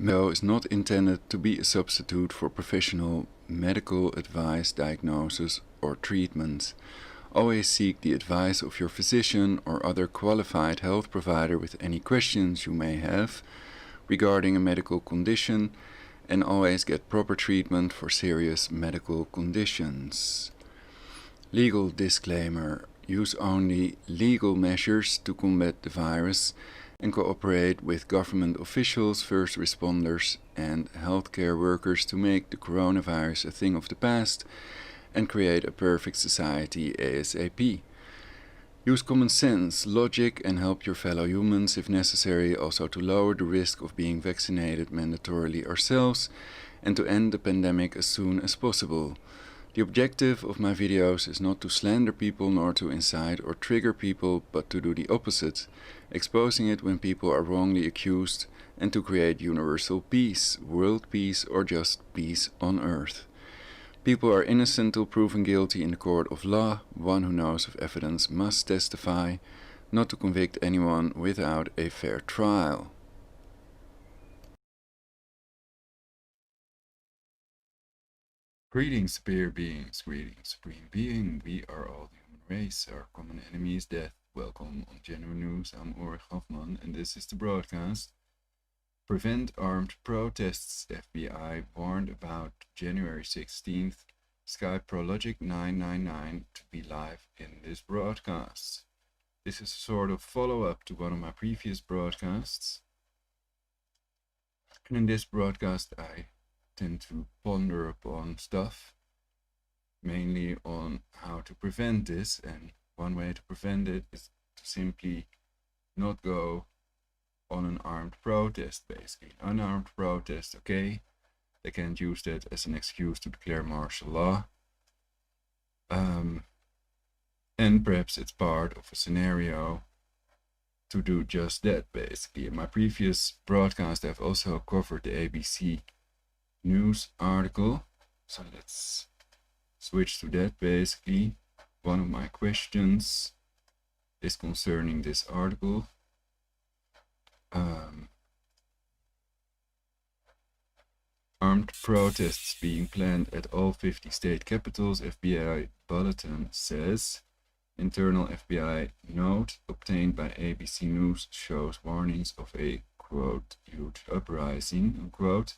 Video is not intended to be a substitute for professional medical advice, diagnosis, or treatment. Always seek the advice of your physician or other qualified health provider with any questions you may have regarding a medical condition, and always get proper treatment for serious medical conditions. Legal disclaimer: use only legal measures to combat the virus and cooperate with government officials, first responders, and healthcare workers to make the coronavirus a thing of the past and create a perfect society ASAP. Use common sense, logic, and help your fellow humans if necessary, also to lower the risk of being vaccinated mandatorily ourselves and to end the pandemic as soon as possible. The objective of my videos is not to slander people nor to incite or trigger people, but to do the opposite, exposing it when people are wrongly accused, and to create universal peace, world peace, or just peace on earth. People are innocent till proven guilty in the court of law. One who knows of evidence must testify, not to convict anyone without a fair trial. Greetings, superior beings, greetings, supreme being. We are all the human race. Our common enemy is death. Welcome on Genuine News. I'm Ulrich Hoffman, and this is the broadcast. Prevent armed protests. FBI warned about January 16th. Skype prologic999 to be live in this broadcast. This is a sort of follow-up to one of my previous broadcasts. And in this broadcast I tend to ponder upon stuff, mainly on how to prevent this, and one way to prevent it is to simply not go on an armed protest, basically. Unarmed protest, okay, they can't use that as an excuse to declare martial law. And perhaps it's part of a scenario to do just that, basically. In my previous broadcast I've also covered the ABC news article, so let's switch to that. Basically, one of my questions is concerning this article. Armed protests being planned at all 50 state capitals. FBI bulletin says internal FBI note obtained by ABC News shows warnings of a quote huge uprising unquote.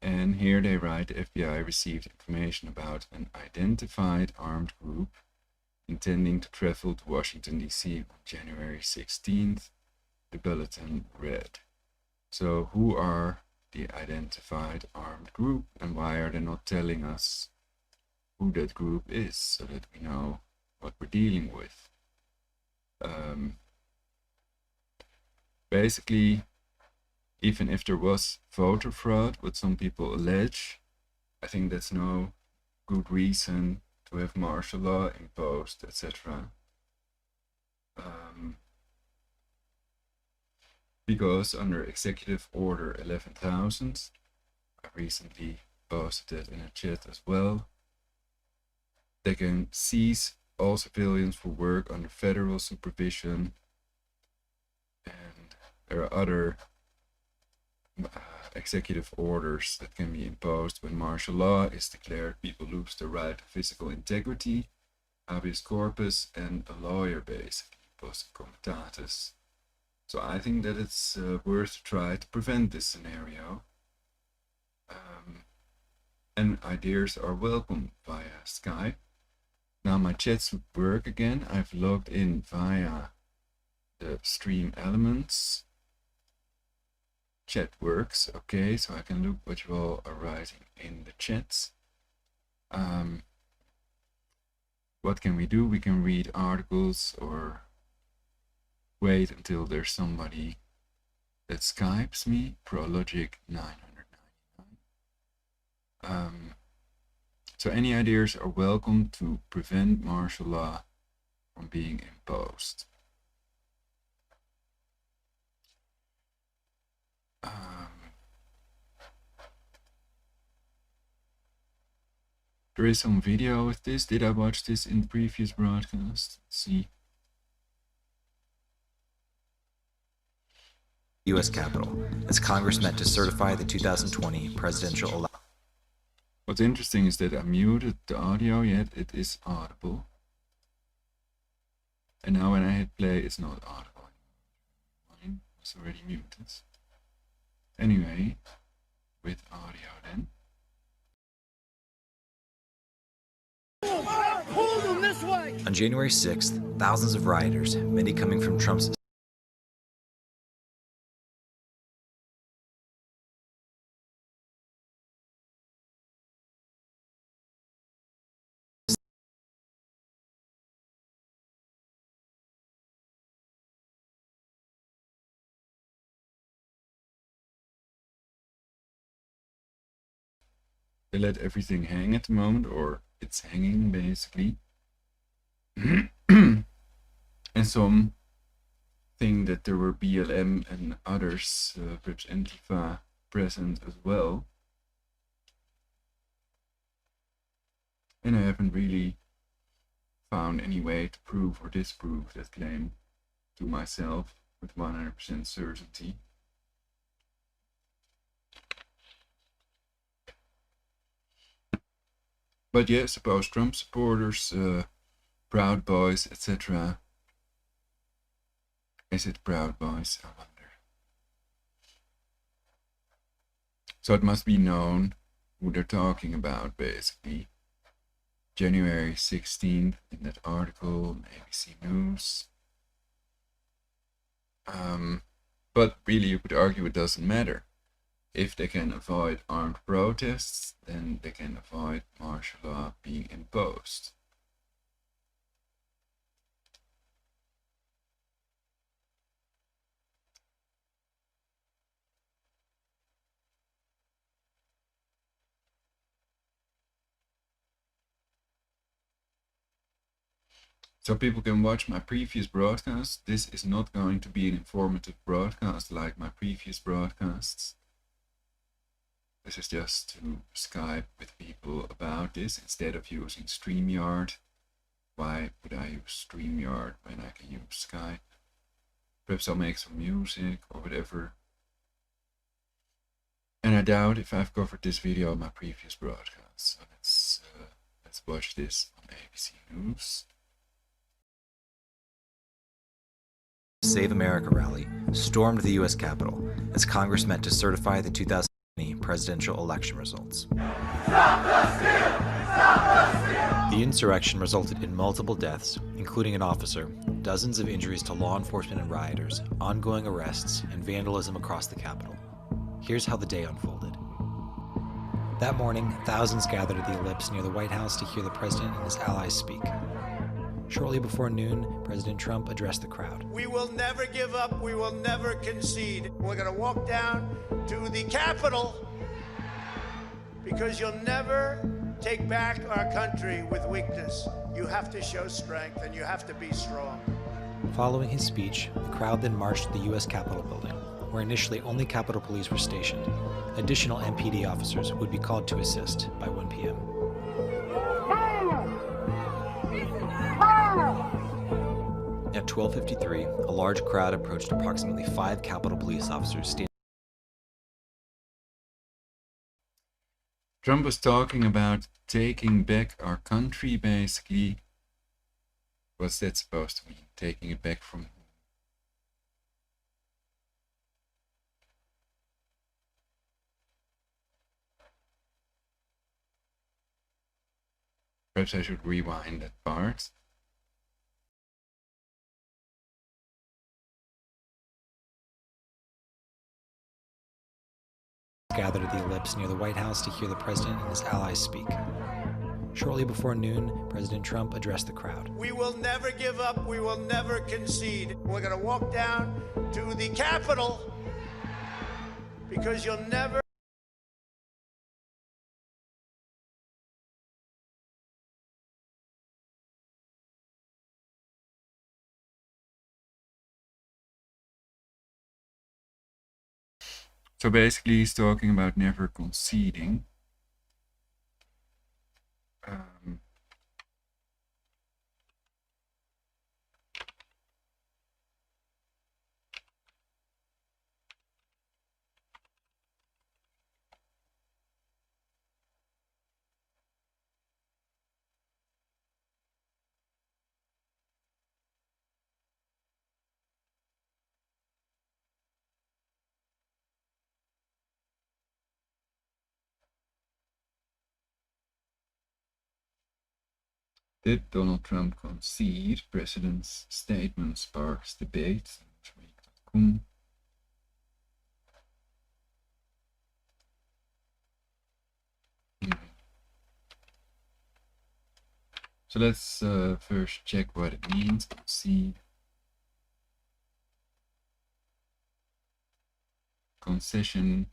And here they write the FBI received information about an identified armed group intending to travel to Washington, D.C. on January 16th, the bulletin read. So who are the identified armed group, and why are they not telling us who that group is so that we know what we're dealing with? Basically, even if there was voter fraud, what some people allege, I think that's no good reason to have martial law imposed, etc. Because under Executive Order 11,000, I recently posted it in a chat as well, they can seize all civilians for work under federal supervision, and there are other executive orders that can be imposed when martial law is declared. People lose their right to physical integrity, habeas corpus, and a lawyer, basically, post comitatus. So I think that it's worth to try to prevent this scenario. And ideas are welcome via Skype. Now my chats would work again. I've logged in via the stream elements. Chat works, okay, so I can look what you all are writing in the chats. What can we do? We can read articles or wait until there's somebody that Skypes me, prologic999. So any ideas are welcome to prevent martial law from being imposed. There is some video with this. Did I watch this in the previous broadcast? Let's see. U.S. Capitol, as Congress met to certify the 2020 presidential election. What's interesting is that I muted the audio, yet it is audible. And now when I hit play, it's not audible anymore. Mine was already muted. Anyway, with audio then. On January 6th, thousands of rioters, many coming from Trump's They let everything hang at the moment, or it's hanging basically. And some think that there were BLM and others, perhaps Antifa, present as well. And I haven't really found any way to prove or disprove that claim to myself with 100% certainty. But yeah, suppose Trump supporters, Proud Boys, etc. Is it Proud Boys? I wonder. So it must be known who they're talking about, basically. January 16th, in that article on ABC News. But really, you could argue it doesn't matter. If they can avoid armed protests, then they can avoid martial law being imposed. So people can watch my previous broadcast. This is not going to be an informative broadcast like my previous broadcasts. This is just to Skype with people about this instead of using StreamYard. Why would I use StreamYard when I can use Skype? Perhaps I'll make some music or whatever. And I doubt if I've covered this video on my previous broadcast. So let's watch this on ABC News. Save America rally stormed the U.S. Capitol as Congress met to certify the 2020 presidential election results. The insurrection resulted in multiple deaths, including an officer, dozens of injuries to law enforcement and rioters, ongoing arrests, and vandalism across the Capitol. Here's how the day unfolded. That morning, thousands gathered at the Ellipse near the White House to hear the president and his allies speak. Shortly before noon, President Trump addressed the crowd. We will never give up. We will never concede. We're going to walk down to the Capitol because you'll never take back our country with weakness. You have to show strength and you have to be strong. Following his speech, the crowd then marched to the U.S. Capitol building, where initially only Capitol Police were stationed. Additional MPD officers would be called to assist by 1 p.m. At 12:53, a large crowd approached approximately 5 Capitol Police officers standing. Trump was talking about taking back our country, basically. What's that supposed to mean? Taking it back from who? Perhaps I should rewind that part. Gathered at the Ellipse near the White House to hear the president and his allies speak. Shortly before noon, President Trump addressed the crowd. We will never give up. We will never concede. We're going to walk down to the Capitol because you'll never. So basically he's talking about never conceding. Did Donald Trump concede? President's statement sparks debate. Week.com. So let's first check what it means. Concede. Concession.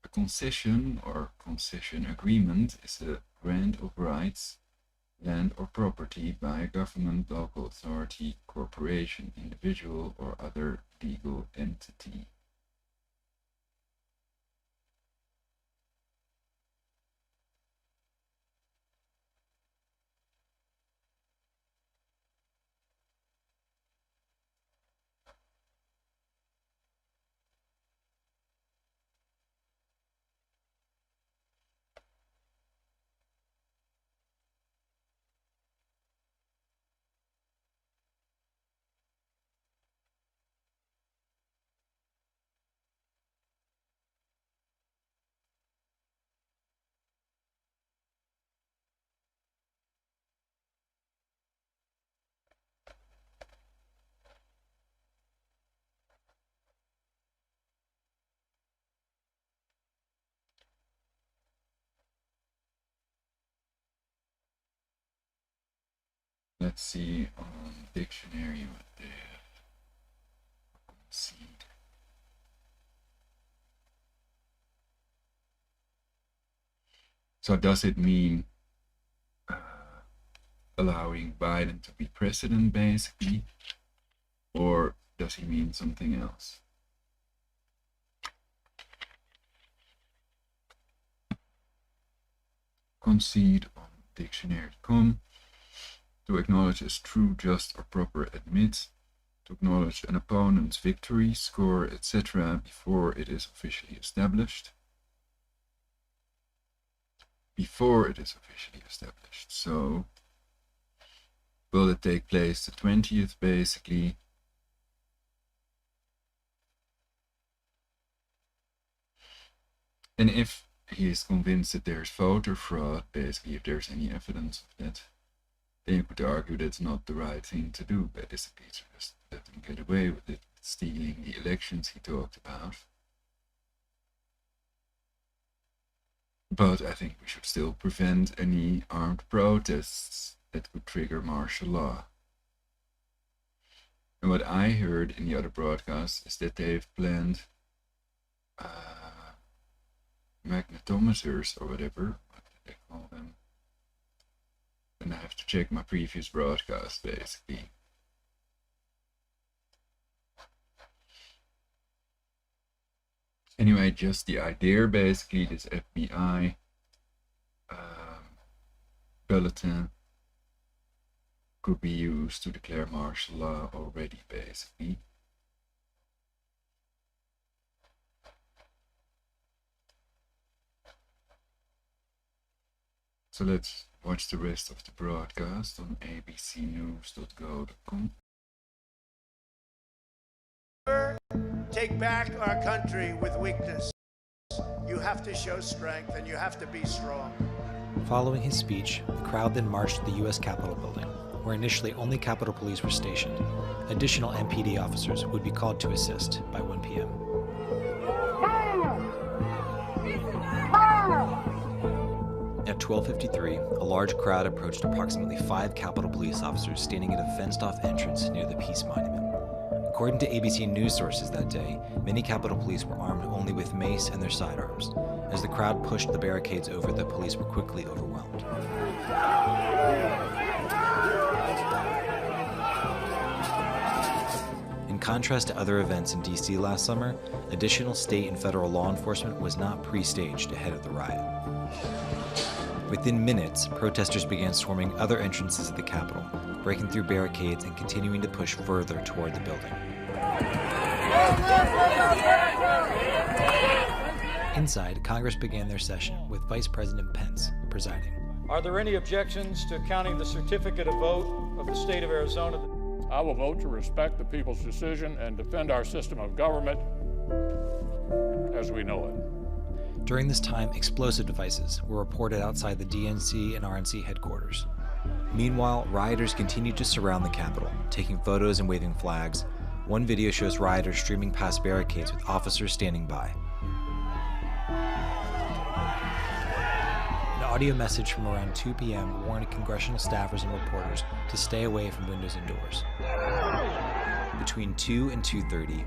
A concession or concession agreement is a grant of rights, land or property by a government, local authority, corporation, individual, or other legal entity. Let's see on dictionary what they have. Concede. So does it mean allowing Biden to be president, basically? Or does he mean something else? Concede on dictionary.com. To acknowledge as true, just, or proper, admit. To acknowledge an opponent's victory, score, etc. before it is officially established. Before it is officially established. So, will it take place the 20th, basically? And if he is convinced that there's voter fraud, basically, if there's any evidence of that, then you could argue that's not the right thing to do, basically, to just let them get away with it, stealing the elections he talked about. But I think we should still prevent any armed protests that could trigger martial law. And what I heard in the other broadcasts is that they've planned magnetometers or whatever, what do they call them? And I have to check my previous broadcast, basically. Anyway, just the idea, basically, this FBI bulletin could be used to declare martial law already, basically. So let's watch the rest of the broadcast on abcnews.go.com. Take back our country with weakness. You have to show strength and you have to be strong. Following his speech, the crowd then marched to the U.S. Capitol building, where initially only Capitol Police were stationed. Additional MPD officers would be called to assist by 1 p.m. At 12:53, a large crowd approached approximately 5 Capitol Police officers standing at a fenced-off entrance near the Peace Monument. According to ABC News sources that day, many Capitol Police were armed only with mace and their sidearms. As the crowd pushed the barricades over, the police were quickly overwhelmed. In contrast to other events in D.C. last summer, additional state and federal law enforcement was not pre-staged ahead of the riot. Within minutes, protesters began swarming other entrances of the Capitol, breaking through barricades and continuing to push further toward the building. Inside, Congress began their session with Vice President Pence presiding. Are there any objections to counting the certificate of vote of the state of Arizona? I will vote to respect the people's decision and defend our system of government as we know it. During this time, explosive devices were reported outside the DNC and RNC headquarters. Meanwhile, rioters continued to surround the Capitol, taking photos and waving flags. One video shows rioters streaming past barricades with officers standing by. An audio message from around 2 p.m. warned congressional staffers and reporters to stay away from windows and doors. Between 2 and 2:30,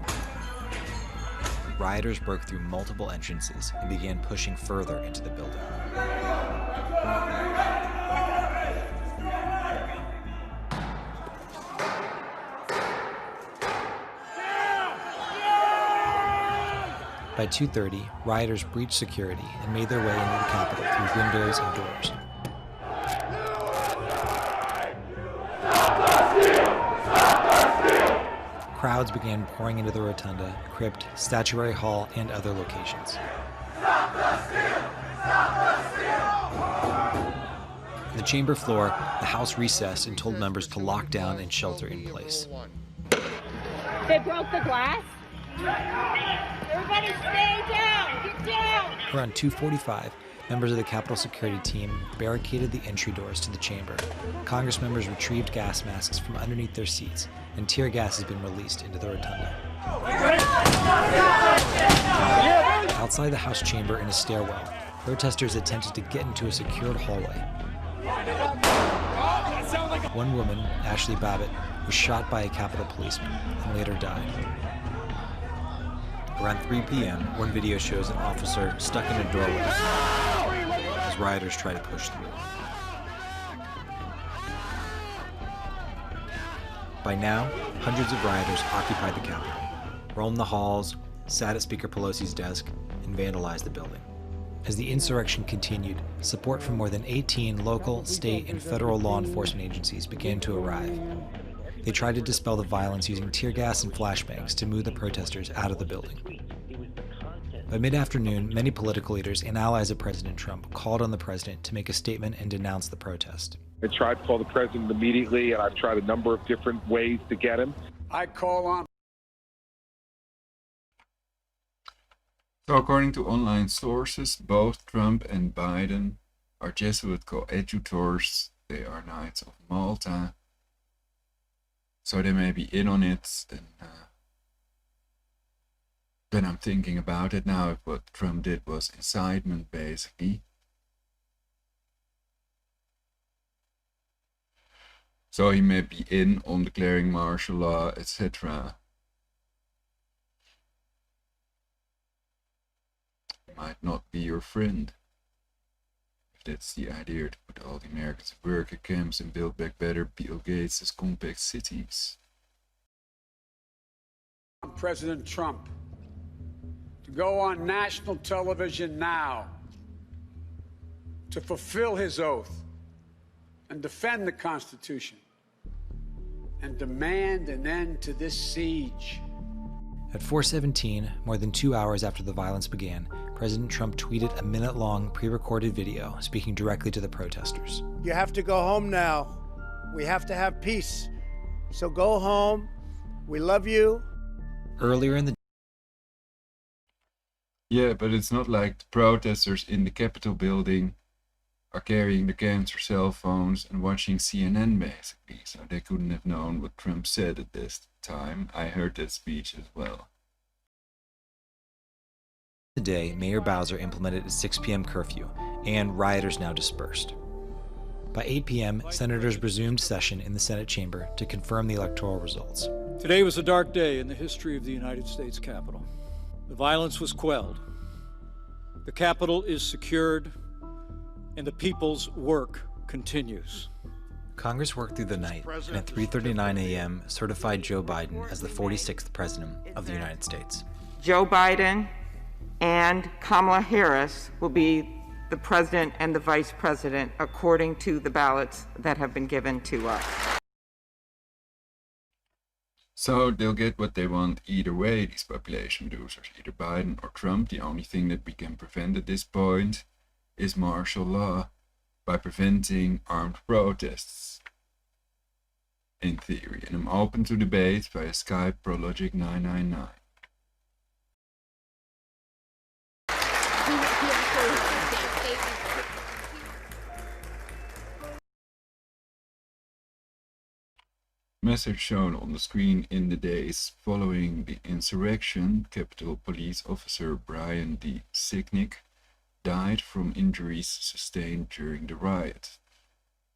rioters broke through multiple entrances and began pushing further into the building. By 2:30, rioters breached security and made their way into the Capitol through windows and doors. Crowds began pouring into the Rotunda, Crypt, Statuary Hall, and other locations. On the chamber floor, the House recessed and told members to lock down and shelter in place. They broke the glass? Everybody stay down! Get down! Around 2:45, members of the Capitol security team barricaded the entry doors to the chamber. Congress members retrieved gas masks from underneath their seats, and tear gas has been released into the Rotunda. Outside the House chamber in a stairwell, protesters attempted to get into a secured hallway. One woman, Ashley Babbitt, was shot by a Capitol policeman and later died. Around 3 p.m., one video shows an officer stuck in a doorway as rioters try to push through. By now, hundreds of rioters occupied the Capitol, roamed the halls, sat at Speaker Pelosi's desk, and vandalized the building. As the insurrection continued, support from more than 18 local, state, and federal law enforcement agencies began to arrive. They tried to dispel the violence using tear gas and flashbangs to move the protesters out of the building. By mid-afternoon, many political leaders and allies of President Trump called on the president to make a statement and denounce the protest. I tried to call the president immediately, and I've tried a number of different ways to get him. I call on. So according to online sources, both Trump and Biden are Jesuit coadjutors. They are Knights of Malta. So they may be in on it. And then I'm thinking about it now. If what Trump did was incitement, basically. So he may be in on declaring martial law, etc. Might not be your friend. If that's the idea, to put all the Americans in worker camps and build back better Bill Gates' compact cities. President Trump to go on national television now to fulfill his oath and defend the Constitution and demand an end to this siege. At 4:17, more than 2 hours after the violence began, President Trump tweeted a minute-long pre-recorded video speaking directly to the protesters. You have to go home now. We have to have peace. So go home. We love you. Earlier in the Yeah, but it's not like the protesters in the Capitol building are carrying the cancer cell phones and watching CNN basically, so they couldn't have known what Trump said at this time. I heard that speech as well. day, Mayor Bowser implemented a 6 p.m. curfew, and rioters now dispersed. By 8 p.m., senators resumed session in the Senate chamber to confirm the electoral results. Today was a dark day in the history of the United States Capitol. The violence was quelled. The Capitol is secured, and the people's work continues. Congress worked through the night, and at 3:39 a.m. certified Joe Biden as the 46th President of the United States. Joe Biden and Kamala Harris will be the President and the Vice President according to the ballots that have been given to us. So they'll get what they want either way, these population losers, either Biden or Trump. The only thing that we can prevent at this point is martial law by preventing armed protests, in theory. And I'm open to debate via Skype prologic999. message shown on the screen: in the days following the insurrection, Capitol Police Officer Brian D. Sicknick died from injuries sustained during the riot.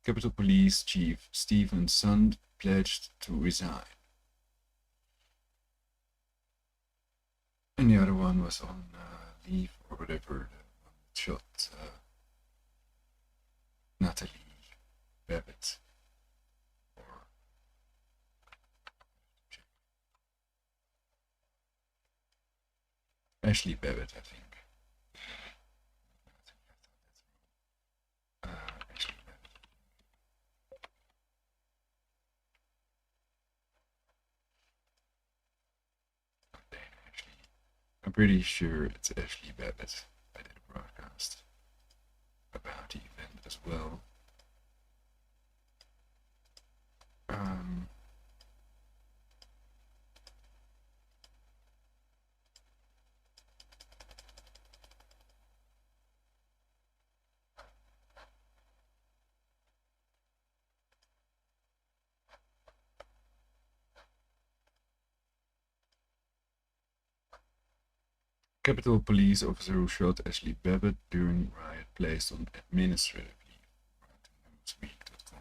Capitol Police Chief Stephen Sund pledged to resign. And the other one was on leave or whatever, shot Natalie Babbitt. Ashley Babbitt, I think. Ashley Babbitt. I'm pretty sure it's Ashley Babbitt. I did a broadcast about the event as well. Capitol Police officer who shot Ashley Babbitt during riot placed on administrative leave. Newsweek.com.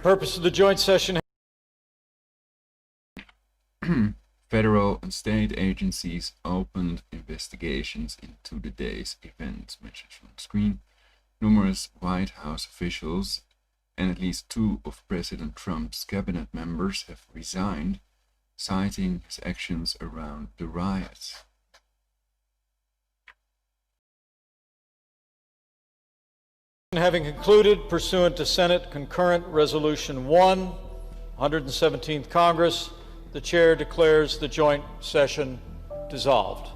Purpose of the joint session. Federal and state agencies opened investigations into the day's events. Message on the screen. Numerous White House officials and at least 2 of President Trump's cabinet members have resigned, citing his actions around the riots. Having concluded, pursuant to Senate Concurrent Resolution 1, 117th Congress, the chair declares the joint session dissolved.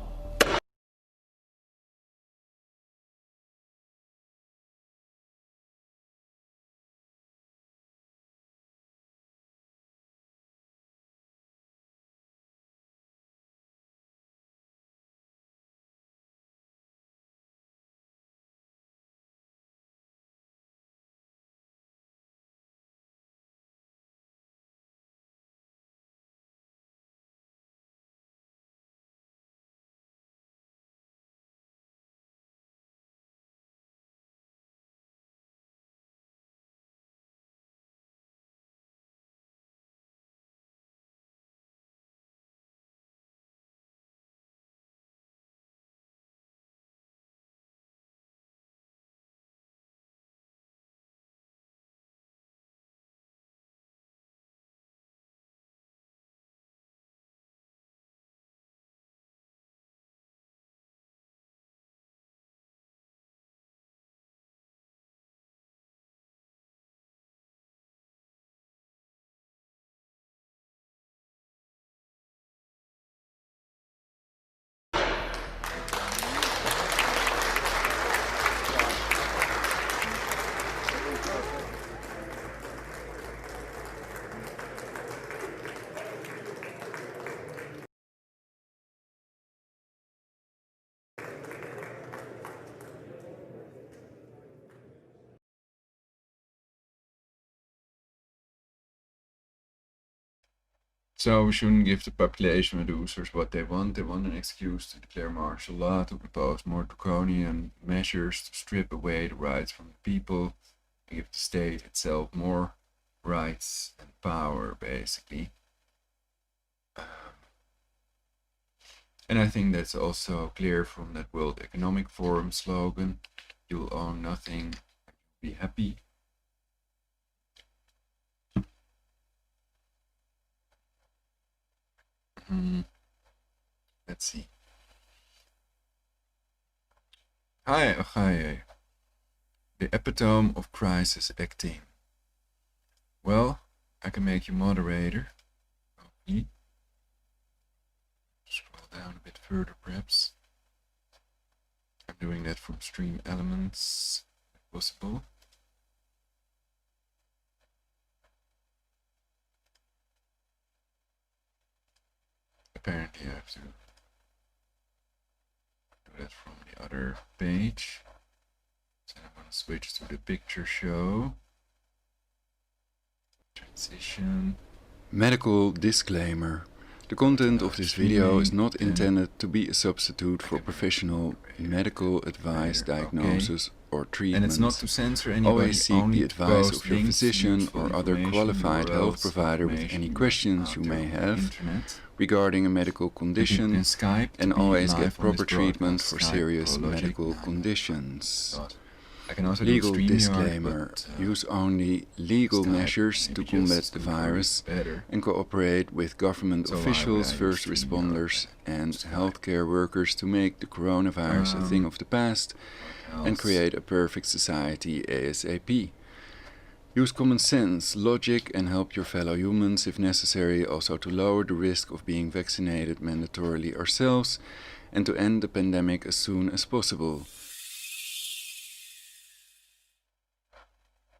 So we shouldn't give the population reducers what they want. They want an excuse to declare martial law, to propose more draconian measures to strip away the rights from the people, and give the state itself more rights and power, basically. And I think that's also clear from that World Economic Forum slogan: you'll own nothing, be happy. Let's see. Hi, Ochaye. The epitome of crisis acting. Well, I can make you moderator. Okay. Scroll down a bit further, perhaps. I'm doing that from Stream Elements, if possible. apparently I have to do that from the other page. So I'm going to switch to the picture show. Transition. Medical disclaimer. The content of this video is not intended to be a substitute for professional medical advice, diagnosis, or treatment. And it's not to censor anybody. Always seek the advice of your physician or other qualified health provider with any questions you may have regarding a medical condition, and always get proper treatment for serious medical conditions. Legal disclaimer. Use only legal measures to combat the virus and cooperate with government officials, first responders and healthcare workers to make the coronavirus a thing of the past and create a perfect society ASAP. Use common sense, logic and help your fellow humans if necessary, also to lower the risk of being vaccinated mandatorily ourselves and to end the pandemic as soon as possible.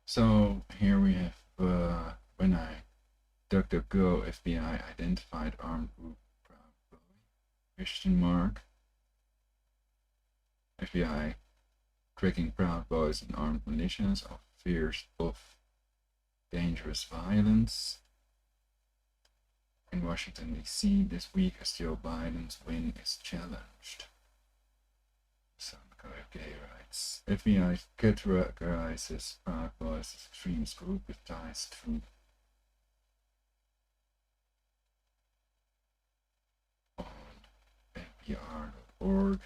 So here we have when I DuckDuckGo FBI identified armed group Proud Boy ? FBI tracking Proud Boys and armed militias of fears of dangerous violence. In Washington DC this week as Joe Biden's win is challenged. Some gay rights. FBI categorizes Proud Boys as extremist group with ties to on NPR.org.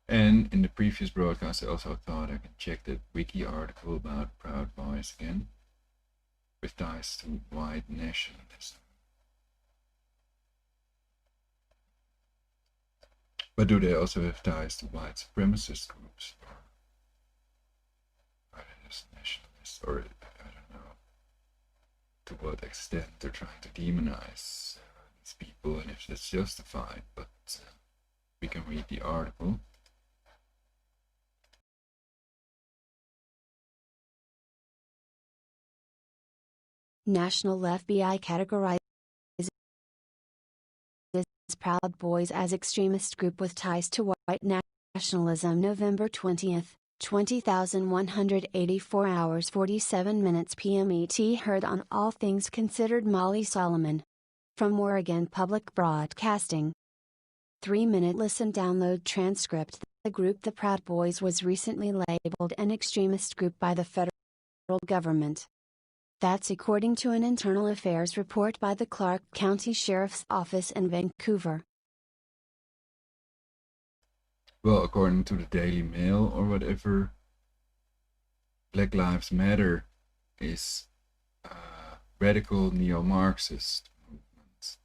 And in the previous broadcast I also thought I could check that wiki article about Proud Boys again, with ties to white nationalism. But do they also have ties to white supremacist groups? Or are they just nationalists? Or I don't know to what extent they're trying to demonize these people and if that's justified, but we can read the article. National FBI categorizes Proud Boys as extremist group with ties to white nationalism. November 20th, 20,184 hours 47 minutes PM ET. Heard on All Things Considered. Molly Solomon. From Oregon Public Broadcasting. 3-minute listen download transcript. The group The Proud Boys was recently labeled an extremist group by the federal government. That's according to an internal affairs report by the Clark County Sheriff's Office in Vancouver. Well, according to the Daily Mail or whatever, Black Lives Matter is radical neo-Marxist movement.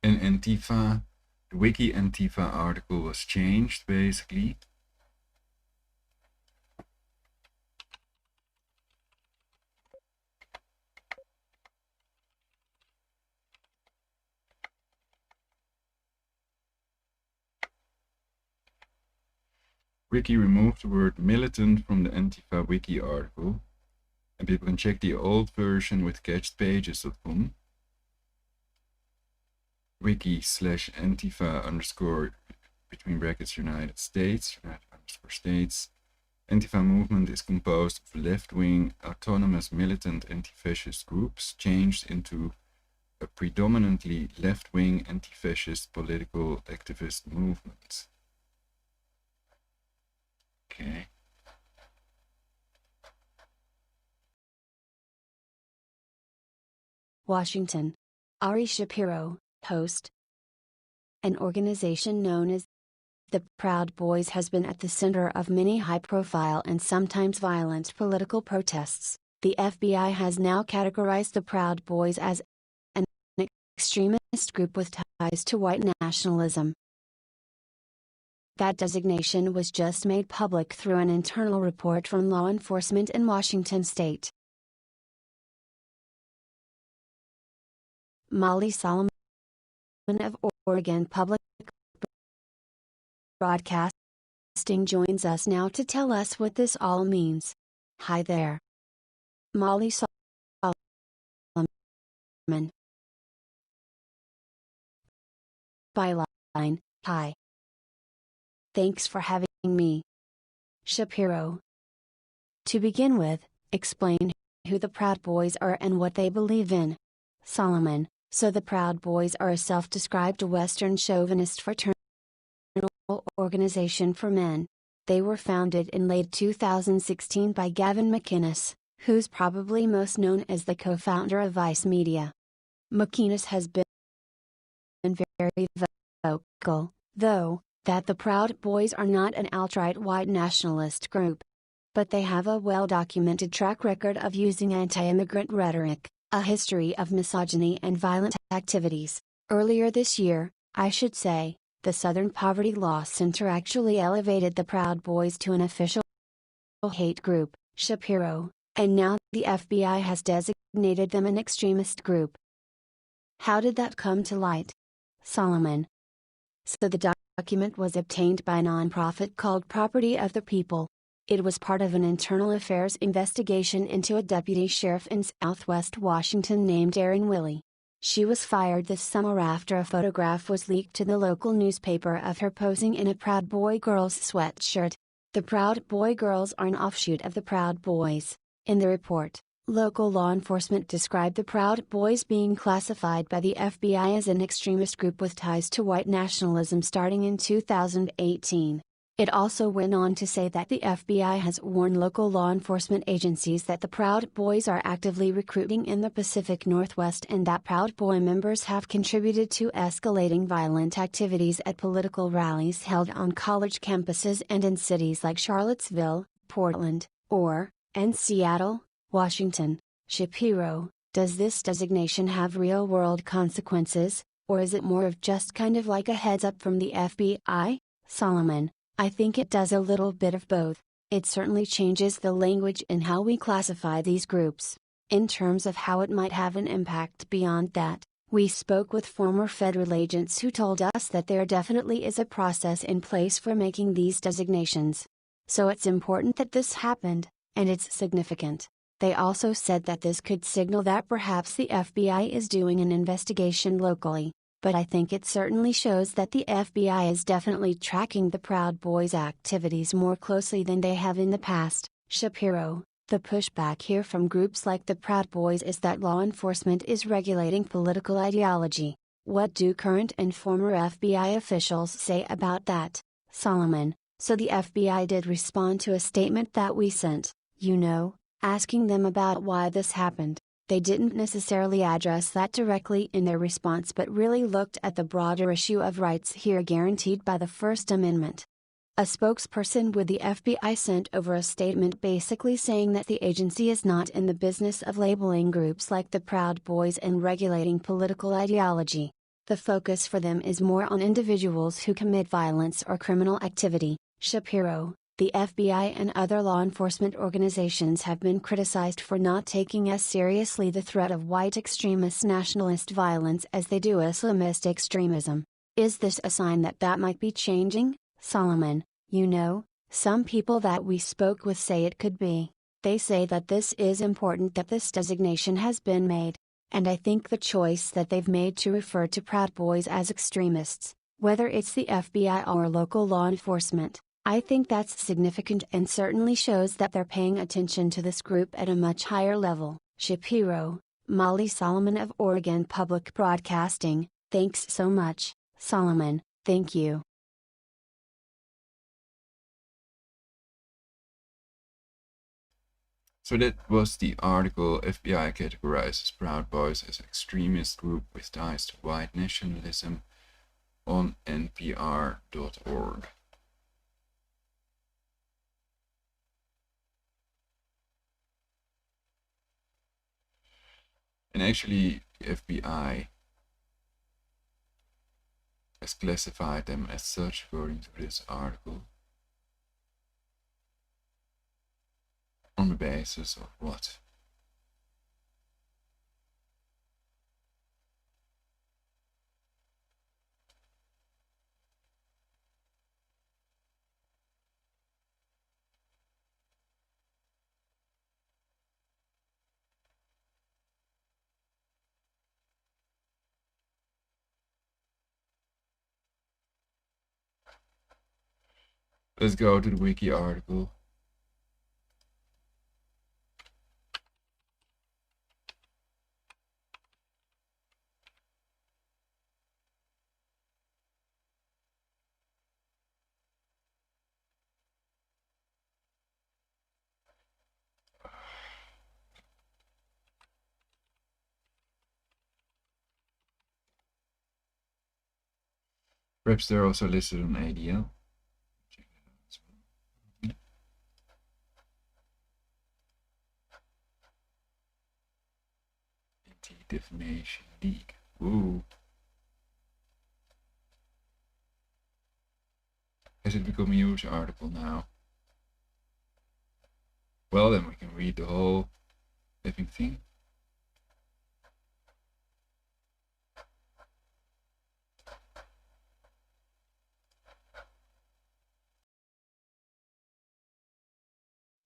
And Antifa, the Wiki Antifa article was changed basically. Wiki removed the word militant from the Antifa Wiki article, and people can check the old version with catchedpages.com. Wiki/Antifa _ between brackets United States, States. Antifa movement is composed of left-wing, autonomous, militant anti-fascist groups changed into a predominantly left-wing anti-fascist political activist movement. Okay. Washington. Ari Shapiro, host. An organization known as the Proud Boys has been at the center of many high-profile and sometimes violent political protests. The FBI has now categorized the Proud Boys as an extremist group with ties to white nationalism. That designation was just made public through an internal report from law enforcement in Washington state. Molly Solomon of Oregon Public Broadcasting joins us now to tell us what this all means. Hi there. Molly Solomon. Byline, hi. Thanks for having me. Shapiro. To begin with, explain who the Proud Boys are and what they believe in. Solomon. So the Proud Boys are a self-described Western chauvinist fraternal organization for men. They were founded in late 2016 by Gavin McInnes, who's probably most known as the co-founder of Vice Media. McInnes has been very vocal, though, that the Proud Boys are not an outright white nationalist group. But they have a well-documented track record of using anti-immigrant rhetoric, a history of misogyny and violent activities. Earlier this year, I should say, the Southern Poverty Law Center actually elevated the Proud Boys to an official hate group, Shapiro, and now the FBI has designated them an extremist group. How did that come to light? Solomon. So the document was obtained by a nonprofit called Property of the People. It was part of an internal affairs investigation into a deputy sheriff in Southwest Washington named Erin Willey. She was fired this summer after a photograph was leaked to the local newspaper of her posing in a Proud Boy Girls sweatshirt. The Proud Boy Girls are an offshoot of the Proud Boys. In the report, local law enforcement described the Proud Boys being classified by the FBI as an extremist group with ties to white nationalism starting in 2018. It also went on to say that the FBI has warned local law enforcement agencies that the Proud Boys are actively recruiting in the Pacific Northwest and that Proud Boy members have contributed to escalating violent activities at political rallies held on college campuses and in cities like Charlottesville, Portland, and Seattle, Washington. Shapiro, does this designation have real-world consequences, or is it more of just kind of like a heads-up from the FBI? Solomon. I think it does a little bit of both. It certainly changes the language in how we classify these groups. In terms of how it might have an impact beyond that, we spoke with former federal agents who told us that there definitely is a process in place for making these designations. So it's important that this happened, and it's significant. They also said that this could signal that perhaps the FBI is doing an investigation locally. But I think it certainly shows that the FBI is definitely tracking the Proud Boys' activities more closely than they have in the past. Shapiro, the pushback here from groups like the Proud Boys is that law enforcement is regulating political ideology. What do current and former FBI officials say about that? Solomon, so the FBI did respond to a statement that we sent, asking them about why this happened. They didn't necessarily address that directly in their response but really looked at the broader issue of rights here guaranteed by the First Amendment. A spokesperson with the FBI sent over a statement basically saying that the agency is not in the business of labeling groups like the Proud Boys and regulating political ideology. The focus for them is more on individuals who commit violence or criminal activity. Shapiro, the FBI and other law enforcement organizations have been criticized for not taking as seriously the threat of white extremist nationalist violence as they do Islamist extremism. Is this a sign that that might be changing? Solomon, some people that we spoke with say it could be. They say that this is important that this designation has been made. And I think the choice that they've made to refer to Proud Boys as extremists, whether it's the FBI or local law enforcement, I think that's significant and certainly shows that they're paying attention to this group at a much higher level. Shapiro, Molly Solomon of Oregon Public Broadcasting, thanks so much, Solomon, thank you. So that was the article FBI categorizes Proud Boys as extremist group with ties to white nationalism on npr.org. And actually, the FBI has classified them as such according to this article on the basis of what? Let's go to the wiki article. Perhaps they're also listed on ADL. Check that out as well. Anti-Defamation League. Ooh. Has it become a news article now? Well, then we can read the whole living thing.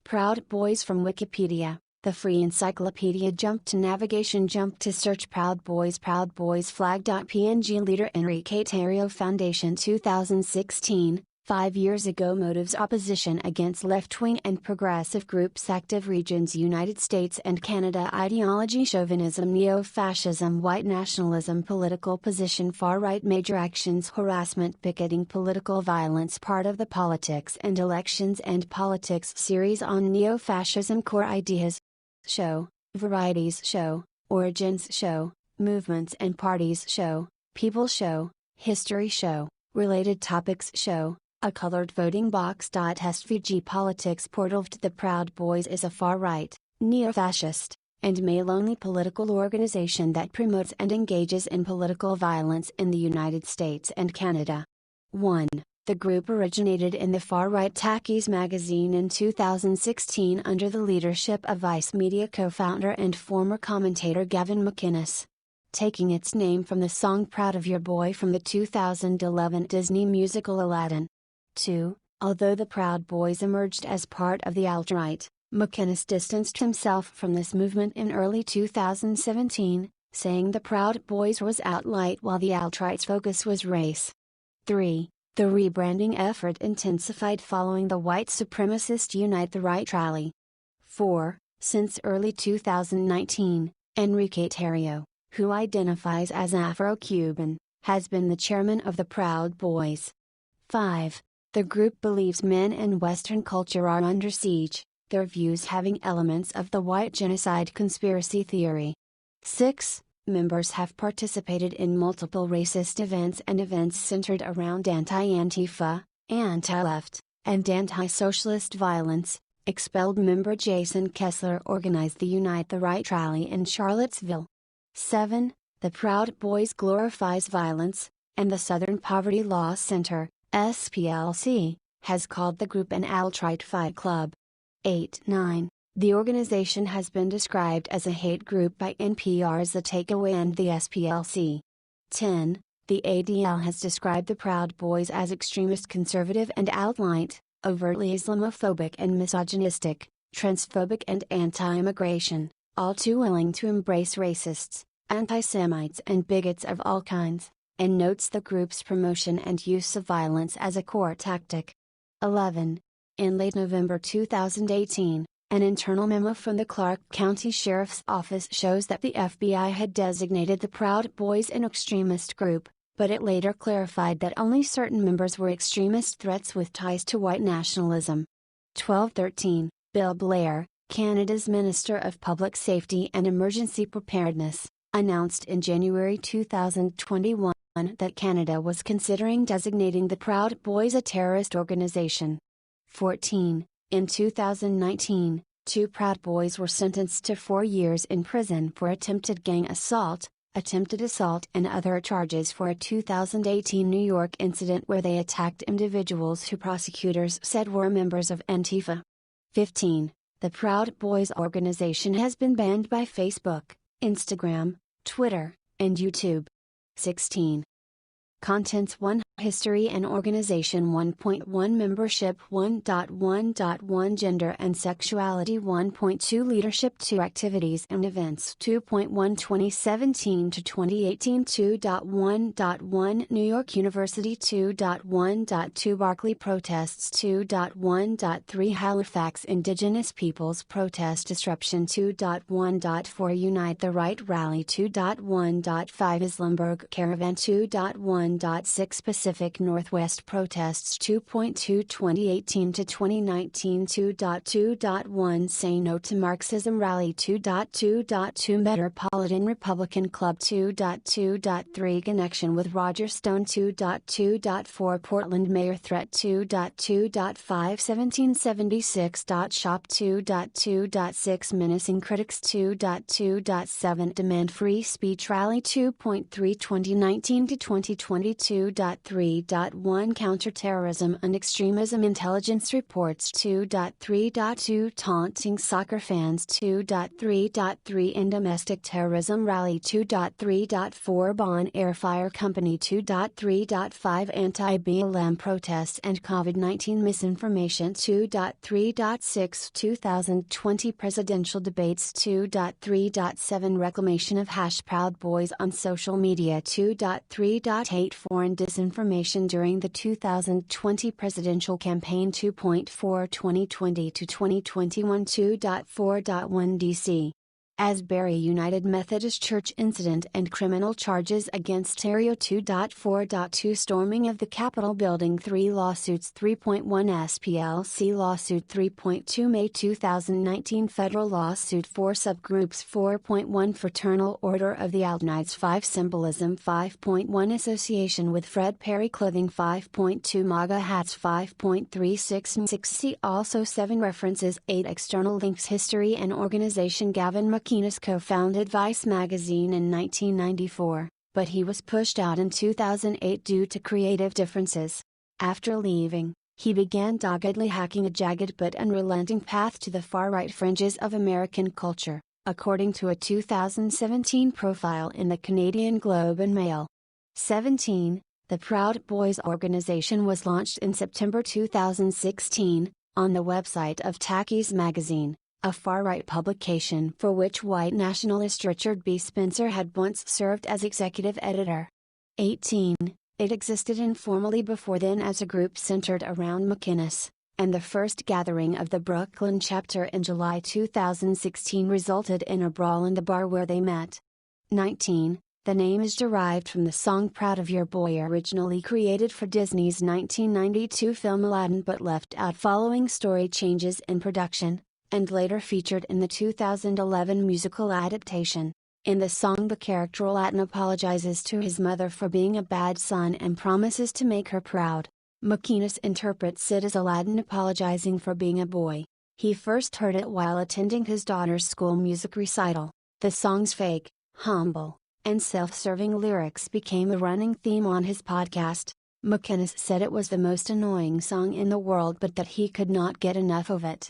Proud Boys from Wikipedia, the free encyclopedia. Jump to navigation, jump to search. Proud Boys flag.png. Leader Enrique Tarrio Foundation 2016. 5 years ago. Motives: opposition against left-wing and progressive groups. Active regions: United States and Canada. Ideology: chauvinism, neo-fascism, white nationalism. Political position: far-right. Major actions: harassment, picketing, political violence. Part of the Politics and Elections and Politics series on neo-fascism. Core ideas. Show, varieties show, origins show, movements and parties show, people show, history show, related topics show. A colored voting box. SVG Politics portal. The Proud Boys is a far-right, neo-fascist, and male-only political organization that promotes and engages in political violence in the United States and Canada. 1. The group originated in the far-right Takis magazine in 2016 under the leadership of Vice Media co-founder and former commentator Gavin McInnes. Taking its name from the song Proud of Your Boy from the 2011 Disney musical Aladdin. 2. Although the Proud Boys emerged as part of the alt-right, McInnes distanced himself from this movement in early 2017, saying the Proud Boys was alt-right while the alt-right's focus was race. 3. The rebranding effort intensified following the white supremacist Unite the Right rally. 4. Since early 2019, Enrique Tarrio, who identifies as Afro-Cuban, has been the chairman of the Proud Boys. 5. The group believes men and Western culture are under siege, their views having elements of the white genocide conspiracy theory. 6. Members have participated in multiple racist events and events centered around anti-Antifa, anti-left, and anti-socialist violence. Expelled member Jason Kessler organized the Unite the Right rally in Charlottesville. 7. The Proud Boys glorifies violence, and the Southern Poverty Law Center, SPLC, has called the group an alt-right fight club. 8-9. The organization has been described as a hate group by NPR's The Takeaway and the SPLC. 10. The ADL has described the Proud Boys as extremist, conservative and alt-right, overtly Islamophobic and misogynistic, transphobic and anti-immigration, all too willing to embrace racists, anti-Semites and bigots of all kinds, and notes the group's promotion and use of violence as a core tactic. 11. In late November 2018, an internal memo from the Clark County Sheriff's Office shows that the FBI had designated the Proud Boys an extremist group, but it later clarified that only certain members were extremist threats with ties to white nationalism. 12-13, Bill Blair, Canada's Minister of Public Safety and Emergency Preparedness, announced in January 2021 that Canada was considering designating the Proud Boys a terrorist organization. 14. In 2019, 2 Proud Boys were sentenced to 4 years in prison for attempted gang assault, attempted assault and other charges for a 2018 New York incident where they attacked individuals who prosecutors said were members of Antifa. 15. The Proud Boys organization has been banned by Facebook, Instagram, Twitter, and YouTube. 16. Contents: 1 History and Organization 1.1 Membership 1.1.1 Gender and Sexuality 1.2 Leadership 2 Activities and Events 2.1 2017 to 2018 2.1.1 New York University 2.1.2 Berkeley Protests 2.1.3 Halifax Indigenous Peoples Protest Disruption 2.1.4 Unite the Right Rally 2.1.5 Islamberg Caravan 2.1.6 Pacific Northwest Protests 2.2 2018 to 2019 2.2.1 Say No to Marxism Rally 2.2.2 Metropolitan Republican Club 2.2.3 Connection with Roger Stone 2.2.4 Portland Mayor Threat 2.2.5 1776. Shop 2.2.6 Menacing Critics 2.2.7 Demand Free Speech Rally 2.3 2019 to 2022 3.1 Counterterrorism and Extremism Intelligence Reports 2.3.2 Taunting Soccer Fans 2.3.3 In Domestic Terrorism Rally 2.3.4 Bon Air Fire Company 2.3.5 Anti-BLM Protests and COVID-19 Misinformation 2.3.6 2020 Presidential Debates 2.3.7 Reclamation of Proud Boys on Social Media 2.3.8 Foreign Disinformation during the 2020 presidential campaign 2.4 2020 to 2021 2.4.1 D.C. Asbury United Methodist Church Incident and Criminal Charges Against Terrio 2.4.2 Storming of the Capitol Building 3 Lawsuits 3.1 SPLC Lawsuit 3.2 May 2019 Federal Lawsuit 4 Subgroups 4.1 Fraternal Order of the Aldenites 5 Symbolism 5.1 Association with Fred Perry Clothing 5.2 MAGA Hats 5.36 See also 7 References 8 External links History and Organization Gavin McInnes co-founded Vice magazine in 1994, but he was pushed out in 2008 due to creative differences. After leaving, he began doggedly hacking a jagged but unrelenting path to the far-right fringes of American culture, according to a 2017 profile in the Canadian Globe and Mail. 17. The Proud Boys organization was launched in September 2016, on the website of Tackies magazine, a far-right publication for which white nationalist Richard B. Spencer had once served as executive editor. 18. It existed informally before then as a group centered around McInnes, and the first gathering of the Brooklyn chapter in July 2016 resulted in a brawl in the bar where they met. 19. The name is derived from the song Proud of Your Boy, originally created for Disney's 1992 film Aladdin but left out following story changes in production, and later featured in the 2011 musical adaptation. In the song, the character Aladdin apologizes to his mother for being a bad son and promises to make her proud. McInnes interprets it as Aladdin apologizing for being a boy. He first heard it while attending his daughter's school music recital. The song's fake, humble, and self-serving lyrics became a running theme on his podcast. McInnes said it was the most annoying song in the world but that he could not get enough of it.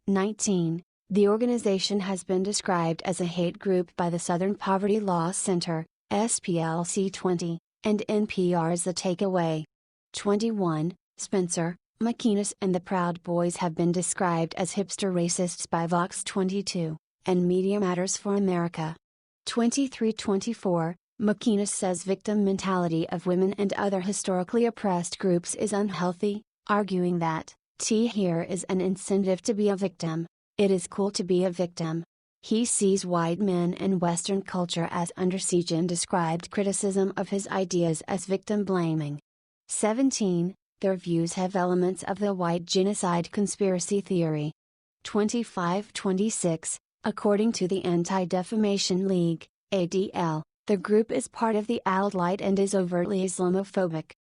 19. The organization has been described as a hate group by the Southern Poverty Law Center, SPLC 20, and NPR's The Takeaway. 21. Spencer, McInnes and the Proud Boys have been described as hipster racists by Vox 22, and Media Matters for America. 23-24, McInnes says victim mentality of women and other historically oppressed groups is unhealthy, arguing that here is an incentive to be a victim. It is cool to be a victim. He sees white men and Western culture as under siege and described criticism of his ideas as victim blaming. 17. Their views have elements of the white genocide conspiracy theory. 25-26, according to the Anti-Defamation League, ADL, the group is part of the alt-right and is overtly Islamophobic.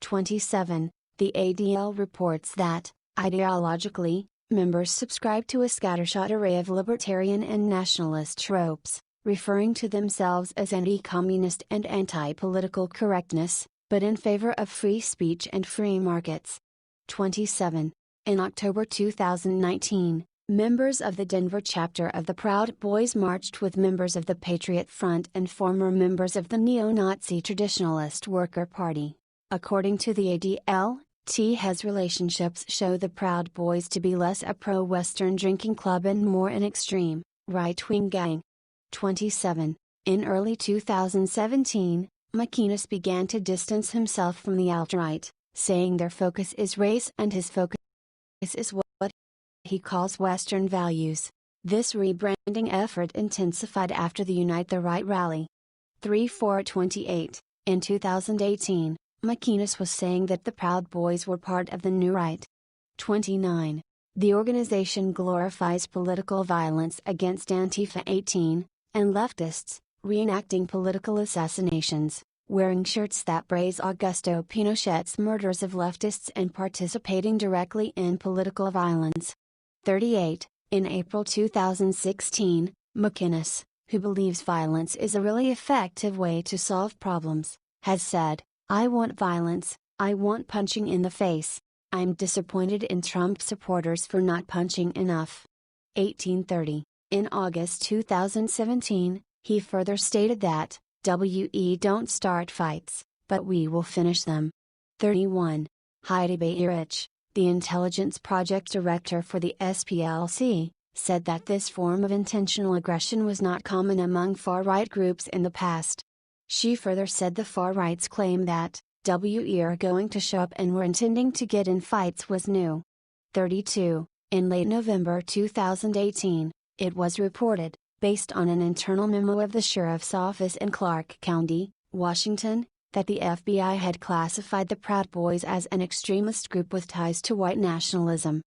27. The ADL reports that, ideologically, members subscribe to a scattershot array of libertarian and nationalist tropes, referring to themselves as anti-communist and anti-political correctness, but in favor of free speech and free markets. 27. In October 2019, members of the Denver chapter of the Proud Boys marched with members of the Patriot Front and former members of the neo-Nazi Traditionalist Worker Party. According to the ADL, T-Has relationships show the Proud Boys to be less a pro-Western drinking club and more an extreme, right-wing gang. 27. In early 2017, McInnes began to distance himself from the alt-right, saying their focus is race and his focus is what he calls Western values. This rebranding effort intensified after the Unite the Right rally. 3/4/28. In 2018, McInnes was saying that the Proud Boys were part of the new right. 29. The organization glorifies political violence against Antifa 18, and leftists, reenacting political assassinations, wearing shirts that praise Augusto Pinochet's murders of leftists and participating directly in political violence. 38. In April 2016, McInnes, who believes violence is a really effective way to solve problems, has said, "I want violence, I want punching in the face. I'm disappointed in Trump supporters for not punching enough." 1830. In August 2017, he further stated that, "We don't start fights, but we will finish them." 31. Heidi Beirich, the Intelligence Project Director for the SPLC, said that this form of intentional aggression was not common among far-right groups in the past. She further said the far-right's claim that, "We are going to show up and we're intending to get in fights" was new. 32. In late November 2018, it was reported, based on an internal memo of the Sheriff's Office in Clark County, Washington, that the FBI had classified the Proud Boys as an extremist group with ties to white nationalism.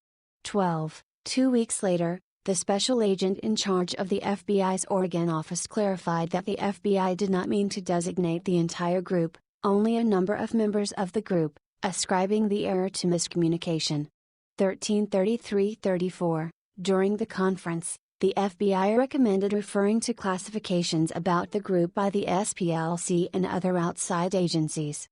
12. 2 weeks later, the special agent in charge of the FBI's Oregon office clarified that the FBI did not mean to designate the entire group, only a number of members of the group, ascribing the error to miscommunication. 1333-34. During the conference, the FBI recommended referring to classifications about the group by the SPLC and other outside agencies.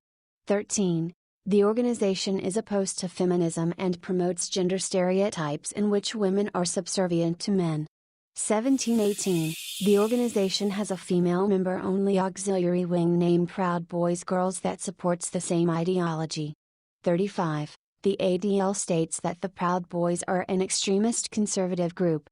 13. The organization is opposed to feminism and promotes gender stereotypes in which women are subservient to men. 1718. The organization has a female member-only auxiliary wing named Proud Boys Girls that supports the same ideology. 35. The ADL states that the Proud Boys are an extremist conservative group.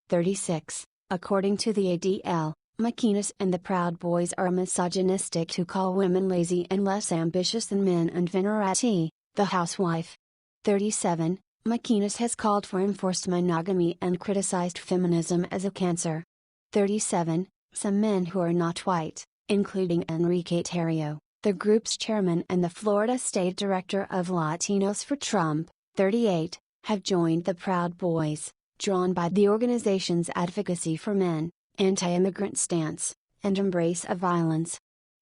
36. According to the ADL, McInnes and the Proud Boys are misogynistic to call women lazy and less ambitious than men and Venerati, the housewife. 37. McInnes has called for enforced monogamy and criticized feminism as a cancer. 37. Some men who are not white, including Enrique Tarrio, the group's chairman and the Florida State Director of Latinos for Trump, 38, have joined the Proud Boys, drawn by the organization's advocacy for men, anti-immigrant stance, and embrace of violence.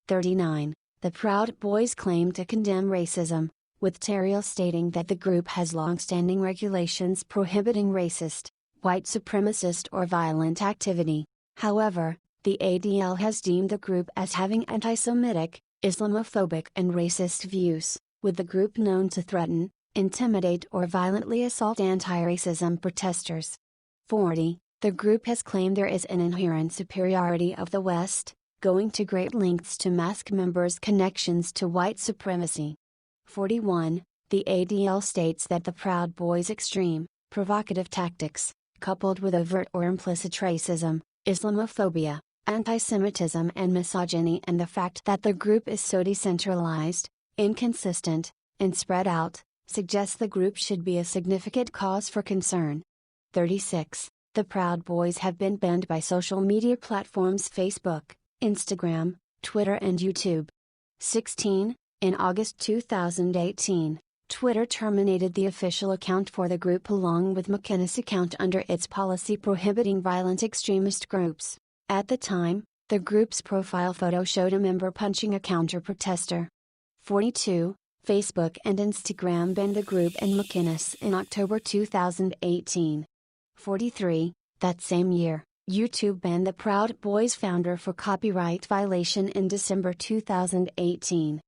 39. The Proud Boys claim to condemn racism, with Tarrio stating that the group has long-standing regulations prohibiting racist, white supremacist or violent activity. However, the ADL has deemed the group as having anti-Semitic, Islamophobic and racist views, with the group known to threaten, intimidate or violently assault anti-racism protesters. 40. The group has claimed there is an inherent superiority of the West, going to great lengths to mask members' connections to white supremacy. 41. The ADL states that the Proud Boys' extreme, provocative tactics, coupled with overt or implicit racism, Islamophobia, anti-Semitism and misogyny, and the fact that the group is so decentralized, inconsistent, and spread out, suggests the group should be a significant cause for concern. 36. The Proud Boys have been banned by social media platforms Facebook, Instagram, Twitter and YouTube. 16. In August 2018, Twitter terminated the official account for the group along with McInnes' account under its policy prohibiting violent extremist groups. At the time, the group's profile photo showed a member punching a counter-protester. 42. Facebook and Instagram banned the group and McInnes in October 2018. 43. That same year, YouTube banned the Proud Boys founder for copyright violation in December 2018.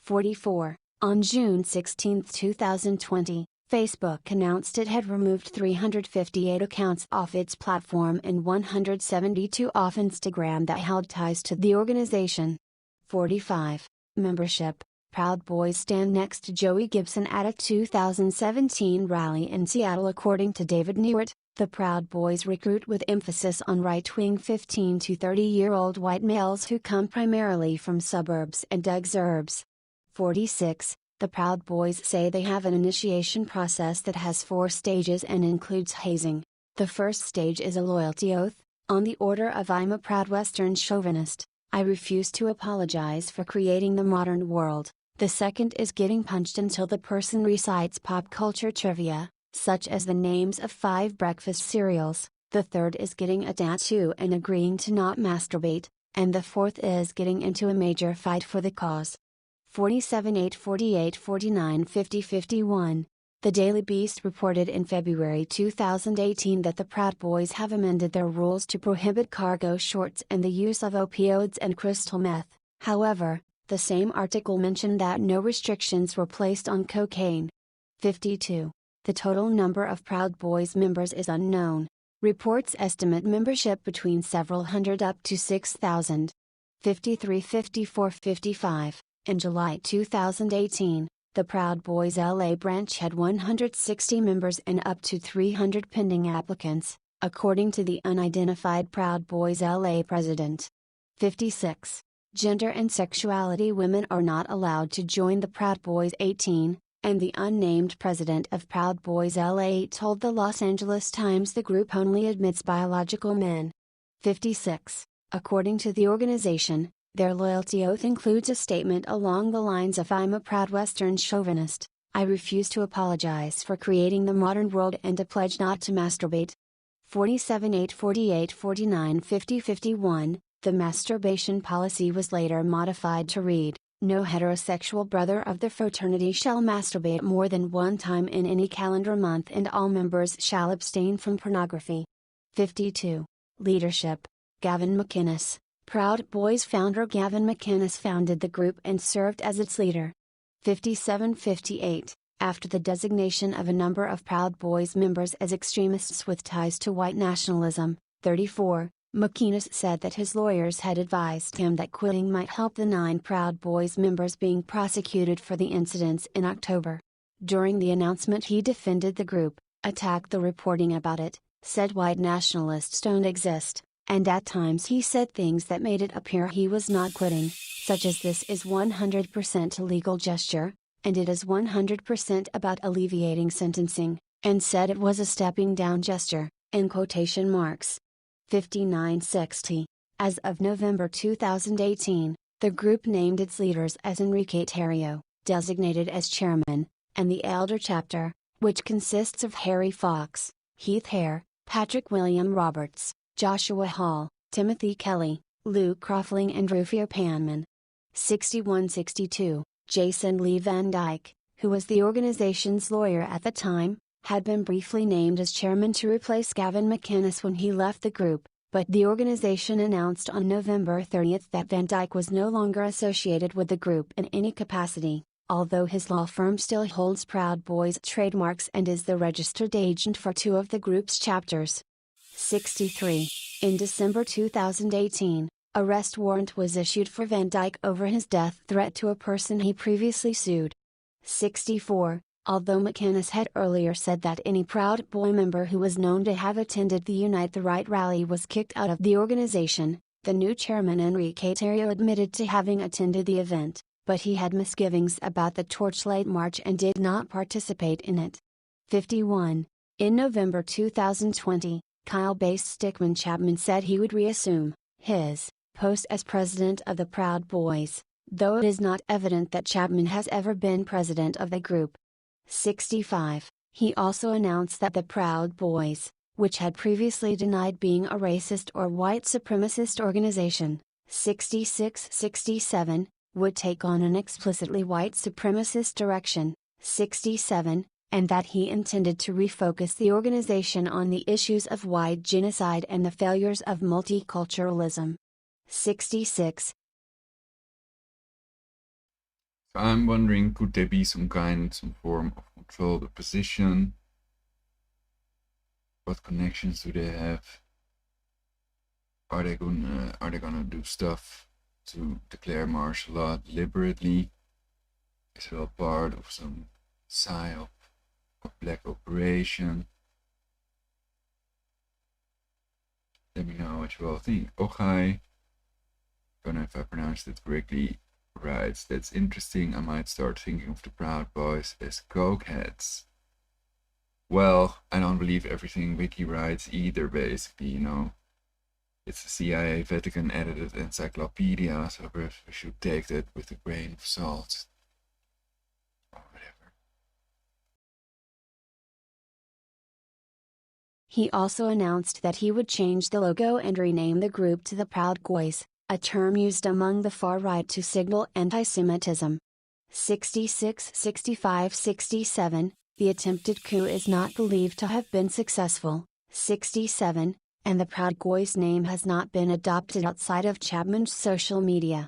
44. On June 16, 2020, Facebook announced it had removed 358 accounts off its platform and 172 off Instagram that held ties to the organization. 45. Membership. Proud Boys stand next to Joey Gibson at a 2017 rally in Seattle. According to David Newart, the Proud Boys recruit with emphasis on right-wing 15 to 30-year-old white males who come primarily from suburbs and exurbs. 46. The Proud Boys say they have an initiation process that has 4 stages and includes hazing. The first stage is a loyalty oath, on the order of "I'm a proud Western chauvinist. I refuse to apologize for creating the modern world." The second is getting punched until the person recites pop culture trivia, such as the names of 5 breakfast cereals. The third is getting a tattoo and agreeing to not masturbate, and the fourth is getting into a major fight for the cause. 47 8 48 49 50 51. The Daily Beast reported in February 2018 that the Proud Boys have amended their rules to prohibit cargo shorts and the use of opioids and crystal meth. However, the same article mentioned that no restrictions were placed on cocaine. 52. The total number of Proud Boys members is unknown. Reports estimate membership between several hundred up to 6,000. 53 54 55. In July 2018, the Proud Boys LA branch had 160 members and up to 300 pending applicants, according to the unidentified Proud Boys LA president. 56. Gender and sexuality: women are not allowed to join the Proud Boys. 18, and the unnamed president of Proud Boys LA told the Los Angeles Times the group only admits biological men. 56. According to the organization, their loyalty oath includes a statement along the lines of "I'm a proud Western chauvinist. I refuse to apologize for creating the modern world," and a pledge not to masturbate. 47 8 48 49 50 51. The masturbation policy was later modified to read, "No heterosexual brother of the fraternity shall masturbate more than one time in any calendar month, and all members shall abstain from pornography." 52. Leadership: Gavin McInnes. Proud Boys founder Gavin McInnes founded the group and served as its leader. 57 58. After the designation of a number of Proud Boys members as extremists with ties to white nationalism. 34. McInnes said that his lawyers had advised him that quitting might help the 9 Proud Boys members being prosecuted for the incidents in October. During the announcement, he defended the group, attacked the reporting about it, said white nationalists don't exist, and at times he said things that made it appear he was not quitting, such as "This is 100% a legal gesture, and it is 100% about alleviating sentencing," and said it was a stepping down gesture, in quotation marks. 5960. As of November 2018, the group named its leaders as Enrique Tarrio, designated as chairman, and the elder chapter, which consists of Harry Fox, Heath Hare, Patrick William Roberts, Joshua Hall, Timothy Kelly, Lou Croftling and Rufio Panman. 6162. Jason Lee Van Dyke, who was the organization's lawyer at the time, had been briefly named as chairman to replace Gavin McInnes when he left the group, but the organization announced on November 30 that Van Dyke was no longer associated with the group in any capacity, although his law firm still holds Proud Boys trademarks and is the registered agent for 2 of the group's chapters. 63. In December 2018, arrest warrant was issued for Van Dyke over his death threat to a person he previously sued. 64. Although McInnes had earlier said that any Proud Boy member who was known to have attended the Unite the Right rally was kicked out of the organization, the new chairman Enrique Tarrio admitted to having attended the event, but he had misgivings about the Torchlight March and did not participate in it. 51. In November 2020, Kyle Bass Stickman Chapman said he would reassume his post as president of the Proud Boys, though it is not evident that Chapman has ever been president of the group. 65. He also announced that the Proud Boys, which had previously denied being a racist or white supremacist organization, 66-67, would take on an explicitly white supremacist direction, 67, and that he intended to refocus the organization on the issues of white genocide and the failures of multiculturalism. 66. I'm wondering, could there be some form of controlled opposition? What connections do they have? Are they gonna do stuff to declare martial law deliberately? is well part of some PSYOP or black operation. Let me know what you all think. Ochaye, don't know if I pronounced it correctly, writes, that's interesting, I might start thinking of the Proud Boys as cokeheads. Well, I don't believe everything Wiki writes either, basically, you know. It's a CIA Vatican edited encyclopedia, so perhaps we should take that with a grain of salt. Or whatever. He also announced that he would change the logo and rename the group to the Proud Boys, a term used among the far right to signal anti-Semitism. 66, 65, 67, the attempted coup is not believed to have been successful. 67, and the Proud Boys name has not been adopted outside of Chapman's social media.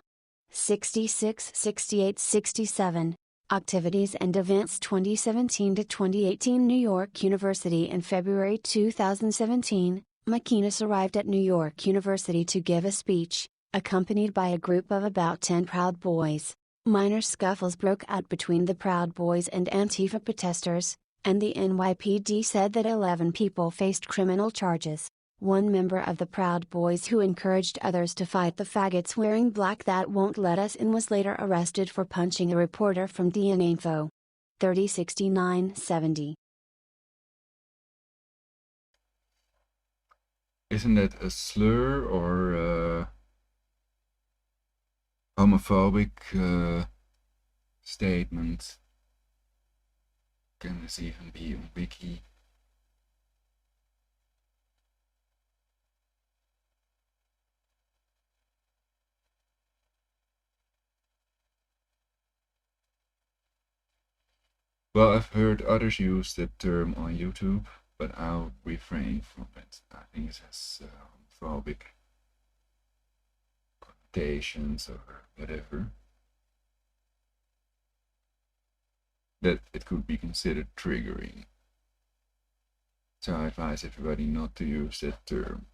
66, 68, 67. Activities and Events 2017 to 2018 New York University. In February 2017, McInnes arrived at New York University to give a speech, accompanied by a group of about 10 Proud Boys. Minor scuffles broke out between the Proud Boys and Antifa protesters, and the NYPD said that 11 people faced criminal charges. One member of the Proud Boys who encouraged others to fight the faggots wearing black that won't let us in was later arrested for punching a reporter from DNinfo. 306970. Isn't that a slur or homophobic statement? Can this even be on Wiki? Well, I've heard others use that term on YouTube, but I'll refrain from it. I think it has homophobic connotations or whatever. That it could be considered triggering. So I advise everybody not to use that term.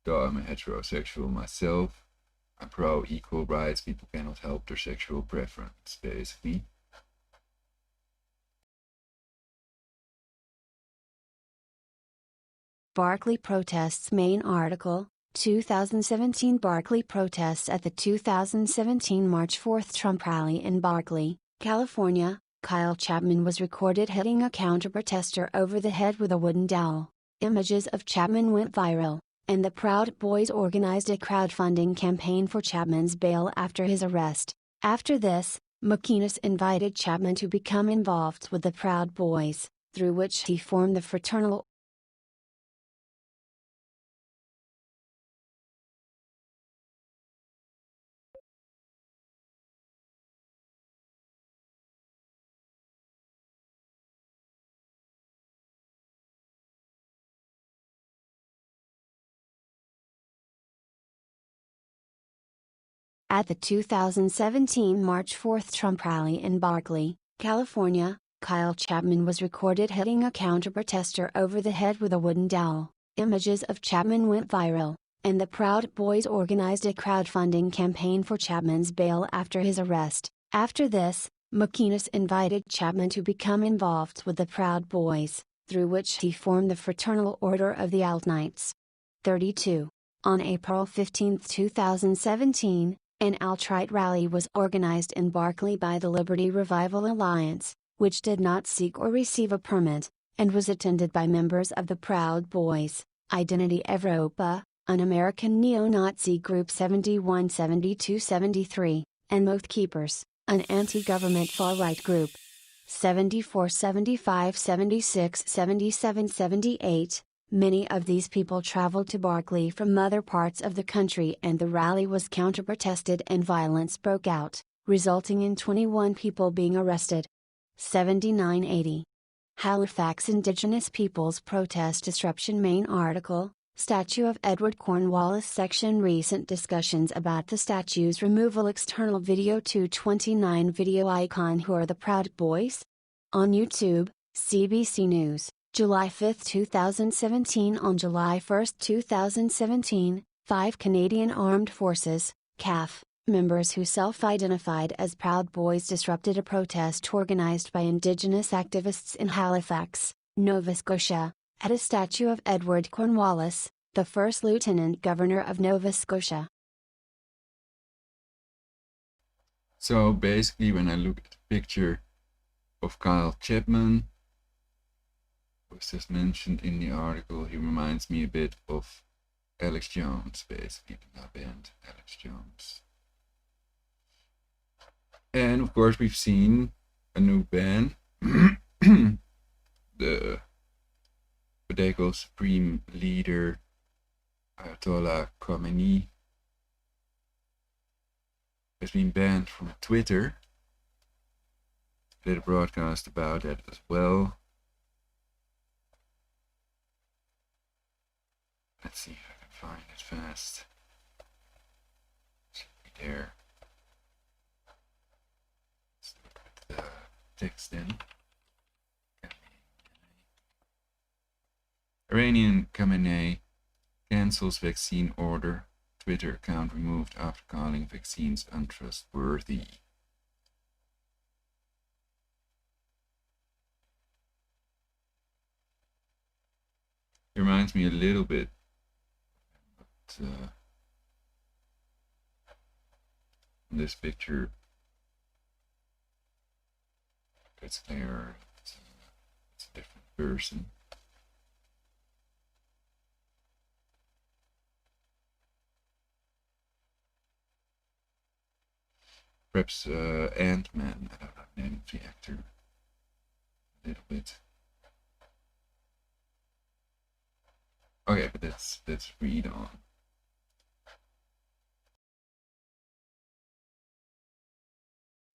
Though I'm a heterosexual myself, I'm pro equal rights, people cannot help their sexual preference, basically. Barclay protests main article, 2017 Barclay protests at the 2017 March 4th Trump rally in Berkeley, California. Kyle Chapman was recorded hitting a counter-protester over the head with a wooden dowel. Images of Chapman went viral, and the Proud Boys organized a crowdfunding campaign for Chapman's bail after his arrest. After this, McInnes invited Chapman to become involved with the Proud Boys, through which he formed the fraternal At the 2017 March 4th Trump rally in Berkeley, California, Kyle Chapman was recorded hitting a counter-protester over the head with a wooden dowel. Images of Chapman went viral, and the Proud Boys organized a crowdfunding campaign for Chapman's bail after his arrest. After this, McInnes invited Chapman to become involved with the Proud Boys, through which he formed the Fraternal Order of the Alt-Knights. 32. On April 15, 2017, an alt-right rally was organized in Berkeley by the Liberty Revival Alliance, which did not seek or receive a permit, and was attended by members of the Proud Boys, Identity Evropa, an American neo-Nazi group 71, 72, 73, and Oath Keepers, an anti-government far-right group. 74, 75, 76, 77, 78. Many of these people traveled to Berkeley from other parts of the country, and the rally was counter-protested and violence broke out, resulting in 21 people being arrested. 7980. Halifax Indigenous Peoples Protest Disruption main article, Statue of Edward Cornwallis section. Recent discussions about the statue's removal. External video 229 video icon. Who are the Proud Boys? On YouTube, CBC News. July 5, 2017. On July 1, 2017, 5 Canadian Armed Forces, CAF, Members who self-identified as Proud Boys disrupted a protest organized by indigenous activists in Halifax, Nova Scotia, at a statue of Edward Cornwallis, the first Lieutenant Governor of Nova Scotia. So basically, when I look at the picture of Kyle Chapman, who was just mentioned in the article, he reminds me a bit of Alex Jones, basically, the band Alex Jones. And of course, we've seen a new band, the political supreme leader Ayatollah Khomeini has been banned from Twitter. Did a broadcast about that as well. Let's see if I can find it fast. Should be there. Let's look at the text in. Iranian Khamenei cancels vaccine order. Twitter account removed after calling vaccines untrustworthy. It reminds me a little bit, but this picture, it's clear it's a different person. Perhaps Ant-Man, I don't know the name of the actor, a little bit. Okay, but let's read on.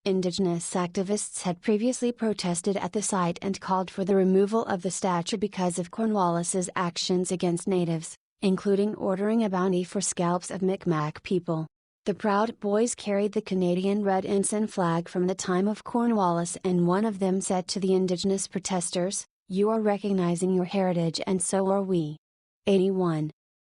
Indigenous activists had previously protested at the site and called for the removal of the statue because of Cornwallis's actions against natives, including ordering a bounty for scalps of Mi'kmaq people. The Proud Boys carried the Canadian red ensign flag from the time of Cornwallis, and one of them said to the indigenous protesters, "You are recognizing your heritage and so are we." 81.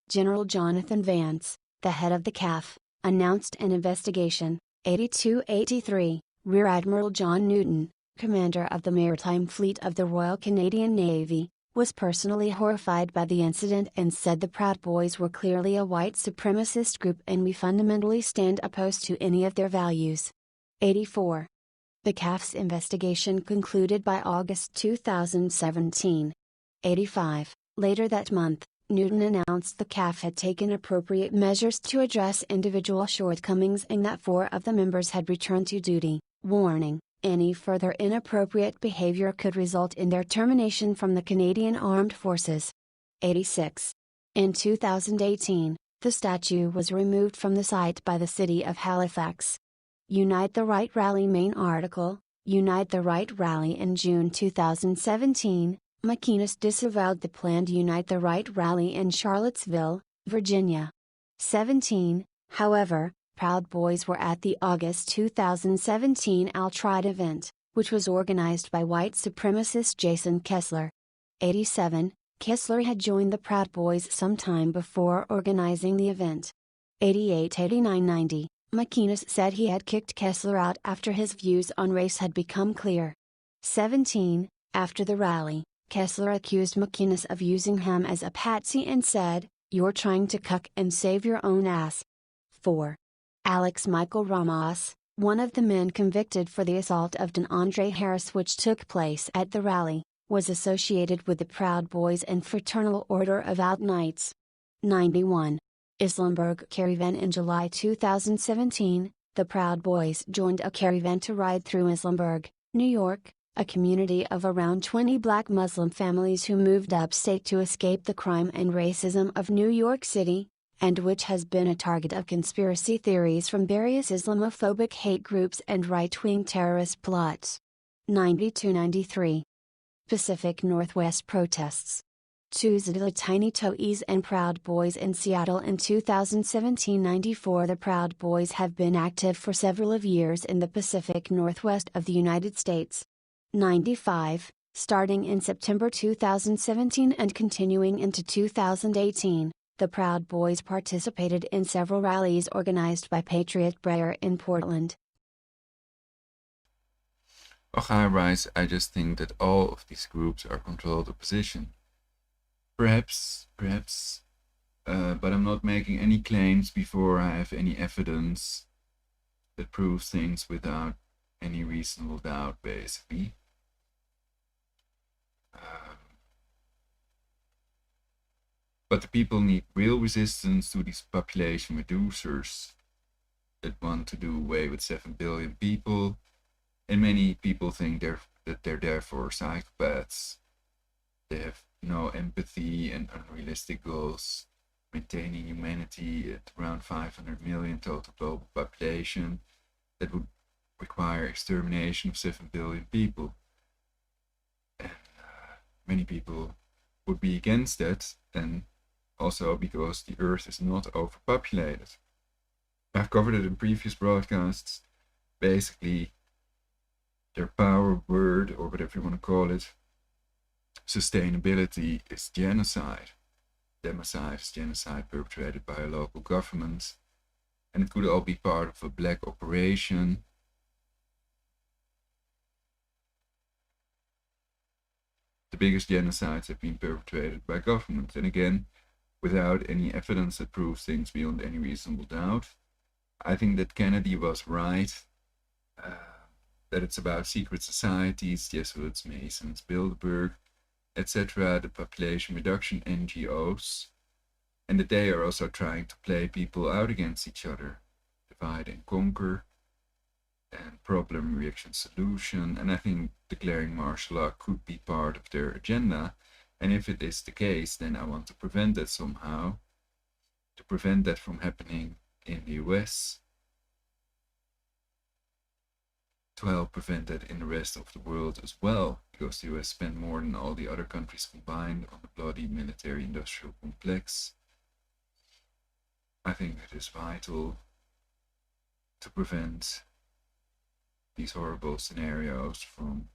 General Jonathan Vance, the head of the CAF, announced an investigation. 82-83. Rear Admiral John Newton, commander of the Maritime Fleet of the Royal Canadian Navy, was personally horrified by the incident and said the Proud Boys were clearly a white supremacist group and we fundamentally stand opposed to any of their values. 84. The CAF's investigation concluded by August 2017. 85. Later that month, Newton announced the CAF had taken appropriate measures to address individual shortcomings and that 4 of the members had returned to duty, warning, any further inappropriate behavior could result in their termination from the Canadian Armed Forces. 86. In 2018, the statue was removed from the site by the city of Halifax. Unite the Right Rally main article, Unite the Right rally. In June 2017, McInnes disavowed the planned Unite the Right rally in Charlottesville, Virginia. 17. However, Proud Boys were at the August 2017 Alt-Right event, which was organized by white supremacist Jason Kessler. 87. Kessler had joined the Proud Boys sometime before organizing the event. 88-89-90. McInnes said he had kicked Kessler out after his views on race had become clear. 17. After the rally, Kessler accused McInnes of using him as a patsy and said, "You're trying to cuck and save your own ass." 4. Alex Michael Ramos, one of the men convicted for the assault of DeAndre Harris which took place at the rally, was associated with the Proud Boys and Fraternal Order of Out Knights. 91. Islamberg caravan. In July 2017, the Proud Boys joined a caravan to ride through Islamberg, New York, a community of around 20 black Muslim families who moved upstate to escape the crime and racism of New York City, and which has been a target of conspiracy theories from various Islamophobic hate groups and right-wing terrorist plots. 92-93. Pacific Northwest protests. Tuesday, the Tiny Toes and Proud Boys in Seattle. In 2017-94, the Proud Boys have been active for several of years in the Pacific Northwest of the United States. 95. Starting in September 2017 and continuing into 2018, The Proud Boys participated in several rallies organized by Patriot Prayer in Portland. Ochaye writes, I just think that all of these groups are controlled opposition. Perhaps, but I'm not making any claims before I have any evidence that proves things without any reasonable doubt, basically. But the people need real resistance to these population reducers that want to do away with 7 billion people, and many people think that they're therefore psychopaths. They have no empathy and unrealistic goals, maintaining humanity at around 500 million total global population that would require extermination of 7 billion people. And many people would be against that, and also because the Earth is not overpopulated. I've covered it in previous broadcasts. Basically, their power word, or whatever you want to call it, sustainability, is genocide. Democide is genocide perpetrated by a local government, and it could all be part of a black operation. The biggest genocides have been perpetrated by governments, and again, without any evidence that proves things beyond any reasonable doubt. I think that Kennedy was right, that it's about secret societies, Jesuits, Masons, Bilderberg, etc., the population reduction NGOs, and that they are also trying to play people out against each other, divide and conquer, and problem, reaction, solution, and I think declaring martial law could be part of their agenda. And if it is the case, then I want to prevent that somehow, to prevent that from happening in the US, to help prevent that in the rest of the world as well, because the US spent more than all the other countries combined on the bloody military-industrial complex. I think it is vital to prevent these horrible scenarios from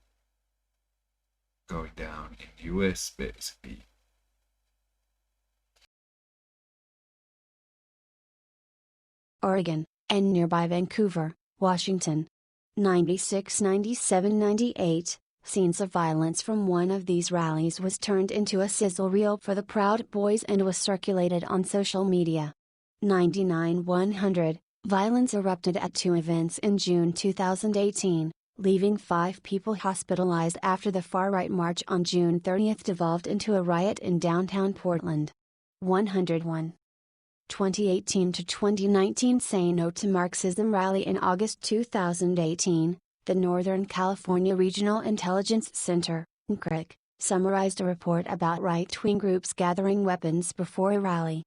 going down in the US, basically. Oregon, and nearby Vancouver, Washington. 96, 97, 98, scenes of violence from one of these rallies was turned into a sizzle reel for the Proud Boys and was circulated on social media. 99, 100, violence erupted at 2 events in June 2018. Leaving 5 people hospitalized after the far-right march on June 30 devolved into a riot in downtown Portland. 101. 2018 to 2019 Say No to Marxism rally in August 2018, the Northern California Regional Intelligence Center, NCRIC, summarized a report about right-wing groups gathering weapons before a rally.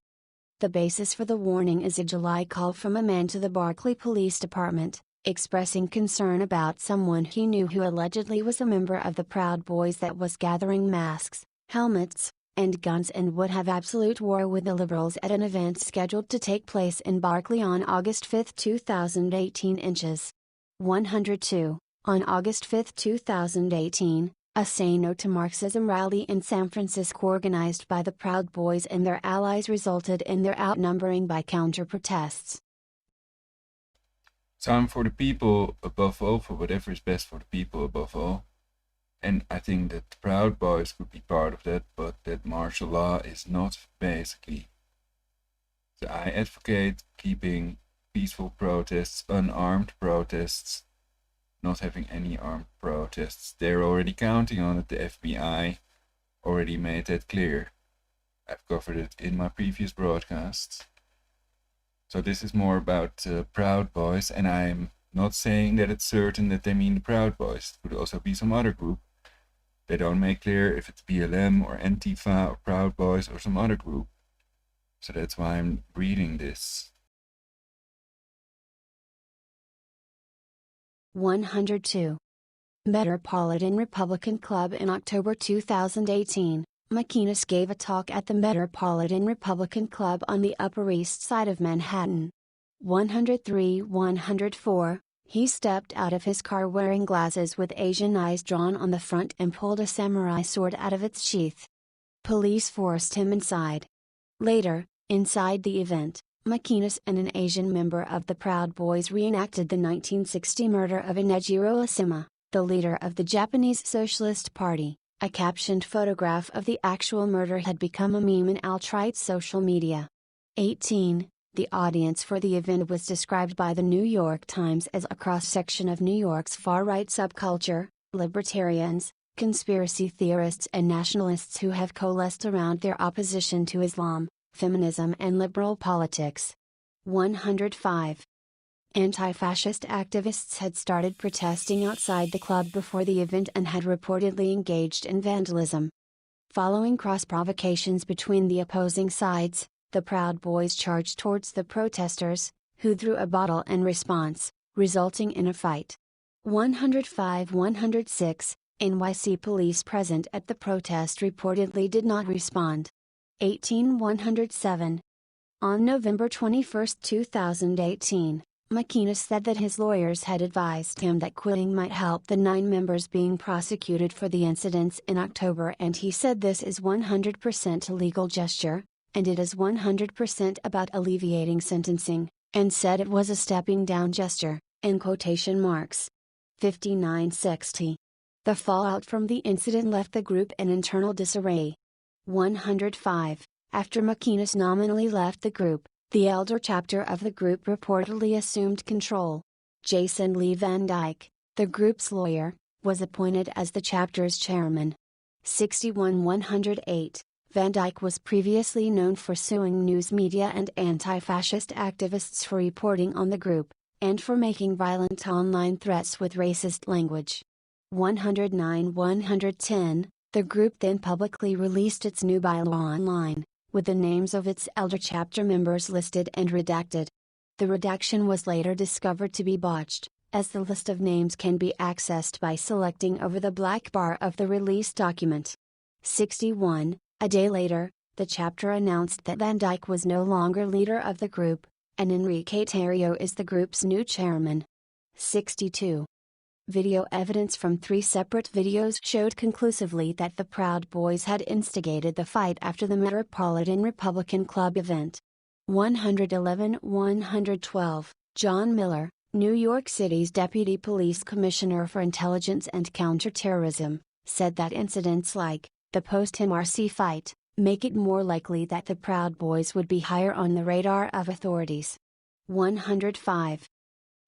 The basis for the warning is a July call from a man to the Berkeley Police Department, expressing concern about someone he knew who allegedly was a member of the Proud Boys that was gathering masks, helmets, and guns and would have absolute war with the liberals at an event scheduled to take place in Berkeley on August 5, 2018. 102. On August 5, 2018, a Say No to Marxism rally in San Francisco organized by the Proud Boys and their allies resulted in their outnumbering by counter-protests. So I'm for the people above all, for whatever is best for the people above all. And I think that the Proud Boys could be part of that, but that martial law is not, basically. So I advocate keeping peaceful protests, unarmed protests, not having any armed protests. They're already counting on it. The FBI already made that clear. I've covered it in my previous broadcasts. So this is more about Proud Boys, and I'm not saying that it's certain that they mean the Proud Boys. It could also be some other group. They don't make clear if it's BLM or Antifa or Proud Boys or some other group. So that's why I'm reading this. 102. Metropolitan Republican Club in October 2018. McInnes gave a talk at the Metropolitan Republican Club on the Upper East Side of Manhattan. 103-104, he stepped out of his car wearing glasses with Asian eyes drawn on the front and pulled a samurai sword out of its sheath. Police forced him inside. Later, Inside the event, McInnes and an Asian member of the Proud Boys reenacted the 1960 murder of Inejiro Oshima, the leader of the Japanese Socialist Party. A captioned photograph of the actual murder had become a meme in alt-right social media. 18. The audience for the event was described by the New York Times as a cross-section of New York's far-right subculture, libertarians, conspiracy theorists and nationalists who have coalesced around their opposition to Islam, feminism and liberal politics. 105. Anti-fascist activists had started protesting outside the club before the event and had reportedly engaged in vandalism. Following cross-provocations between the opposing sides, the Proud Boys charged towards the protesters, who threw a bottle in response, resulting in a fight. 105-106, NYC police present at the protest reportedly did not respond. 18-107. On November 21, 2018, McInnes said that his lawyers had advised him that quitting might help the 9 members being prosecuted for the incidents in October, and he said this is 100% a legal gesture, and it is 100% about alleviating sentencing, and said it was a stepping down gesture, in quotation marks. 59-60. The fallout from the incident left the group in internal disarray. 105. After McInnes nominally left the group, the elder chapter of the group reportedly assumed control. Jason Lee Van Dyke, the group's lawyer, was appointed as the chapter's chairman. 61-108. Van Dyke was previously known for suing news media and anti-fascist activists for reporting on the group, and for making violent online threats with racist language. 109-110, the group then publicly released its new bylaw online, with the names of its elder chapter members listed and redacted. The redaction was later discovered to be botched, as the list of names can be accessed by selecting over the black bar of the release document. 61. A day later, the chapter announced that Van Dyke was no longer leader of the group, and Enrique Tarrio is the group's new chairman. 62. Video evidence from 3 separate videos showed conclusively that the Proud Boys had instigated the fight after the Metropolitan Republican Club event. 111-112, John Miller, New York City's Deputy Police Commissioner for Intelligence and Counterterrorism, said that incidents like the post-MRC fight make it more likely that the Proud Boys would be higher on the radar of authorities. 105.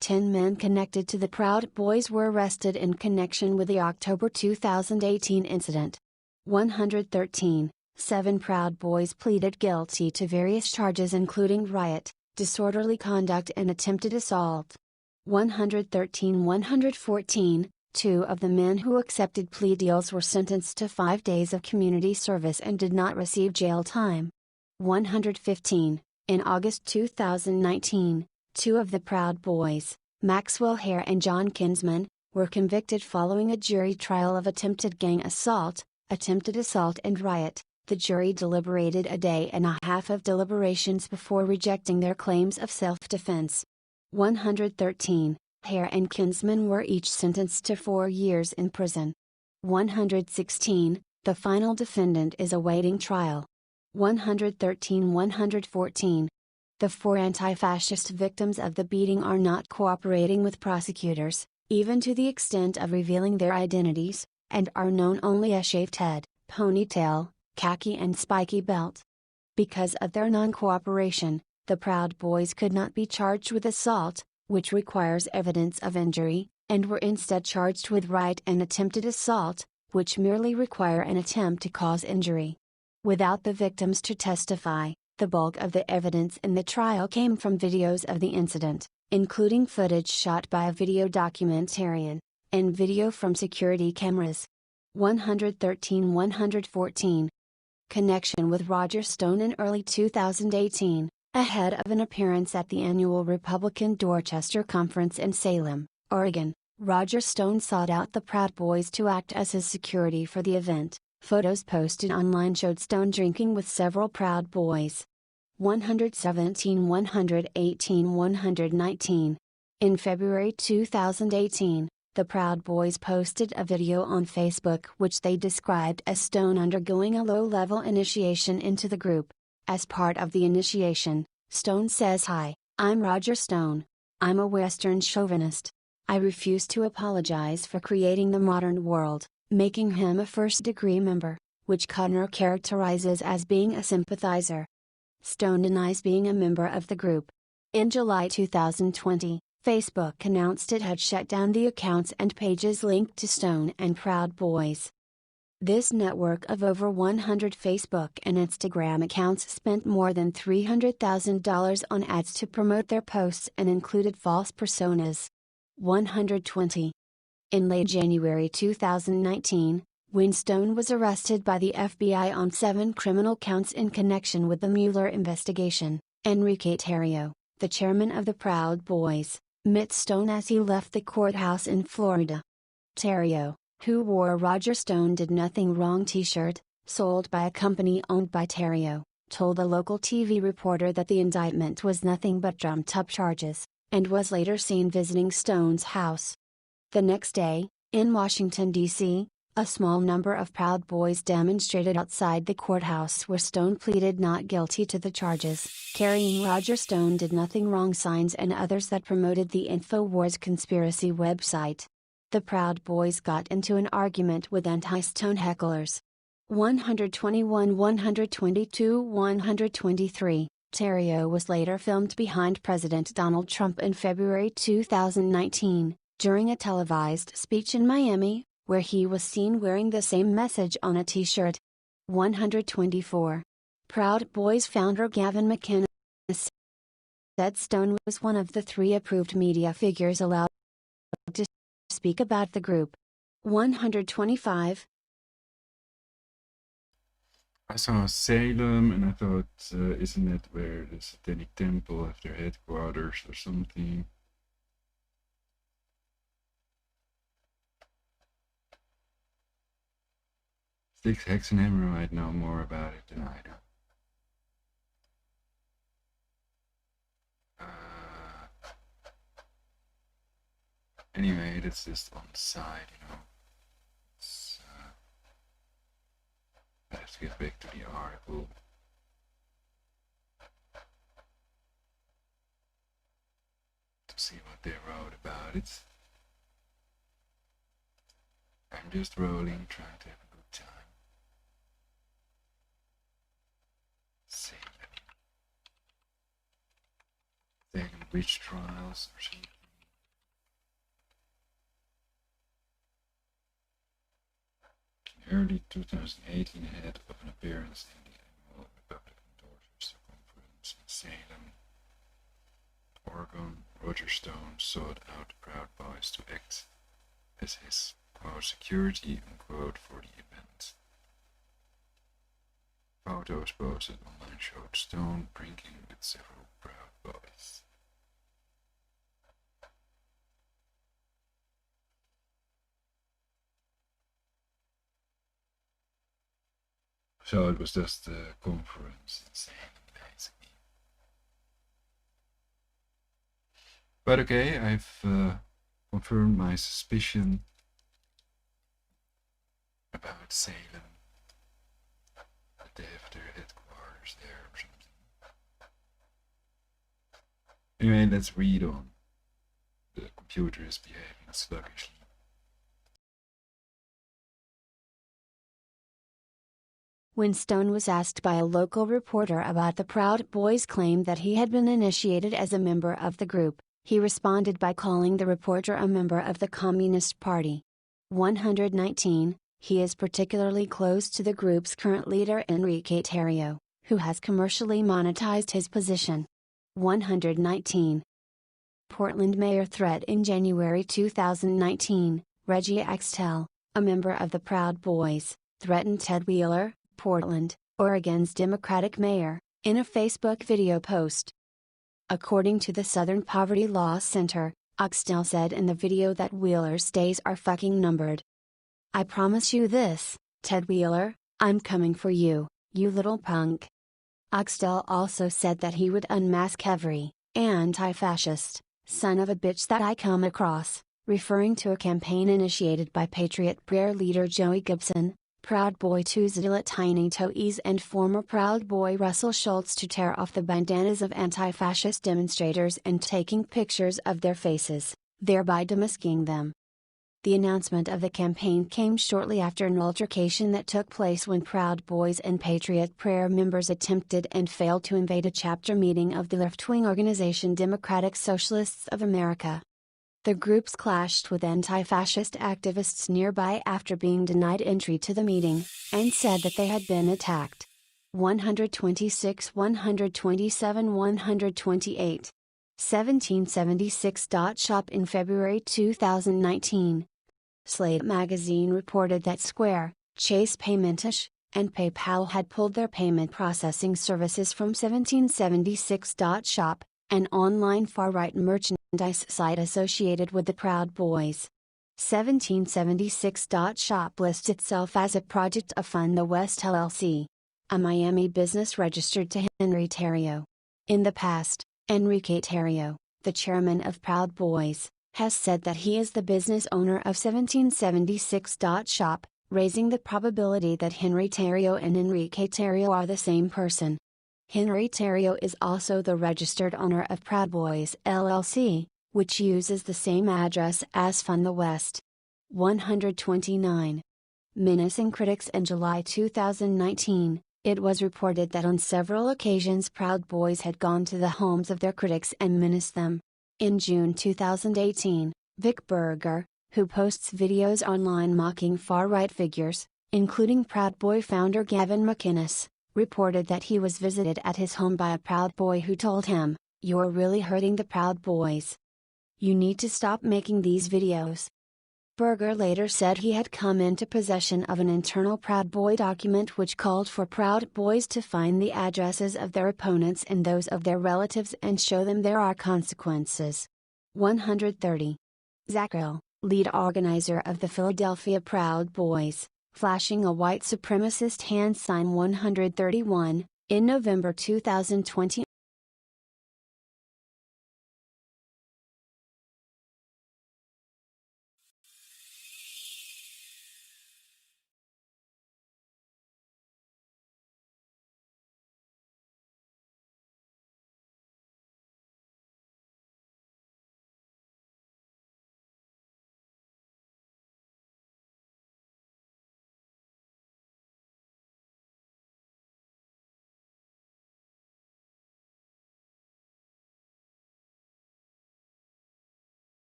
10 men connected to the Proud Boys were arrested in connection with the October 2018 incident. 113. 7 Proud Boys pleaded guilty to various charges including riot, disorderly conduct and attempted assault. 113-114, 2 of the men who accepted plea deals were sentenced to 5 days of community service and did not receive jail time. 115. In August 2019, 2 of the Proud Boys, Maxwell Hare and John Kinsman, were convicted following a jury trial of attempted gang assault, attempted assault and riot. The jury deliberated a day and a half of deliberations before rejecting their claims of self-defense. 113. Hare and Kinsman were each sentenced to 4 years in prison. 116. The final defendant is awaiting trial. 113-114. The 4 anti-fascist victims of the beating are not cooperating with prosecutors, even to the extent of revealing their identities, and are known only as shaved head, ponytail, khaki and spiky belt. Because of their non-cooperation, the Proud Boys could not be charged with assault, which requires evidence of injury, and were instead charged with riot and attempted assault, which merely require an attempt to cause injury. Without the victims to testify, the bulk of the evidence in the trial came from videos of the incident, including footage shot by a video documentarian, and video from security cameras. 113-114. Connection with Roger Stone in early 2018, ahead of an appearance at the annual Republican Dorchester Conference in Salem, Oregon, Roger Stone sought out the Proud Boys to act as his security for the event. Photos posted online showed Stone drinking with several Proud Boys. 117-118-119. In February 2018, the Proud Boys posted a video on Facebook which they described as Stone undergoing a low-level initiation into the group. As part of the initiation, Stone says, "Hi, I'm Roger Stone. I'm a Western chauvinist. I refuse to apologize for creating the modern world," making him a first-degree member, which Kuttner characterizes as being a sympathizer. Stone denies being a member of the group. In July 2020, Facebook announced it had shut down the accounts and pages linked to Stone and Proud Boys. This network of over 100 Facebook and Instagram accounts spent more than $300,000 on ads to promote their posts and included false personas. 120. In late January 2019, when Stone was arrested by the FBI on 7 criminal counts in connection with the Mueller investigation, Enrique Tarrio, the chairman of the Proud Boys, met Stone as he left the courthouse in Florida. Tarrio, who wore a Roger Stone Did Nothing Wrong t-shirt, sold by a company owned by Tarrio, told a local TV reporter that the indictment was nothing but trumped-up charges, and was later seen visiting Stone's house. The next day, in Washington, D.C., a small number of Proud Boys demonstrated outside the courthouse where Stone pleaded not guilty to the charges, carrying Roger Stone Did Nothing Wrong signs and others that promoted the InfoWars conspiracy website. The Proud Boys got into an argument with anti-Stone hecklers. 121, 122, 123. Tarrio was later filmed behind President Donald Trump in February 2019, during a televised speech in Miami, where he was seen wearing the same message on a t-shirt. 124. Proud Boys founder Gavin McInnes said Stone was one of the 3 approved media figures allowed to speak about the group. 125. I saw Salem and I thought, isn't it where the Satanic Temple have their headquarters or something? Six Hexenhammer might know more about it than I do. Anyway, that's just on the side, you know. I have to get back to the article. To see what they wrote about it. I'm just rolling, trying to have a good time. See. Taking witch trials or something. Early 2018, ahead of an appearance in the annual Republican Dorchester Conference in Salem, Oregon, Roger Stone sought out the Proud Boys to act as his, quote, security, unquote, for the event. Photos posted online showed Stone drinking with several Proud Boys. So it was just a conference in Salem, basically. But okay, I've confirmed my suspicion about Salem. That they have their headquarters there or something. Anyway, let's read on. The computer is behaving sluggishly. When Stone was asked by a local reporter about the Proud Boys' claim that he had been initiated as a member of the group, he responded by calling the reporter a member of the Communist Party. 119. He is particularly close to the group's current leader Enrique Tarrio, who has commercially monetized his position. 119. Portland mayor threat in January 2019, Reggie Axtell, a member of the Proud Boys, threatened Ted Wheeler, Portland, Oregon's Democratic mayor, in a Facebook video post. According to the Southern Poverty Law Center, Axtell said in the video that Wheeler's days are fucking numbered. "I promise you this, Ted Wheeler, I'm coming for you, you little punk." Axtell also said that he would unmask every anti-fascist son of a bitch that I come across, referring to a campaign initiated by Patriot Prayer leader Joey Gibson, Proud Boy Tuzilla Tiny Toes and former Proud Boy Russell Schultz to tear off the bandanas of anti-fascist demonstrators and taking pictures of their faces, thereby demasking them. The announcement of the campaign came shortly after an altercation that took place when Proud Boys and Patriot Prayer members attempted and failed to invade a chapter meeting of the left-wing organization Democratic Socialists of America. The groups clashed with anti-fascist activists nearby after being denied entry to the meeting, and said that they had been attacked. 126, 127, 128. 1776. Shop in February 2019. Slate magazine reported that Square, Chase Payment-ish, and PayPal had pulled their payment processing services from 1776. Shop, an online far-right merchandise site associated with the Proud Boys. 1776. Shop lists itself as a project of Fund the West LLC, a Miami business registered to Henry Theriault. In the past, Enrique Theriault, the chairman of Proud Boys, has said that he is the business owner of 1776. Shop, raising the probability that Henry Theriault and Enrique Theriault are the same person. Henry Theriault is also the registered owner of Proud Boys LLC, which uses the same address as Fund the West. 129. Menacing critics. In July 2019, it was reported that on several occasions Proud Boys had gone to the homes of their critics and menaced them. In June 2018, Vic Berger, who posts videos online mocking far-right figures, including Proud Boy founder Gavin McInnes, reported that he was visited at his home by a Proud Boy who told him, "You're really hurting the Proud Boys. You need to stop making these videos." Berger later said he had come into possession of an internal Proud Boy document which called for Proud Boys to find the addresses of their opponents and those of their relatives and show them there are consequences. 130. Zacherle, lead organizer of the Philadelphia Proud Boys, flashing a white supremacist hand sign. 131, in November 2020.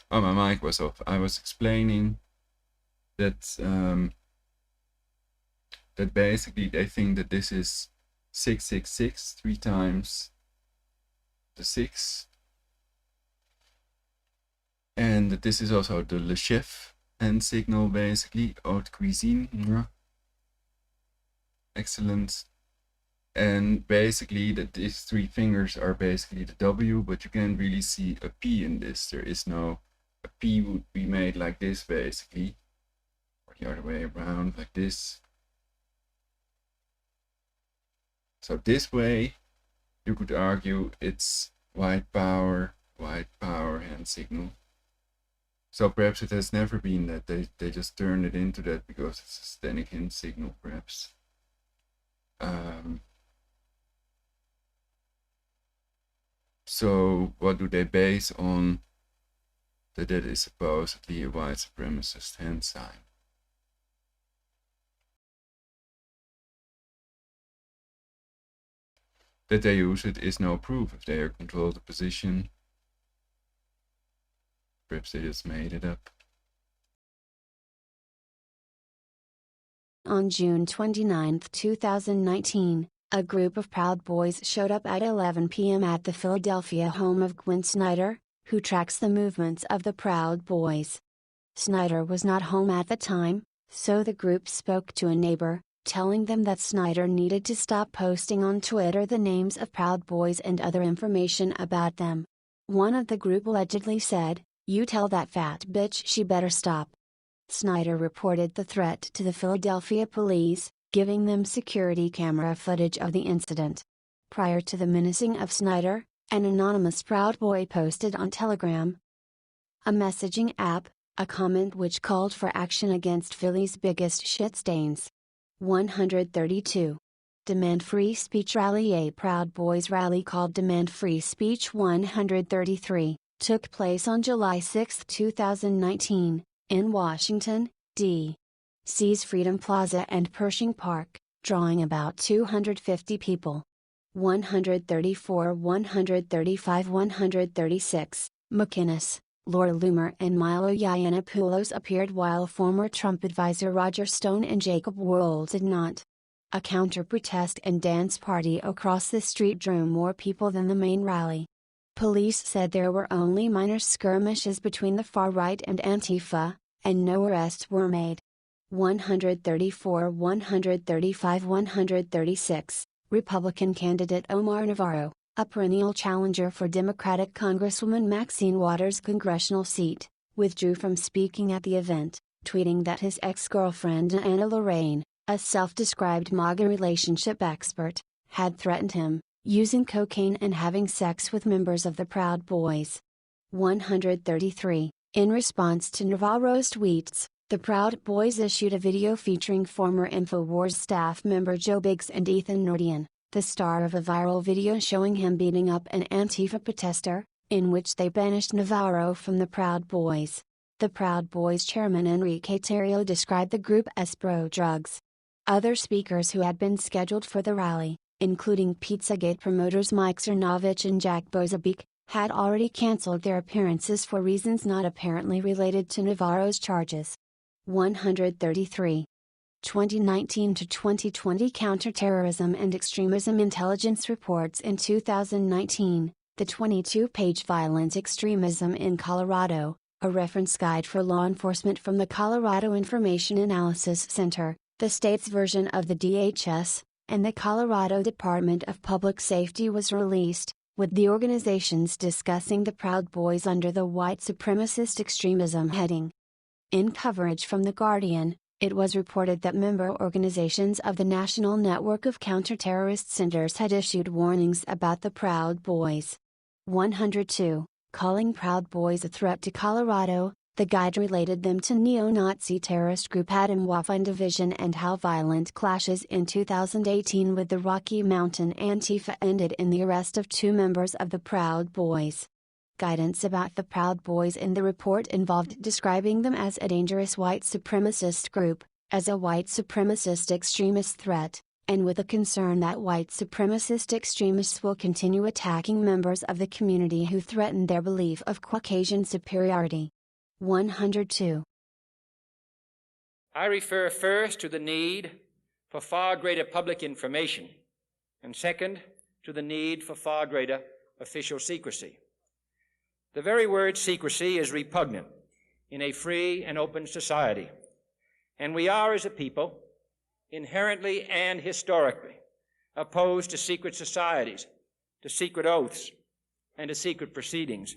Oh, my mic was off. I was explaining that that basically they think that this is 666, 3 times the 6, and that this is also the Le Chef hand signal, basically, haute cuisine. Excellent. And basically that these 3 fingers are basically the W, but you can't really see a P in this. There is no, a P would be made like this basically, or the other way around, like this. So this way, you could argue it's white power hand signal. So perhaps it has never been that. They just turned it into that because it's a static hand signal, perhaps. So what do they base on that it is supposedly a white supremacist hand sign? That they use it is no proof if they control the position. Perhaps they just made it up. On June 29, 2019, a group of Proud Boys showed up at 11 p.m. at the Philadelphia home of Gwen Snyder, who tracks the movements of the Proud Boys. Snyder was not home at the time, so the group spoke to a neighbor, telling them that Snyder needed to stop posting on Twitter the names of Proud Boys and other information about them. One of the group allegedly said, "You tell that fat bitch she better stop." Snyder reported the threat to the Philadelphia police, giving them security camera footage of the incident. Prior to the menacing of Snyder, an anonymous Proud Boy posted on Telegram, a messaging app, a comment which called for action against Philly's biggest shit stains. 132. Demand Free Speech Rally. A Proud Boys rally called Demand Free Speech 133, took place on July 6, 2019, in Washington, D.C.'s Freedom Plaza and Pershing Park, drawing about 250 people. 134, 135, 136, McInnes, Laura Loomer and Milo Yiannopoulos appeared while former Trump advisor Roger Stone and Jacob Wohl did not. A counter-protest and dance party across the street drew more people than the main rally. Police said there were only minor skirmishes between the far right and Antifa, and no arrests were made. 134, 135, 136, Republican candidate Omar Navarro, a perennial challenger for Democratic Congresswoman Maxine Waters' congressional seat, withdrew from speaking at the event, tweeting that his ex-girlfriend Anna Lorraine, a self-described MAGA relationship expert, had threatened him, using cocaine and having sex with members of the Proud Boys. 133. In response to Navarro's tweets, the Proud Boys issued a video featuring former InfoWars staff member Joe Biggs and Ethan Nordian, the star of a viral video showing him beating up an Antifa protester, in which they banished Navarro from the Proud Boys. The Proud Boys chairman Enrique Tarrio described the group as pro-drugs. Other speakers who had been scheduled for the rally, including Pizzagate promoters Mike Cernovich and Jack Bozabic, had already canceled their appearances for reasons not apparently related to Navarro's charges. 133. 2019 to 2020 Counterterrorism and Extremism Intelligence Reports. In 2019, the 22-page Violent Extremism in Colorado, a reference guide for law enforcement from the Colorado Information Analysis Center, the state's version of the DHS, and the Colorado Department of Public Safety was released, with the organizations discussing the Proud Boys under the white supremacist extremism heading. In coverage from The Guardian, it was reported that member organizations of the National Network of Counter-Terrorist Centers had issued warnings about the Proud Boys. 102. Calling Proud Boys a threat to Colorado, the guide related them to neo-Nazi terrorist group Atomwaffen Division and how violent clashes in 2018 with the Rocky Mountain Antifa ended in the arrest of 2 members of the Proud Boys. Guidance about the Proud Boys in the report involved describing them as a dangerous white supremacist group, as a white supremacist extremist threat, and with a concern that white supremacist extremists will continue attacking members of the community who threaten their belief of Caucasian superiority. 102. I refer first to the need for far greater public information, and second, to the need for far greater official secrecy. The very word secrecy is repugnant in a free and open society, and we are, as a people, inherently and historically opposed to secret societies, to secret oaths, and to secret proceedings.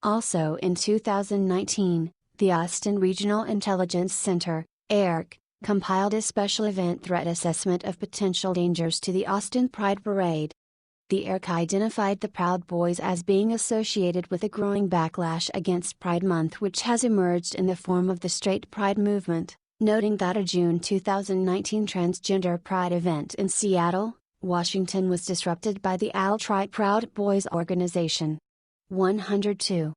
Also in 2019, the Austin Regional Intelligence Center, ARC, compiled a special event threat assessment of potential dangers to the Austin Pride Parade. The ARC identified the Proud Boys as being associated with a growing backlash against Pride Month, which has emerged in the form of the straight pride movement, noting that a June 2019 transgender pride event in Seattle, Washington was disrupted by the alt-right Proud Boys organization. 102.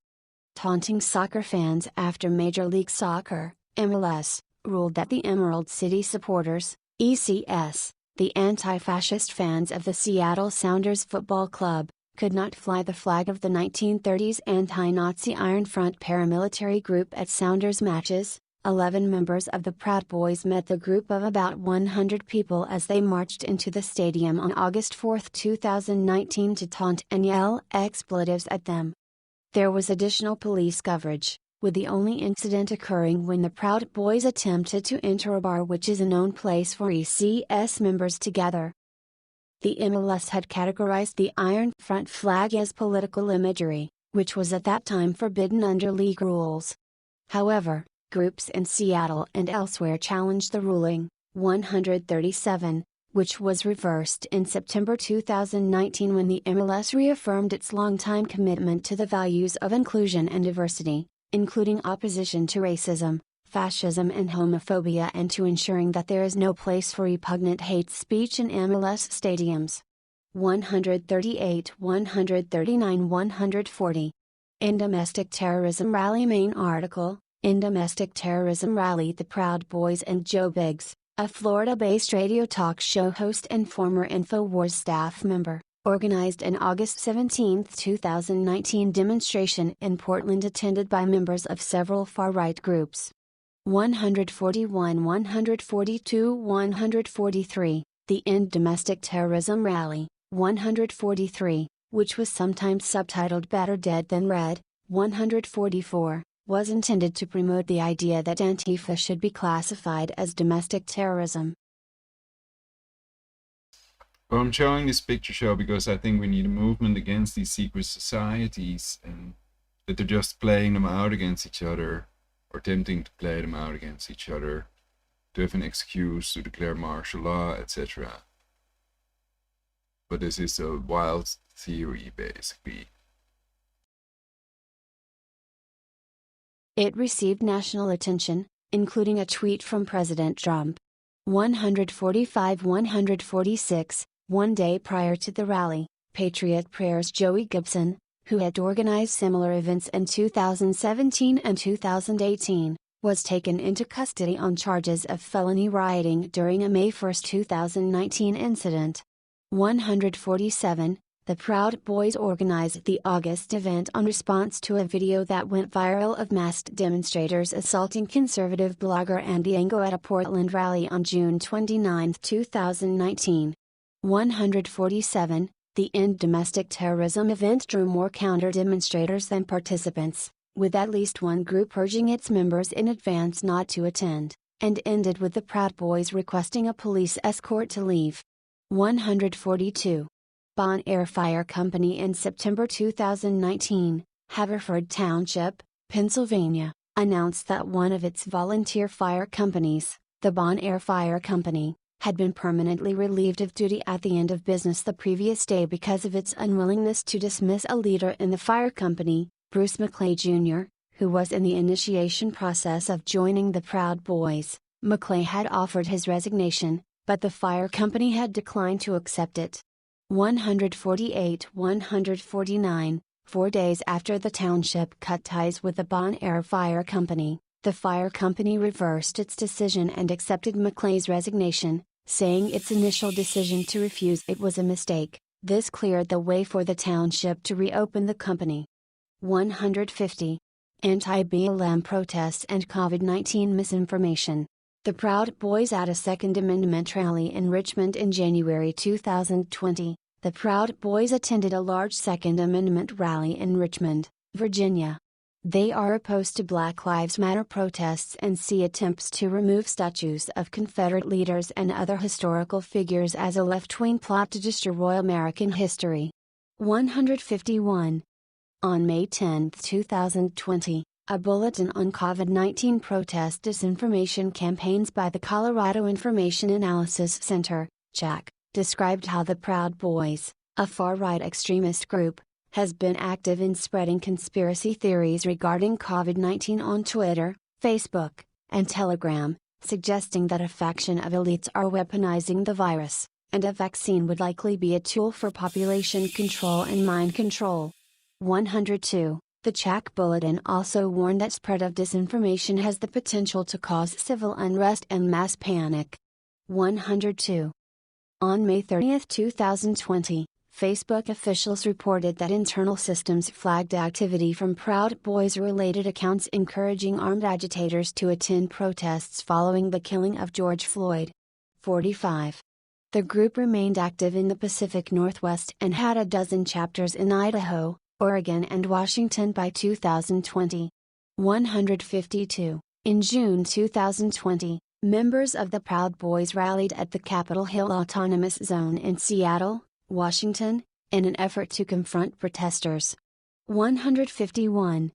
Taunting soccer fans after Major League Soccer, MLS, ruled that the Emerald City Supporters, ECS, the anti-fascist fans of the Seattle Sounders Football Club, could not fly the flag of the 1930s anti-Nazi Iron Front paramilitary group at Sounders Matches. 11 members of the Proud Boys met the group of about 100 people as they marched into the stadium on August 4, 2019 to taunt and yell expletives at them. There was additional police coverage, with the only incident occurring when the Proud Boys attempted to enter a bar, which is a known place for ECS members to gather. The MLS had categorized the Iron Front flag as political imagery, which was at that time forbidden under league rules. However, groups in Seattle and elsewhere challenged the ruling. 137, which was reversed in September 2019 when the MLS reaffirmed its longtime commitment to the values of inclusion and diversity, including opposition to racism, fascism and homophobia, and to ensuring that there is no place for repugnant hate speech in MLS stadiums. 138, 139, 140. In Domestic Terrorism Rally main article, in Domestic Terrorism Rally, the Proud Boys and Joe Biggs, a Florida-based radio talk show host and former InfoWars staff member, organized an August 17, 2019 demonstration in Portland attended by members of several far-right groups. 141, 142, 143, the End Domestic Terrorism Rally, 143, which was sometimes subtitled Better Dead Than Red, 144, was intended to promote the idea that Antifa should be classified as domestic terrorism. Well, I'm showing this picture show because I think we need a movement against these secret societies, and that they're just playing them out against each other, or attempting to play them out against each other, to have an excuse to declare martial law, etc. But this is a wild theory, basically. It received national attention, including a tweet from President Trump. 145, 146, one day prior to the rally, Patriot Prayer's Joey Gibson, who had organized similar events in 2017 and 2018, was taken into custody on charges of felony rioting during a May 1, 2019 incident. 147, the Proud Boys organized the August event in response to a video that went viral of masked demonstrators assaulting conservative blogger Andy Ngo at a Portland rally on June 29, 2019. 147, the End Domestic Terrorism event drew more counter-demonstrators than participants, with at least one group urging its members in advance not to attend, and ended with the Proud Boys requesting a police escort to leave. 142. Bon Air Fire Company in September 2019, Haverford Township, Pennsylvania, announced that one of its volunteer fire companies, the Bon Air Fire Company, had been permanently relieved of duty at the end of business the previous day because of its unwillingness to dismiss a leader in the fire company, Bruce McClay Jr., who was in the initiation process of joining the Proud Boys. McClay had offered his resignation, but the fire company had declined to accept it. 148, 149, 4 days after the township cut ties with the Bon Air Fire Company, the fire company reversed its decision and accepted McClay's resignation, saying its initial decision to refuse it was a mistake. This cleared the way for the township to reopen the company. 150. Anti-BLM protests and COVID-19 misinformation. The Proud Boys at a Second Amendment rally in Richmond in January 2020. The Proud Boys attended a large Second Amendment rally in Richmond, Virginia. They are opposed to Black Lives Matter protests and see attempts to remove statues of Confederate leaders and other historical figures as a left-wing plot to destroy American history. 151. On May 10, 2020, a bulletin on COVID-19 protest disinformation campaigns by the Colorado Information Analysis Center, CHAC, described how the Proud Boys, a far-right extremist group, has been active in spreading conspiracy theories regarding COVID-19 on Twitter, Facebook, and Telegram, suggesting that a faction of elites are weaponizing the virus, and a vaccine would likely be a tool for population control and mind control. 102. The CHAC Bulletin also warned that spread of disinformation has the potential to cause civil unrest and mass panic. 102. On May 30, 2020, Facebook officials reported that internal systems flagged activity from Proud Boys-related accounts encouraging armed agitators to attend protests following the killing of George Floyd. 45. The group remained active in the Pacific Northwest and had a dozen chapters in Idaho, Oregon and Washington by 2020. 152. In June 2020, members of the Proud Boys rallied at the Capitol Hill Autonomous Zone in Seattle, Washington, in an effort to confront protesters. 151.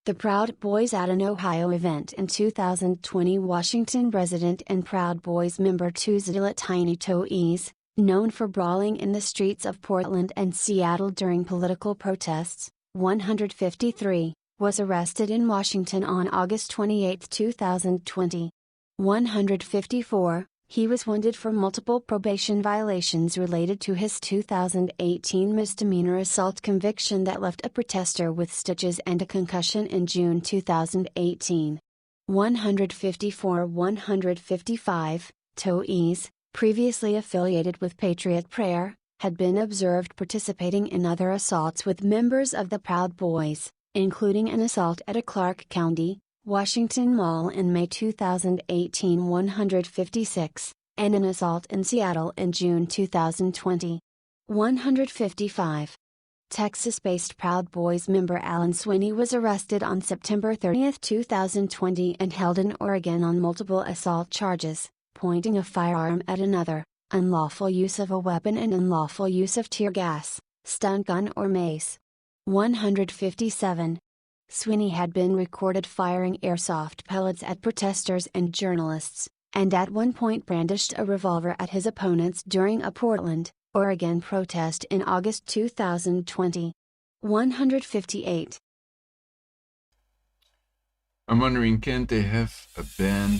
The Proud Boys at an Ohio event in 2020. Washington resident and Proud Boys member Tuzla Tiny Toes, known for brawling in the streets of Portland and Seattle during political protests, 153, was arrested in Washington on August 28, 2020. 154, he was wanted for multiple probation violations related to his 2018 misdemeanor assault conviction that left a protester with stitches and a concussion in June 2018. 154-155, Toes, previously affiliated with Patriot Prayer, had been observed participating in other assaults with members of the Proud Boys, including an assault at a Clark County, Washington mall in May 2018. 156, and an assault in Seattle in June 2020. 155. Texas-based Proud Boys member Alan Sweeney was arrested on September 30, 2020 and held in Oregon on multiple assault charges, pointing a firearm at another, unlawful use of a weapon and unlawful use of tear gas, stun gun or mace. 157. Sweeney had been recorded firing airsoft pellets at protesters and journalists, and at one point brandished a revolver at his opponents during a Portland, Oregon protest in August 2020. 158. I'm wondering, can't they have a ban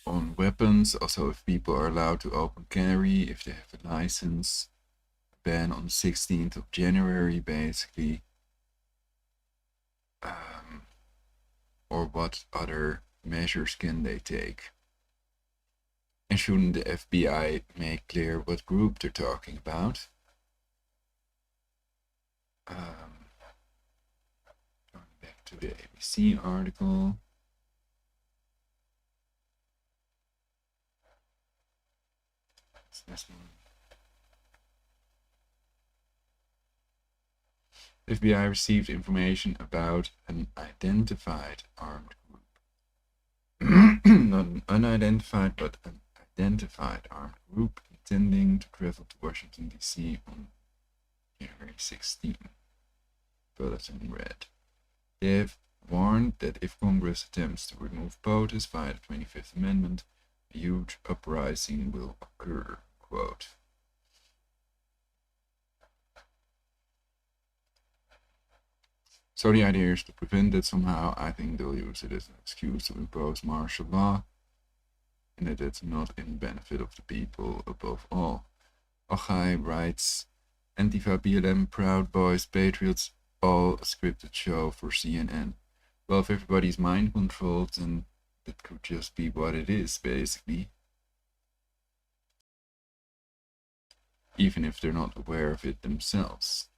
on weapons? Also, if people are allowed to open carry, if they have a license. A ban on 16th of January, basically. Or what other measures can they take? And shouldn't the FBI make clear what group they're talking about? Going back to the ABC article. What's this one? The FBI received information about an identified armed group. Not an unidentified, but an identified armed group intending to travel to Washington, D.C. on January 16. Bulletin read. They have warned that if Congress attempts to remove POTUS via the 25th Amendment, a huge uprising will occur. Quote. So the idea is to prevent it somehow. I think they'll use it as an excuse to impose martial law, and that it's not in the benefit of the people above all. Ochaye writes, Antifa, BLM, Proud Boys, Patriots, all a scripted show for CNN. Well, if everybody's mind controlled, then that could just be what it is, basically. Even if they're not aware of it themselves.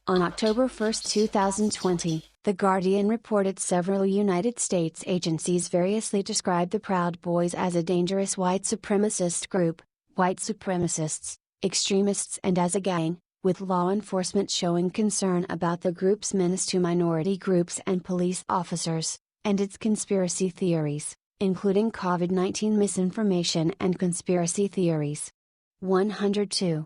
On October 1, 2020, The Guardian reported several United States agencies variously described the Proud Boys as a dangerous white supremacist group, white supremacists, extremists and as a gang, with law enforcement showing concern about the group's menace to minority groups and police officers, and its conspiracy theories, including COVID-19 misinformation and conspiracy theories. 102.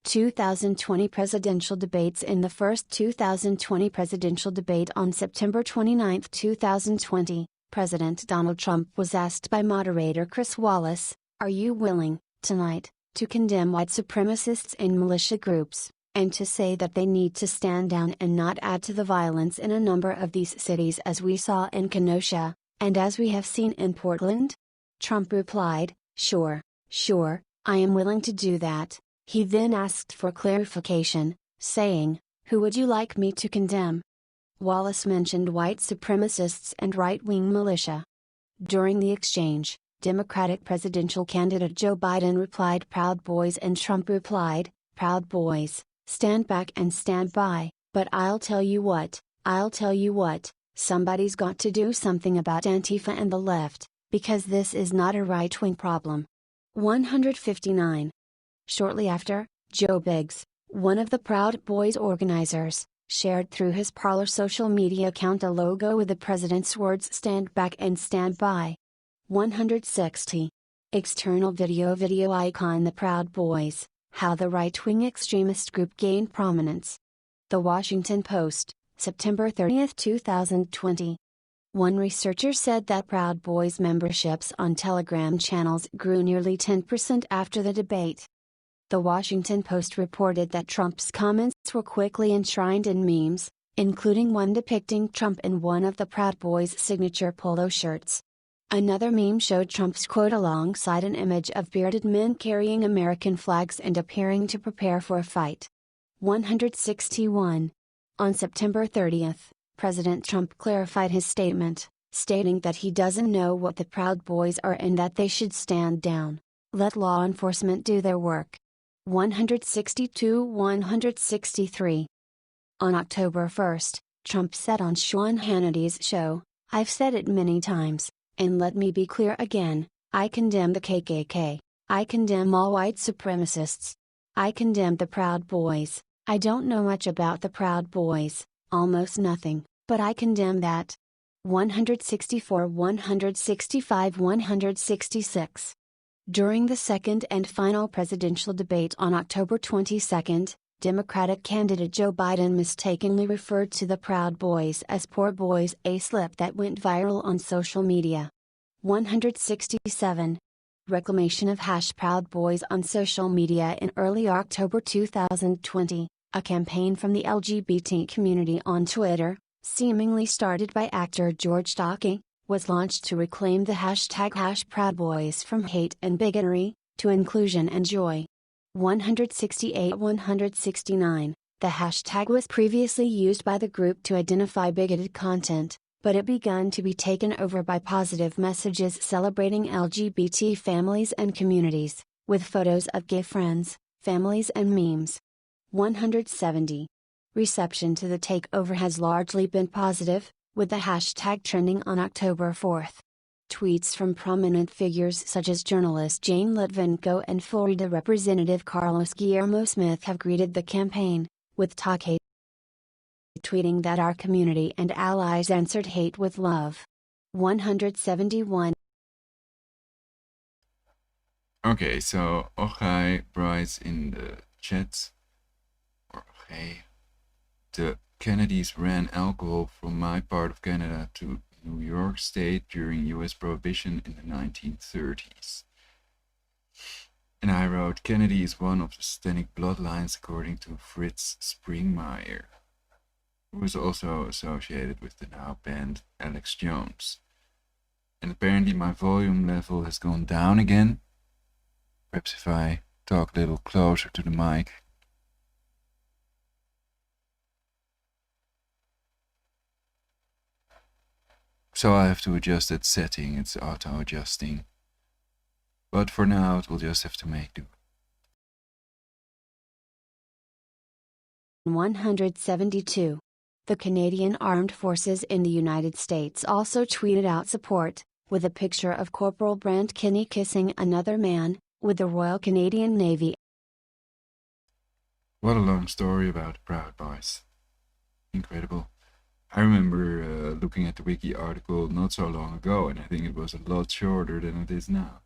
2020 presidential debates. In the first 2020 presidential debate on September 29, 2020, President Donald Trump was asked by moderator Chris Wallace, "Are you willing, tonight, to condemn white supremacists and militia groups, and to say that they need to stand down and not add to the violence in a number of these cities as we saw in Kenosha, and as we have seen in Portland?" Trump replied, "Sure, I am willing to do that." He then asked for clarification, saying, "Who would you like me to condemn?" Wallace mentioned white supremacists and right-wing militia. During the exchange, Democratic presidential candidate Joe Biden replied Proud Boys and Trump replied, Proud Boys, stand back and stand by, but I'll tell you what, somebody's got to do something about Antifa and the left, because this is not a right-wing problem. 159. Shortly after, Joe Biggs, one of the Proud Boys organizers, shared through his Parler social media account a logo with the president's words stand back and stand by. 160. External video icon The Proud Boys, how the right-wing extremist group gained prominence. The Washington Post, September 30, 2020. One researcher said that Proud Boys memberships on Telegram channels grew nearly 10% after the debate. The Washington Post reported that Trump's comments were quickly enshrined in memes, including one depicting Trump in one of the Proud Boys' signature polo shirts. Another meme showed Trump's quote alongside an image of bearded men carrying American flags and appearing to prepare for a fight. 161. On September 30, President Trump clarified his statement, stating that he doesn't know what the Proud Boys are and that they should stand down. Let law enforcement do their work. 162-163. On October 1, Trump said on Sean Hannity's show, I've said it many times, and let me be clear again, I condemn the KKK, I condemn all white supremacists. I condemn the Proud Boys. I don't know much about the Proud Boys, almost nothing, but I condemn that. 164, 165, 166. During the second and final presidential debate on October 22, Democratic candidate Joe Biden mistakenly referred to the Proud Boys as Poor Boys, a slip that went viral on social media. 167. Reclamation of #Proud Boys on social media in early October 2020, a campaign from the LGBT community on Twitter, seemingly started by actor George Takei, was launched to reclaim the hashtag Proud Boys from hate and bigotry, to inclusion and joy. 168-169, the hashtag was previously used by the group to identify bigoted content, but it began to be taken over by positive messages celebrating LGBT families and communities, with photos of gay friends, families and memes. 170. Reception to the takeover has largely been positive, with the hashtag trending on October 4. Tweets from prominent figures such as journalist Jane Litvinenko and Florida Representative Carlos Guillermo Smith have greeted the campaign, with Takei tweeting that our community and allies answered hate with love. 171. Okay, so Ochaye writes in the chat, Ochaye, the Kennedys ran alcohol from my part of Canada to New York State during US Prohibition in the 1930s. And I wrote, Kennedy is one of the satanic bloodlines according to Fritz Springmeier, who was also associated with the now banned Alex Jones. And apparently my volume level has gone down again. Perhaps if I talk a little closer to the mic. So I have to adjust that setting, it's auto-adjusting. But for now it will just have to make do. 172. The Canadian Armed Forces in the United States also tweeted out support, with a picture of Corporal Brant Kinney kissing another man, with the Royal Canadian Navy. What a long story about Proud Boys. Incredible. I remember looking at the wiki article not so long ago, and I think it was a lot shorter than it is now.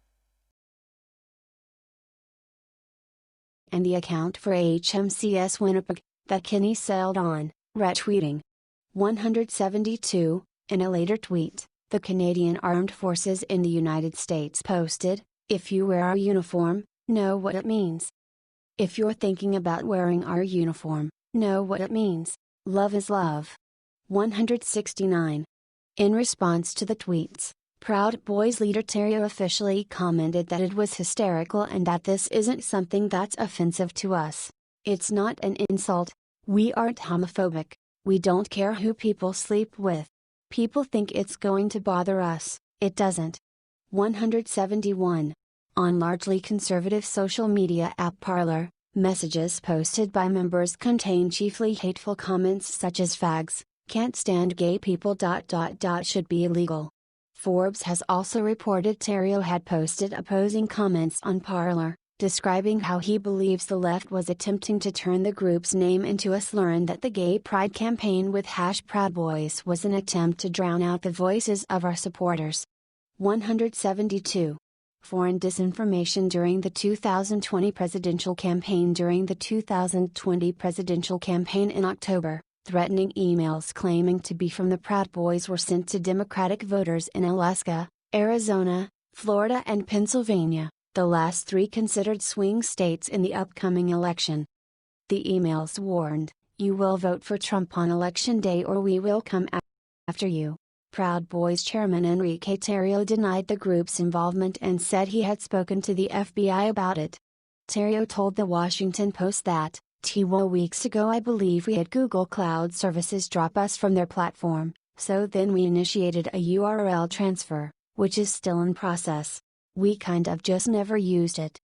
And the account for HMCS Winnipeg, that Kinney sailed on, retweeting. 172, in a later tweet, the Canadian Armed Forces in the United States posted, if you wear our uniform, know what it means. If you're thinking about wearing our uniform, know what it means. Love is love. 169. In response to the tweets, Proud Boys leader Terrio officially commented that it was hysterical and that this isn't something that's offensive to us. It's not an insult. We aren't homophobic. We don't care who people sleep with. People think it's going to bother us. It doesn't. 171. On largely conservative social media app Parler, messages posted by members contain chiefly hateful comments such as fags, can't stand gay people. Should be illegal. Forbes has also reported Theriault had posted opposing comments on Parler, describing how he believes the left was attempting to turn the group's name into a slur and that the gay pride campaign with #Proud Boys was an attempt to drown out the voices of our supporters. 172. Foreign disinformation during the 2020 presidential campaign. During the 2020 presidential campaign in October, threatening emails claiming to be from the Proud Boys were sent to Democratic voters in Alaska, Arizona, Florida and Pennsylvania, the last three considered swing states in the upcoming election. The emails warned, "You will vote for Trump on election day or we will come after you." Proud Boys chairman Enrique Theriault denied the group's involvement and said he had spoken to the FBI about it. Theriault told the Washington Post that, "Weeks ago I believe we had Google Cloud Services drop us from their platform, so then we initiated a URL transfer, which is still in process. We kind of just never used it."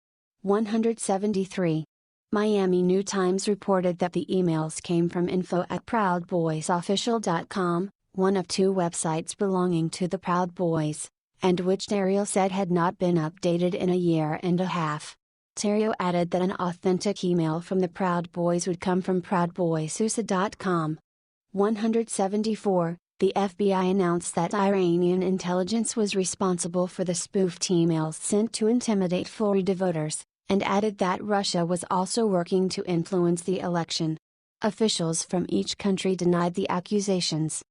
173. Miami New Times reported that the emails came from info@proudboysofficial.com, one of two websites belonging to the Proud Boys, and which Theriault said had not been updated in a year and a half. Theriault added that an authentic email from the Proud Boys would come from proudboysusa.com. 174. The FBI announced that Iranian intelligence was responsible for the spoofed emails sent to intimidate Florida voters, and added that Russia was also working to influence the election. Officials from each country denied the accusations.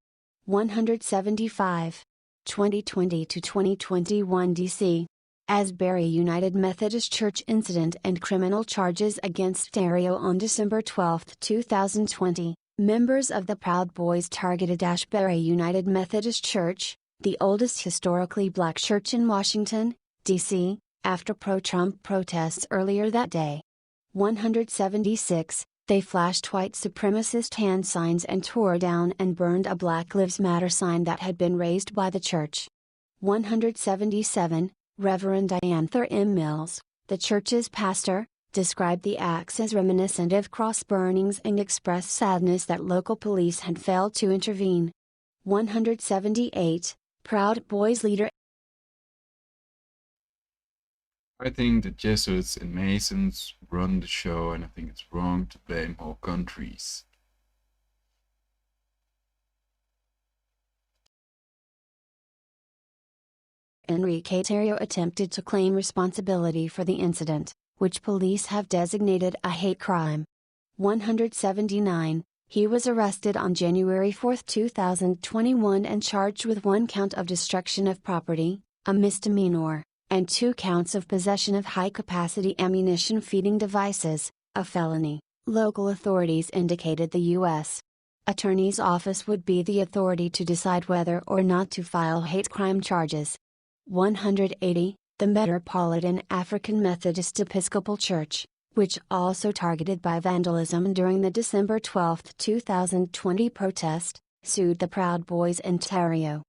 175. 2020 to 2021 D.C. Asbury United Methodist Church incident and criminal charges against Theriault on December 12, 2020. Members of the Proud Boys targeted Asbury United Methodist Church, the oldest historically black church in Washington, D.C., after pro-Trump protests earlier that day. 176. They flashed white supremacist hand signs and tore down and burned a Black Lives Matter sign that had been raised by the church. 177. Reverend Diantha M. Mills, the church's pastor, described the acts as reminiscent of cross burnings and expressed sadness that local police had failed to intervene. 178. Proud Boys leader. I think the Jesuits and Masons run the show, and I think it's wrong to blame whole countries. Enrique Theriault attempted to claim responsibility for the incident, which police have designated a hate crime. 179. He was arrested on January 4, 2021 and charged with 1 count of destruction of property, a misdemeanor, and 2 counts of possession of high-capacity ammunition feeding devices, a felony. Local authorities indicated the U.S. Attorney's Office would be the authority to decide whether or not to file hate crime charges. 180. The Metropolitan African Methodist Episcopal Church, which also targeted by vandalism during the December 12, 2020 protest, sued the Proud Boys and Theriault.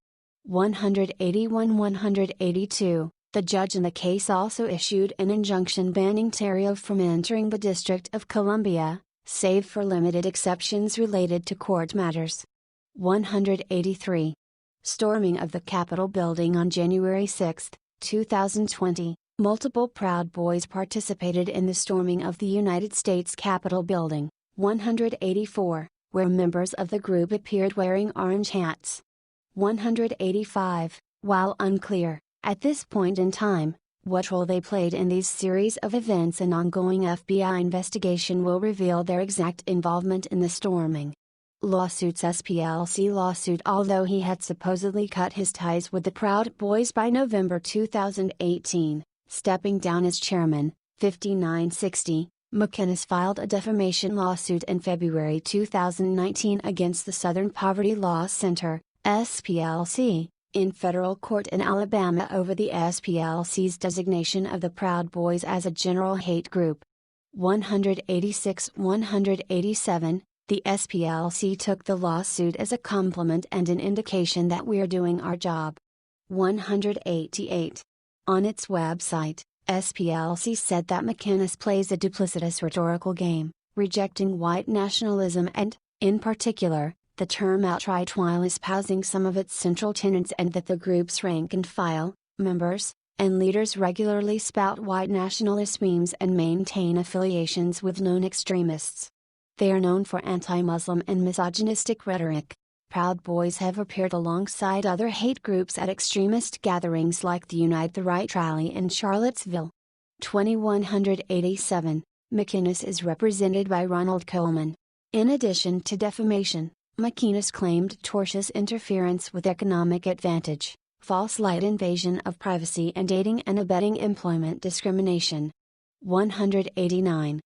181-182. The judge in the case also issued an injunction banning Theriault from entering the District of Columbia, save for limited exceptions related to court matters. 183. Storming of the Capitol building on January 6, 2020. Multiple Proud Boys participated in the storming of the United States Capitol building. 184, where members of the group appeared wearing orange hats. 185, while unclear, at this point in time, what role they played in these series of events, an ongoing FBI investigation will reveal their exact involvement in the storming. Lawsuits. SPLC lawsuit. Although he had supposedly cut his ties with the Proud Boys by November 2018, stepping down as chairman, 5960, McInnes filed a defamation lawsuit in February 2019 against the Southern Poverty Law Center, SPLC, in federal court in Alabama over the SPLC's designation of the Proud Boys as a general hate group. 186-187. The SPLC took the lawsuit as a compliment and an indication that we're doing our job. 188. On its website, SPLC said that McInnes plays a duplicitous rhetorical game, rejecting white nationalism and, in particular, the term outright while espousing some of its central tenets, and that the group's rank and file, members, and leaders regularly spout white nationalist memes and maintain affiliations with known extremists. They are known for anti-Muslim and misogynistic rhetoric. Proud Boys have appeared alongside other hate groups at extremist gatherings like the Unite the Right rally in Charlottesville. 2187, McInnes is represented by Ronald Coleman. In addition to defamation, McInnes claimed tortious interference with economic advantage, false light invasion of privacy, and aiding and abetting employment discrimination. 189.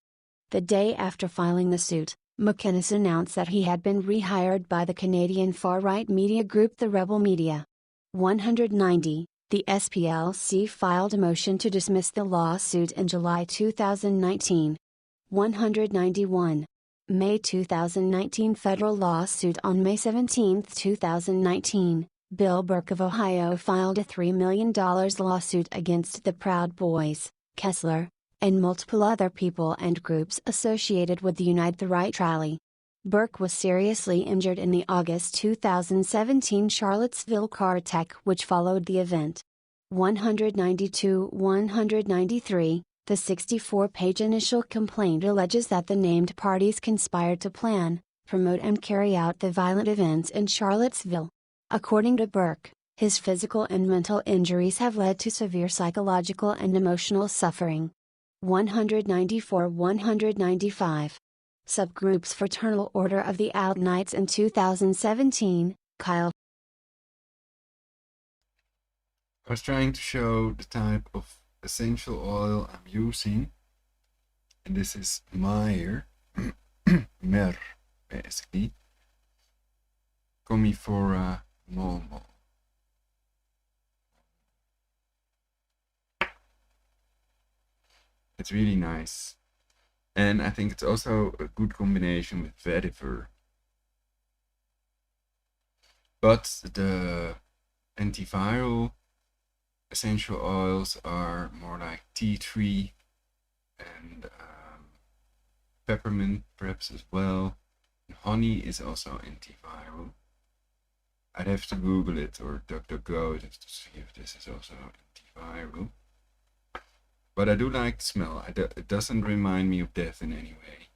The day after filing the suit, McInnes announced that he had been rehired by the Canadian far-right media group The Rebel Media. 190. The SPLC filed a motion to dismiss the lawsuit in July 2019. 191. May 2019 federal lawsuit. On May 17, 2019, Bill Burke of Ohio filed a $3 million lawsuit against the Proud Boys, Kessler, and multiple other people and groups associated with the Unite the Right rally. Burke was seriously injured in the August 2017 Charlottesville car attack which followed the event. 192-193, the 64-page initial complaint alleges that the named parties conspired to plan, promote and carry out the violent events in Charlottesville. According to Burke, his physical and mental injuries have led to severe psychological and emotional suffering. 194-195. Subgroups Fraternal Order of the Out-Knights in 2017, Kyle. I was trying to show the type of essential oil I'm using, and this is Mer, basically, Comifora Momo. It's really nice, and I think it's also a good combination with vetiver. But the antiviral essential oils are more like tea tree and peppermint perhaps as well. And honey is also antiviral. I'd have to Google it or DuckDuckGo just to see if this is also antiviral. But I do like the smell. It doesn't remind me of death in any way.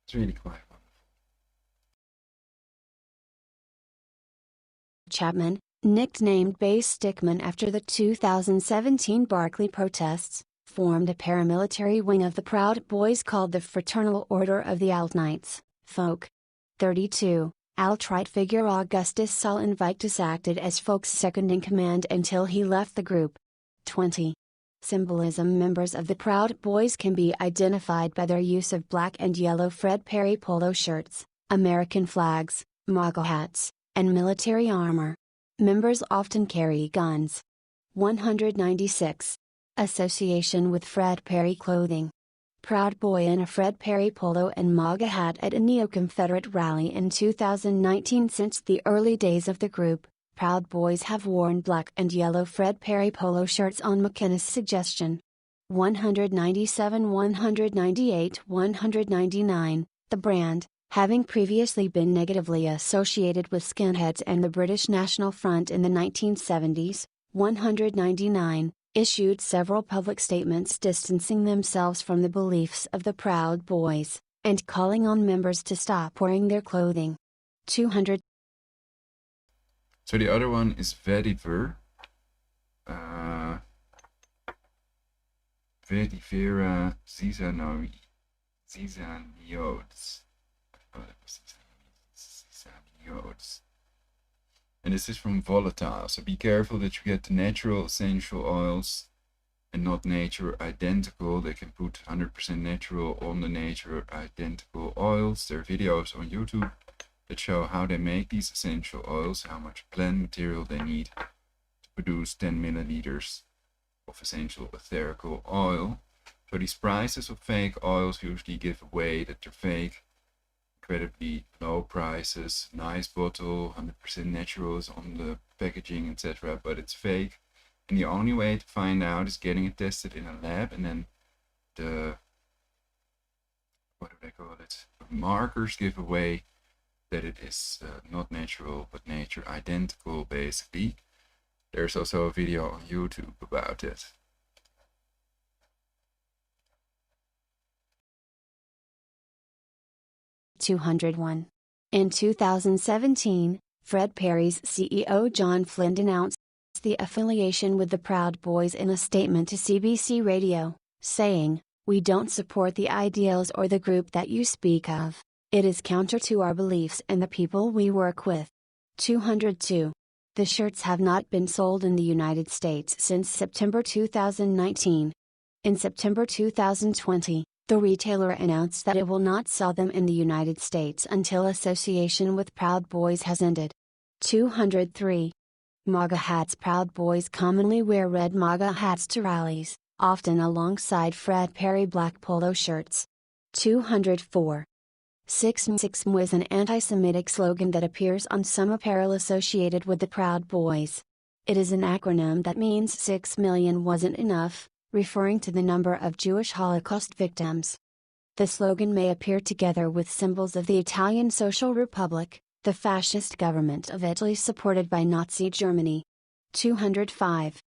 It's really quite wonderful. Chapman, nicknamed Bay Stickman after the 2017 Barclay protests, formed a paramilitary wing of the Proud Boys called the Fraternal Order of the Out-Knights, Folk. 32. Alt-right figure Augustus Saul Invictus acted as Folk's second-in-command until he left the group. 20. Symbolism. Members of the Proud Boys can be identified by their use of black and yellow Fred Perry polo shirts, American flags, MAGA hats, and military armor. Members often carry guns. 196. Association with Fred Perry clothing. Proud Boy in a Fred Perry polo and MAGA hat at a neo-Confederate rally in 2019. Since the early days of the group, Proud Boys have worn black and yellow Fred Perry polo shirts on McInnes' suggestion. 197, 198, 199, the brand, having previously been negatively associated with skinheads and the British National Front in the 1970s, 199, issued several public statements distancing themselves from the beliefs of the Proud Boys, and calling on members to stop wearing their clothing. 200. So the other one is vetiver. Vetivera zizaniodes. And this is from volatile, so be careful that you get the natural essential oils and not nature identical. They can put 100% natural on the nature identical oils. There are videos on YouTube that show how they make these essential oils, how much plant material they need to produce 10 milliliters of essential etherical oil. So these prices of fake oils usually give away that they're fake, incredibly low prices, nice bottle, 100% naturals on the packaging, etc., but it's fake. And the only way to find out is getting it tested in a lab, and then the, what do they call it, markers give away that it is not natural but nature identical, basically. There's also a video on YouTube about it. (201) In 2017, Fred Perry's CEO John Flynn announced the affiliation with the Proud Boys in a statement to CBC Radio, saying, "We don't support the ideals or the group that you speak of. It is counter to our beliefs and the people we work with." 202. The shirts have not been sold in the United States since September 2019. In September 2020, the retailer announced that it will not sell them in the United States until association with Proud Boys has ended. 203. MAGA hats. Proud Boys commonly wear red MAGA hats to rallies, often alongside Fred Perry black polo shirts. 204. 6M is an anti-Semitic slogan that appears on some apparel associated with the Proud Boys. It is an acronym that means 6 million wasn't enough, referring to the number of Jewish Holocaust victims. The slogan may appear together with symbols of the Italian Social Republic, the fascist government of Italy supported by Nazi Germany. 205.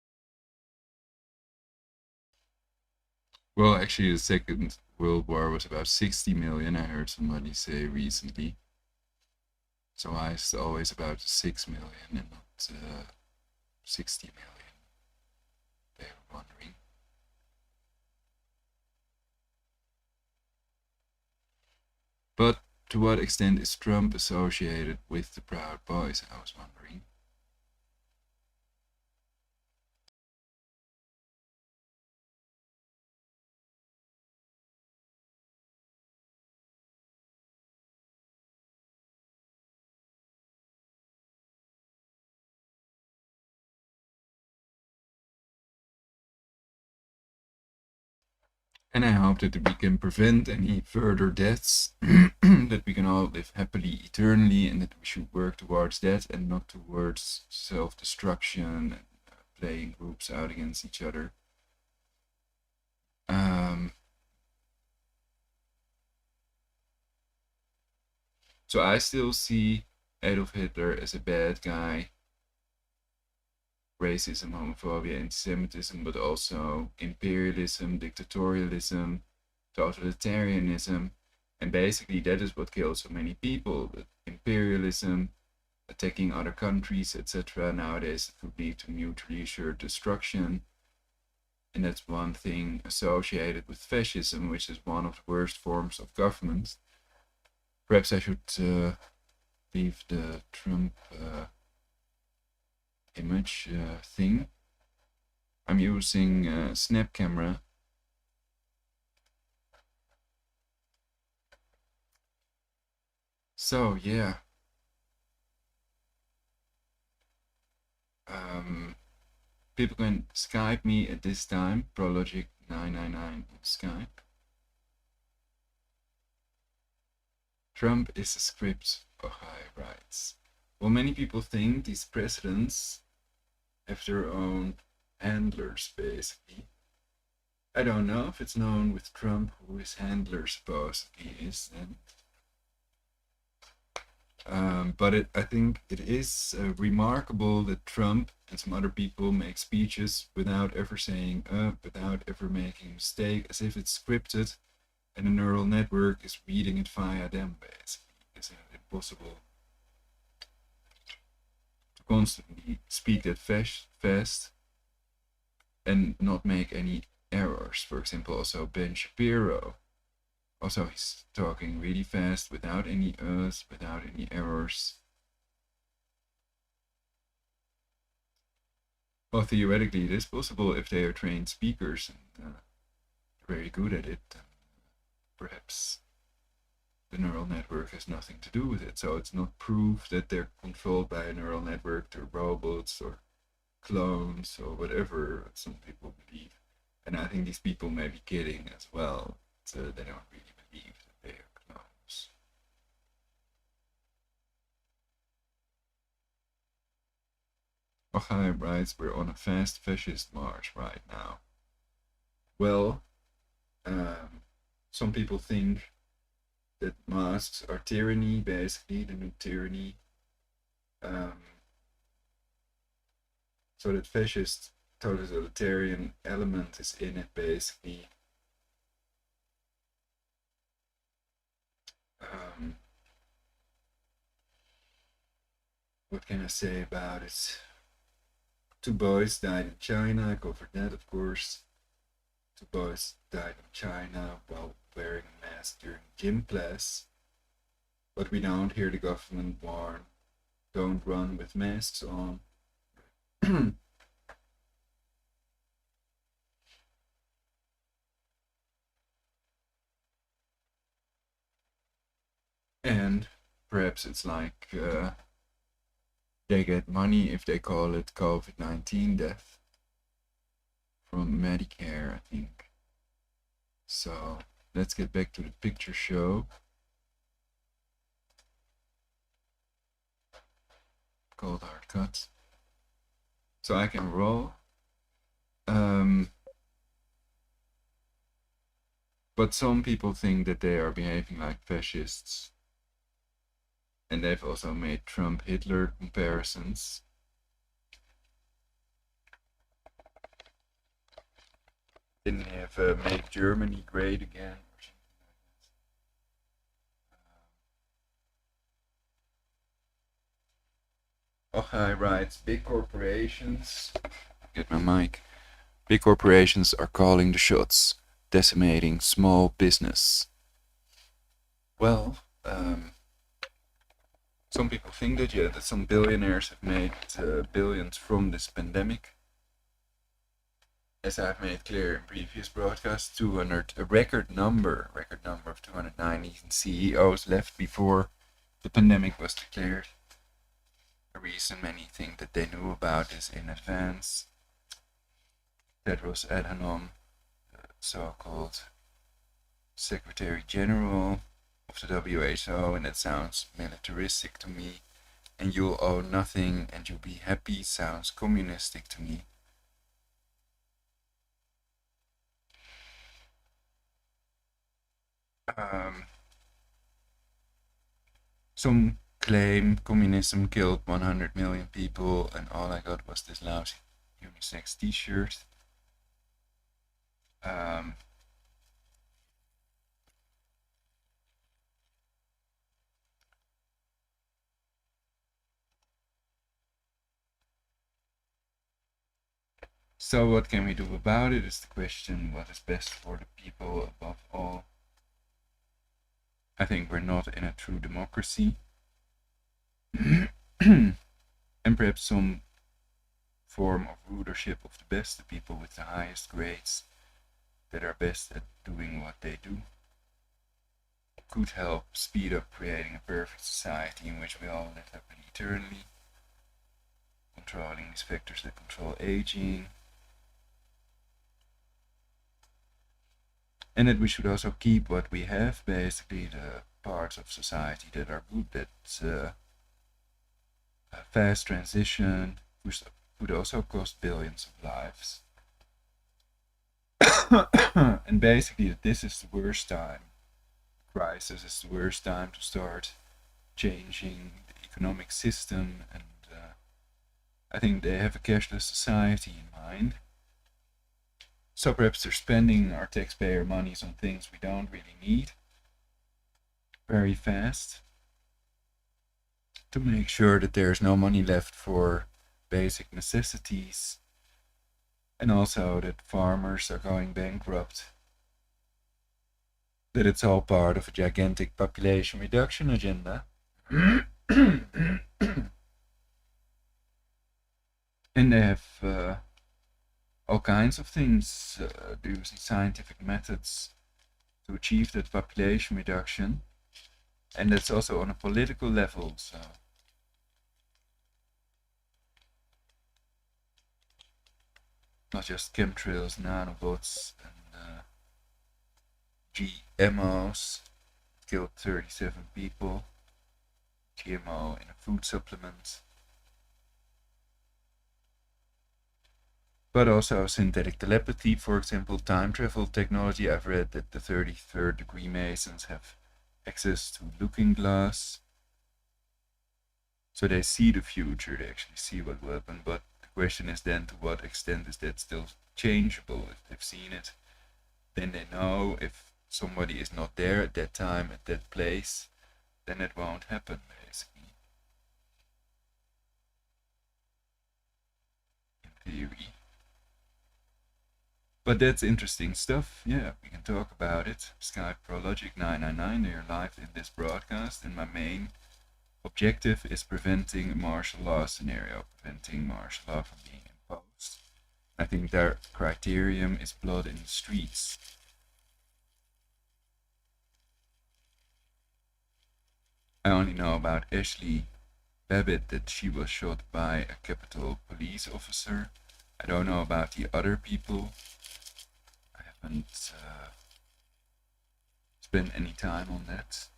Well, actually, the Second World War was about 60 million, I heard somebody say recently. So I was always about 6 million and not 60 million. They were wondering. But to what extent is Trump associated with the Proud Boys, I was wondering. And I hope that we can prevent any further deaths, that we can all live happily eternally, and that we should work towards that and not towards self-destruction and playing groups out against each other. So I still see Adolf Hitler as a bad guy. Racism, homophobia, anti-Semitism, but also imperialism, dictatorialism, totalitarianism, and basically that is what kills so many people. That imperialism, attacking other countries, etc. Nowadays it would lead to mutually assured destruction, and that's one thing associated with fascism, which is one of the worst forms of government. Perhaps I should leave the Trump image thing. I'm using snap camera. So yeah, people can Skype me at this time, prologic999 on Skype. Trump is a script, Ochaye writes. Well, many people think these presidents have their own handlers, basically. I don't know if it's known with Trump who his handler supposedly is, but I think it is remarkable that Trump and some other people make speeches without ever saying without ever making a mistake, as if it's scripted, and a neural network is reading it via them, basically. It's impossible to constantly speak that fast and not make any errors. For example, also Ben Shapiro. Also, he's talking really fast without any without any errors. Well, theoretically, it is possible if they are trained speakers and very good at it. Perhaps the neural network has nothing to do with it, so it's not proof that they're controlled by a neural network. They're robots or clones or whatever some people believe. And I think these people may be kidding as well, so they don't really believe that they are clones. Ochaye writes, we're on a fast fascist march right now. Well, some people think that masks are tyranny, basically, the new tyranny. So that fascist totalitarian element is in it, basically. What can I say about it? 2 boys died in China, I covered that, of course. 2 boys died in China while wearing a mask during gym class. But we don't hear the government warn, don't run with masks on. And perhaps it's like they get money if they call it COVID-19 death from Medicare, I think. So let's get back to the picture show. Cold hard cut. So I can roll. But some people think that they are behaving like fascists. And they've also made Trump-Hitler comparisons. Didn't have Make Germany Great Again or something like that. Ochaye writes, big corporations, get my mic, big corporations are calling the shots, decimating small business. Well, some people think that, yeah, that some billionaires have made billions from this pandemic. As I've made clear in previous broadcasts, a record number of 290 CEOs left before the pandemic was declared. The reason many think that they knew about this in advance. Tedros Adhanom, the so-called Secretary General of the WHO, and that sounds militaristic to me. And you'll owe nothing and you'll be happy sounds communistic to me. Some claim communism killed 100 million people and all I got was this lousy unisex t-shirt. So what can we do about it is the question. What is best for the people above all? I think we're not in a true democracy. And perhaps some form of rulership of the best, the people with the highest grades that are best at doing what they do, could help speed up creating a perfect society in which we all live happily eternally, controlling these factors that control aging. And that we should also keep what we have, basically the parts of society that are good, that fast transition would also cost billions of lives. And basically that this is the worst time. Crisis is the worst time to start changing the economic system, and I think they have a cashless society in mind. So perhaps they're spending our taxpayer monies on things we don't really need very fast to make sure that there's no money left for basic necessities, and also that farmers are going bankrupt. That it's all part of a gigantic population reduction agenda. And they have all kinds of things using scientific methods to achieve that population reduction, and that's also on a political level. So not just chemtrails, nanobots, and GMOs killed 37 people. GMO in a food supplement. But also synthetic telepathy, for example, time travel technology. I've read that the 33rd degree Masons have access to looking glass. So they see the future, they actually see what will happen. But the question is then, to what extent is that still changeable? If they've seen it, then they know if somebody is not there at that time, at that place, then it won't happen, basically. In theory. But that's interesting stuff. Yeah, we can talk about it. Skype prologic999, they are live in this broadcast, and my main objective is preventing a martial law scenario, preventing martial law from being imposed. I think their criterion is blood in the streets. I only know about Ashley Babbitt, that she was shot by a Capitol police officer. I don't know about the other people. I haven't spent any time on that.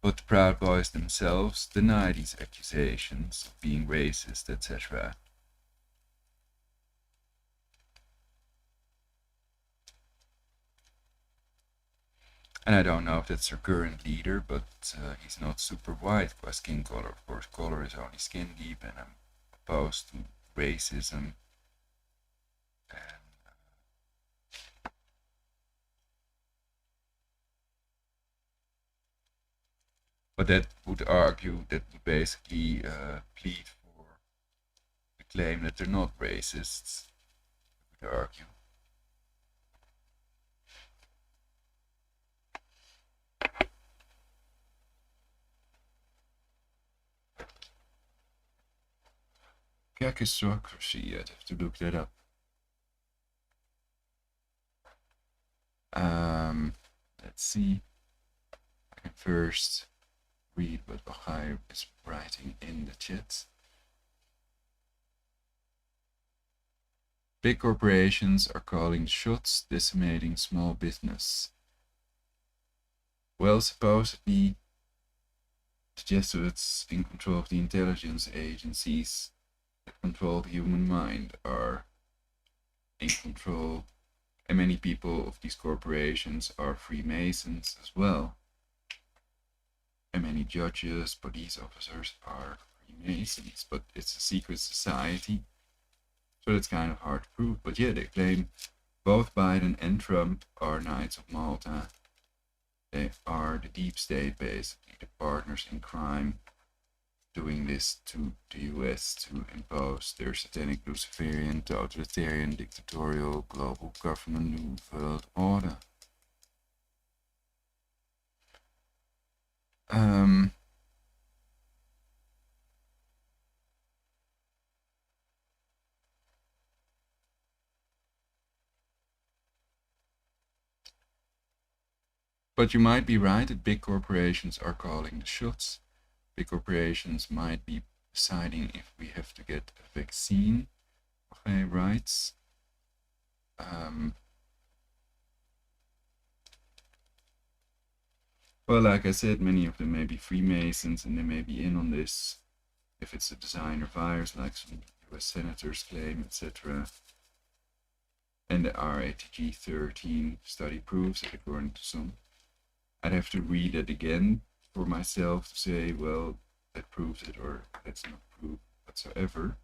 But the Proud Boys themselves deny these accusations of being racist, etc. And I don't know if that's their current leader, but he's not super white by skin color. Of course, color is only skin deep, and I'm opposed to racism. But that would argue, that would basically plead for the claim that they're not racists, I would argue. Categorizes, I'd have to look that up. Let's see. I can first read what Ochaye is writing in the chat. Big corporations are calling the shots, decimating small business. Well, supposedly, the Jesuits in control of the intelligence agencies that control the human mind are in control, and many people of these corporations are Freemasons as well. And many judges, police officers are Freemasons, but it's a secret society, so it's kind of hard to prove. But yeah, they claim both Biden and Trump are Knights of Malta. They are the deep state, basically, the partners in crime, doing this to the US to impose their satanic Luciferian, totalitarian, dictatorial, global government New World Order. But you might be right that big corporations are calling the shots. Big corporations might be deciding if we have to get a vaccine. Okay, right. Well, like I said, many of them may be Freemasons and they may be in on this if it's a designer virus, like some US senators claim, etc. And the RATG 13 study proves it, according to some. I'd have to read it again for myself to say, well, that proves it, or that's not proof whatsoever.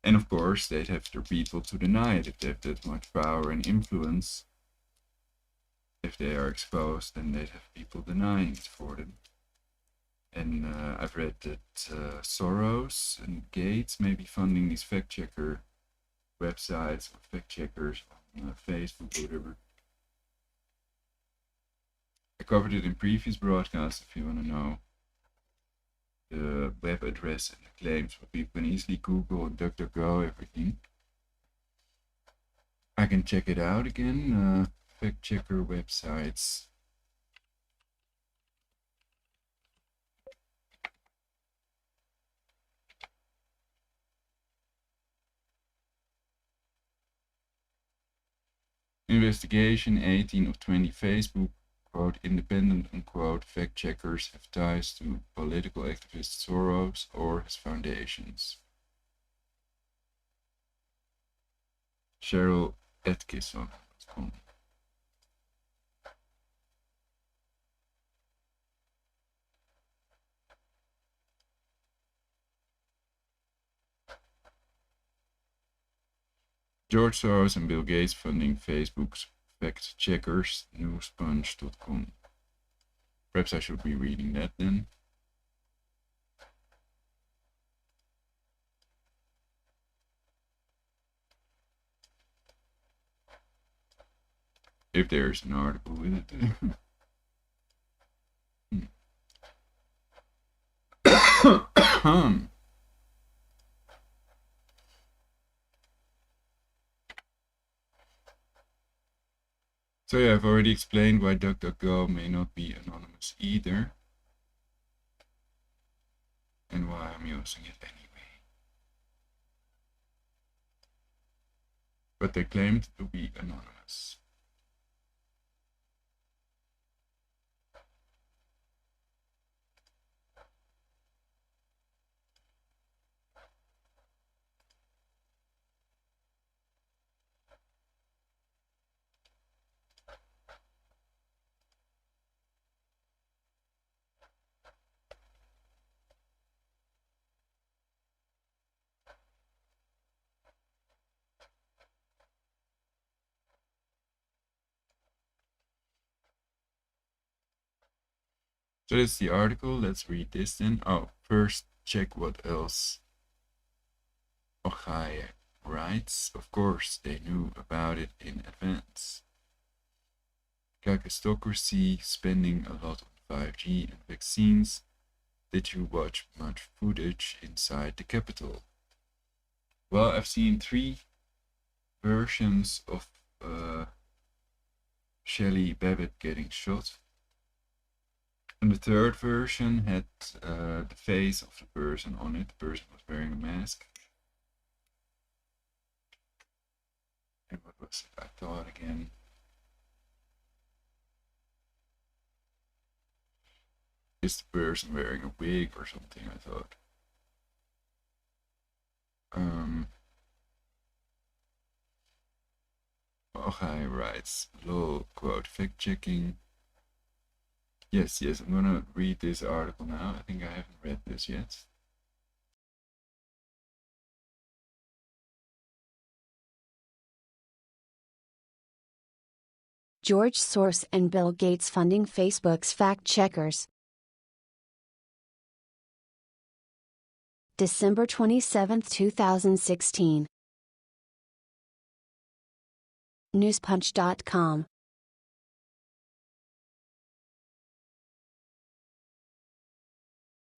And of course, they'd have their people to deny it if they have that much power and influence. If they are exposed, then they'd have people denying it for them. And I've read that Soros and Gates may be funding these fact-checker websites or fact-checkers on Facebook or whatever. I covered it in previous broadcasts if you want to know the web address and the claims, but you can easily Google, DuckDuckGo, everything. I can check it out again, fact-checker websites. Investigation 18 of 20 Facebook, quote, independent, unquote, fact-checkers have ties to political activist Soros or his foundations. Cheryl Atkinson. George Soros and Bill Gates funding Facebook's fact checkers, newspunch.com. Perhaps I should be reading that then. If there's an article with it. So yeah, I've already explained why DuckDuckGo may not be anonymous either, and why I'm using it anyway. But they claimed to be anonymous. So that's the article. Let's read this then. Oh, first check what else Ochaye writes. Of course, they knew about it in advance. Categorizes spending a lot on 5G and vaccines. Did you watch much footage inside the Capitol? Well, I've seen 3 versions of Shelley Babbitt getting shot. And the third version had the face of the person on it. The person was wearing a mask. And what was it? I thought again. Is the person wearing a wig or something, I thought. Ochaye writes, lol, quote, fact checking. Yes, I'm gonna read this article now. I think I haven't read this yet. George Soros and Bill Gates funding Facebook's fact-checkers. December 27, 2016. Newspunch.com.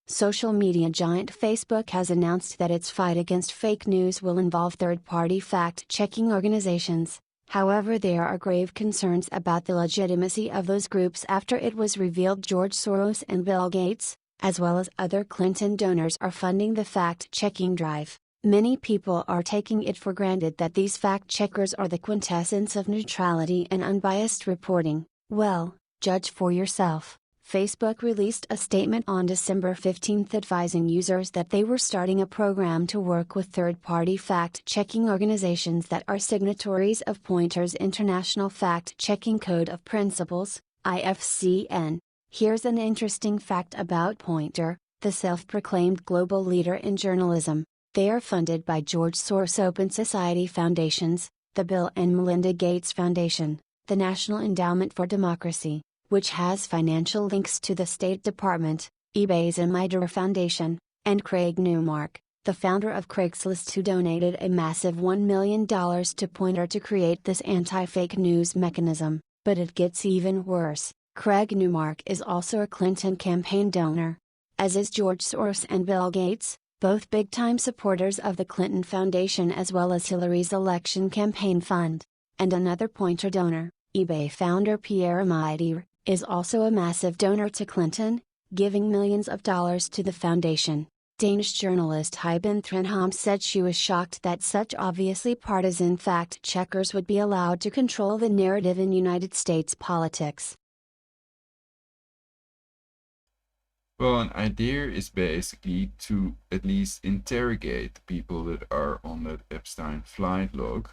Social media giant Facebook has announced that its fight against fake news will involve third-party fact-checking organizations. However, there are grave concerns about the legitimacy of those groups after it was revealed George Soros and Bill Gates, as well as other Clinton donors, are funding the fact-checking drive. Many people are taking it for granted that these fact-checkers are the quintessence of neutrality and unbiased reporting. Well, judge for yourself. Facebook released a statement on December 15 advising users that they were starting a program to work with third-party fact-checking organizations that are signatories of Pointer's International Fact-Checking Code of Principles, IFCN. Here's an interesting fact about Pointer, the self-proclaimed global leader in journalism. They are funded by George Soros Open Society Foundations, the Bill and Melinda Gates Foundation, the National Endowment for Democracy, which has financial links to the State Department, eBay's Imidor Foundation, and Craig Newmark, the founder of Craigslist, who donated a massive $1 million to Pointer to create this anti-fake news mechanism. But it gets even worse. Craig Newmark is also a Clinton campaign donor. As is George Soros and Bill Gates, both big-time supporters of the Clinton Foundation as well as Hillary's election campaign fund. And another Pointer donor, eBay founder Pierre Midir, is also a massive donor to Clinton, giving millions of dollars to the foundation. Danish journalist Hyben Trenholm said she was shocked that such obviously partisan fact-checkers would be allowed to control the narrative in United States politics. Well, an idea is basically to at least interrogate the people that are on that Epstein flight log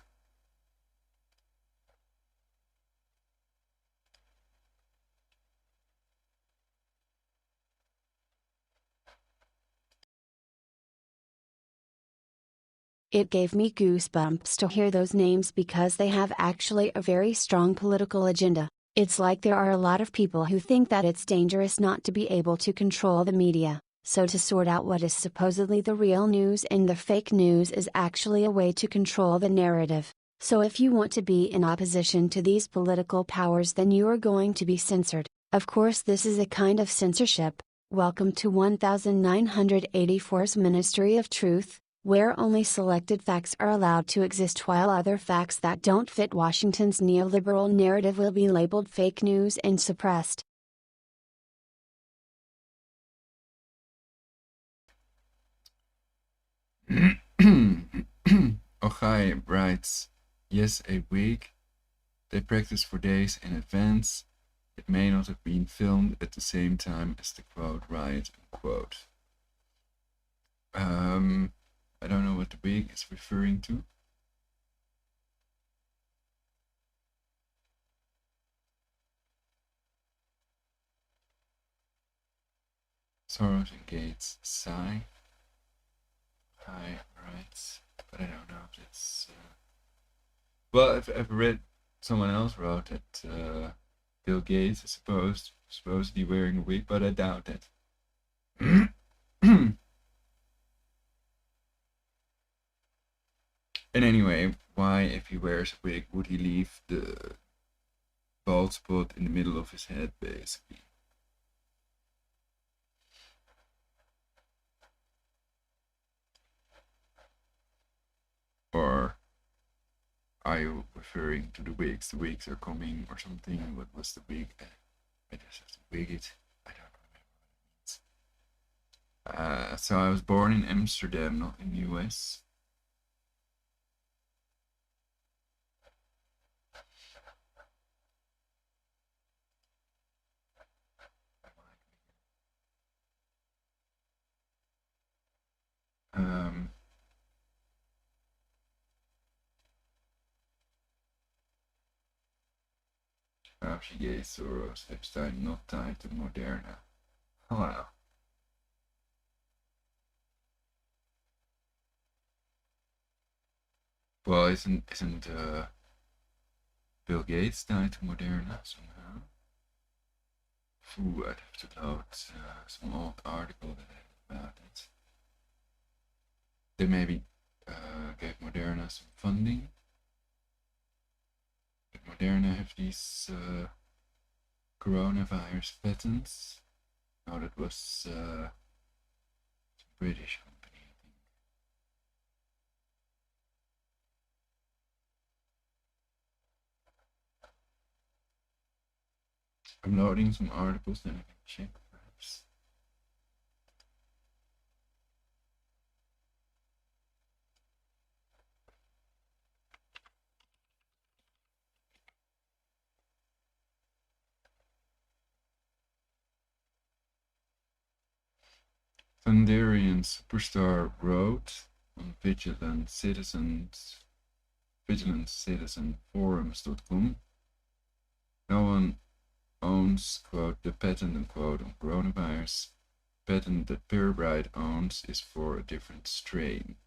It gave me goosebumps to hear those names because they have actually a very strong political agenda. It's like there are a lot of people who think that it's dangerous not to be able to control the media, so to sort out what is supposedly the real news and the fake news is actually a way to control the narrative. So if you want to be in opposition to these political powers, then you are going to be censored. Of course, this is a kind of censorship. Welcome to 1984's Ministry of Truth, where only selected facts are allowed to exist while other facts that don't fit Washington's neoliberal narrative will be labeled fake news and suppressed. Ochaye writes, yes, a week. They practice for days in advance. It may not have been filmed at the same time as the quote riot, unquote. I don't know what the week is referring to. Soros and Gates sigh. Hi, right. But I don't know if it's... Well, I've read someone else wrote that Bill Gates is supposedly wearing a wig, but I doubt that. And anyway, why, if he wears a wig, would he leave the bald spot in the middle of his head, basically? Or are you referring to the wigs? The wigs are coming or something? What was the wig? I just have to wig it. I don't remember what it means. So I was born in Amsterdam, not in the US. Ochaye, Soros, Epstein not tied to Moderna. Oh, wow. Well, isn't Bill Gates tied to Moderna somehow? Ooh, I'd have to load some old article that I have about it. They maybe gave Moderna some funding. Did Moderna have these coronavirus patents? No, that was some British company, I think. I'm loading some articles, then I can check perhaps. Thunderian Superstar wrote on vigilantcitizenforums.com. No one owns, quote, the patent, unquote, on coronavirus. The patent that Pirbright owns is for a different strain,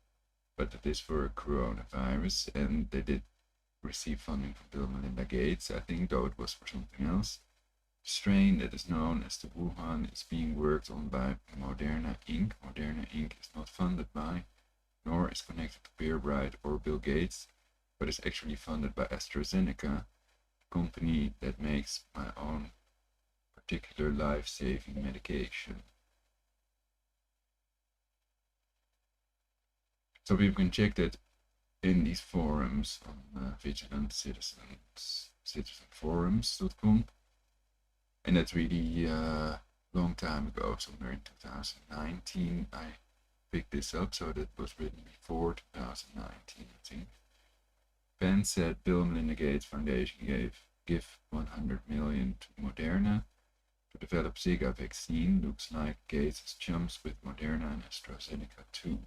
but it is for a coronavirus, and they did receive funding from Bill and Melinda Gates, I think, though it was for something else. The strain that is known as the Wuhan is being worked on by Moderna Inc. Moderna Inc. is not funded by, nor is connected to Pirbright or Bill Gates, but is actually funded by AstraZeneca, company that makes my own particular life-saving medication. So people can check that in these forums on vigilantcitizenforums.com, and that's really a long time ago, somewhere in 2019 I picked this up, so that was written before 2019, I think. Ben said Bill and Melinda Gates Foundation give 100 million to Moderna to develop Zika vaccine. Looks like Gates is chums with Moderna and AstraZeneca too.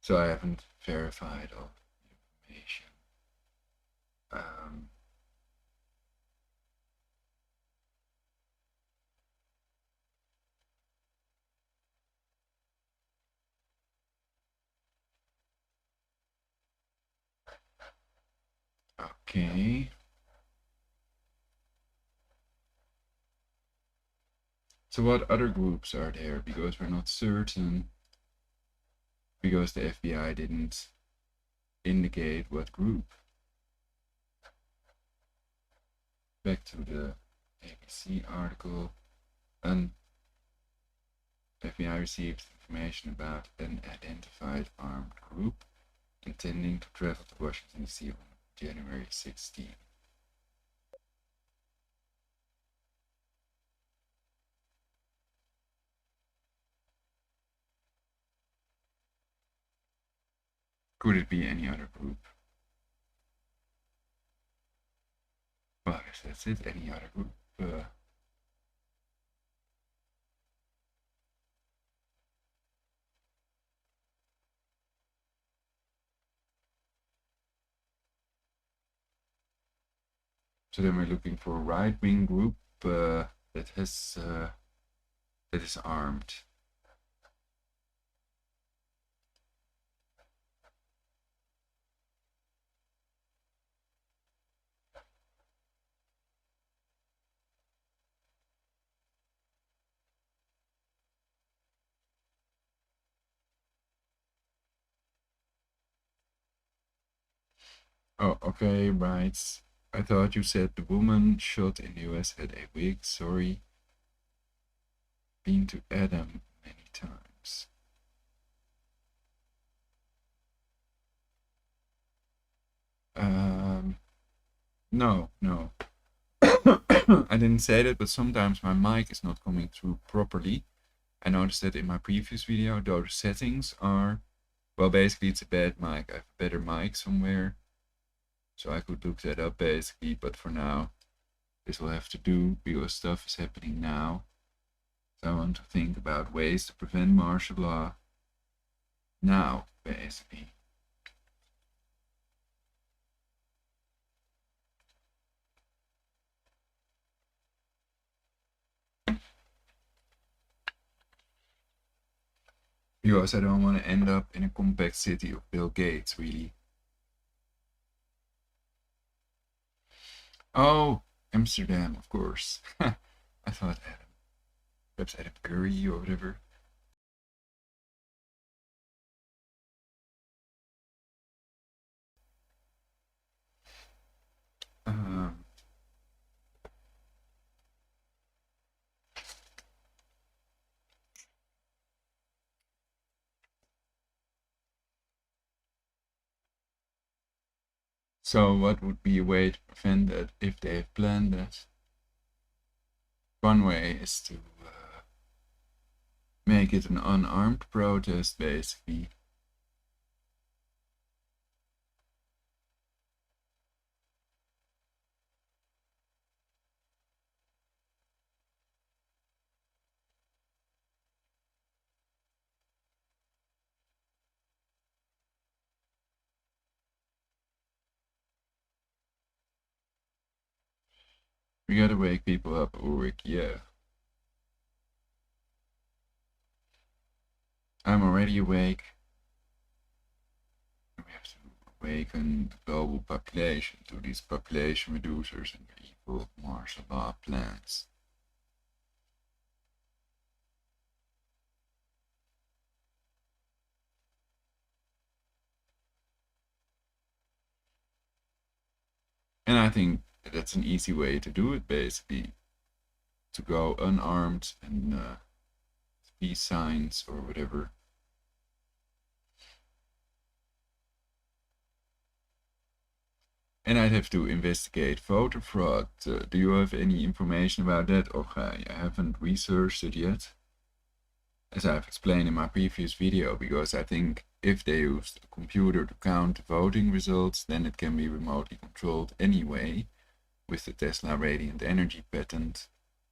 So I haven't verified all the information. Okay. So what other groups are there? Because we're not certain. Because the FBI didn't indicate what group. Back to the ABC article. An FBI received information about an identified armed group intending to travel to Washington, D.C. on January 16. Could it be any other group? Well, I guess that's it, any other group. So then we're looking for a right-wing group that is armed. Oh, okay, right. I thought you said the woman shot in the US had a wig. Sorry. Been to Adam many times. No. I didn't say that, but sometimes my mic is not coming through properly. I noticed that in my previous video, those settings are, well, basically it's a bad mic. I have a better mic somewhere, so I could look that up basically, but for now, this will have to do because stuff is happening now. So I want to think about ways to prevent martial law now, basically. Because I don't want to end up in a compact city of Bill Gates, really. Oh, Amsterdam, of course. I thought Adam. Perhaps Adam Curry or whatever. So what would be a way to prevent that if they have planned that? One way is to make it an unarmed protest, basically. We gotta wake people up, Ulrich, yeah. I'm already awake. We have to awaken the global population to these population reducers and their evil martial law plans. And I think that's an easy way to do it, basically. To go unarmed and peace signs or whatever. And I'd have to investigate voter fraud. Do you have any information about that, Ochaye? I haven't researched it yet, as I've explained in my previous video, because I think if they used a computer to count the voting results, then it can be remotely controlled anyway, with the Tesla Radiant Energy patent.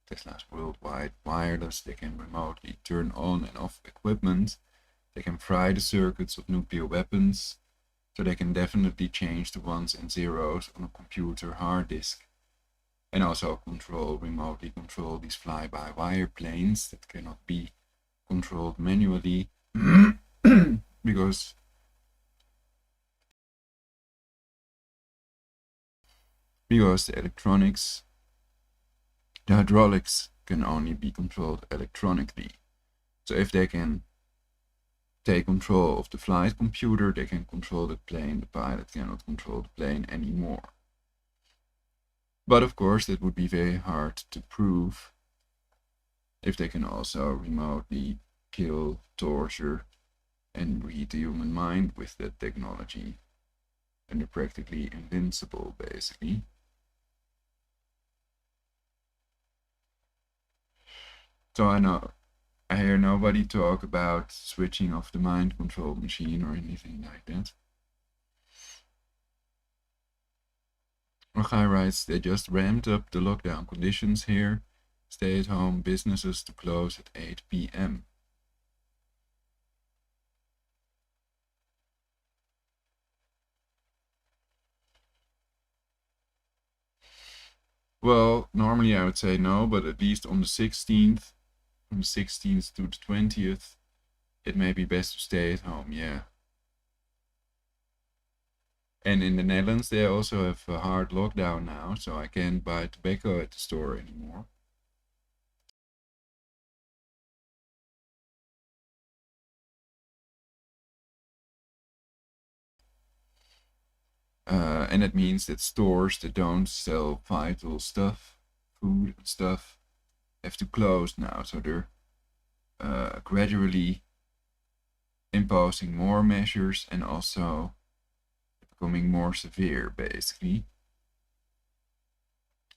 Tesla's worldwide wireless, they can remotely turn on and off equipment, they can fry the circuits of nuclear weapons, so they can definitely change the ones and zeros on a computer hard disk. And also remotely control these fly-by-wire planes that cannot be controlled manually because because the hydraulics can only be controlled electronically. So if they can take control of the flight computer, they can control the plane. The pilot cannot control the plane anymore. But of course, that would be very hard to prove if they can also remotely kill, torture, and read the human mind with that technology. And they're practically invincible, basically. So I hear nobody talk about switching off the mind control machine or anything like that. Ochaye writes, they just ramped up the lockdown conditions here. Stay-at-home businesses to close at 8 p.m. Well, normally I would say no, but at least on the 16th, from the 16th to the 20th, it may be best to stay at home, yeah. And in the Netherlands, they also have a hard lockdown now, so I can't buy tobacco at the store anymore. And it means that stores that don't sell vital stuff, food and stuff, have to close now. So they're gradually imposing more measures and also becoming more severe, basically.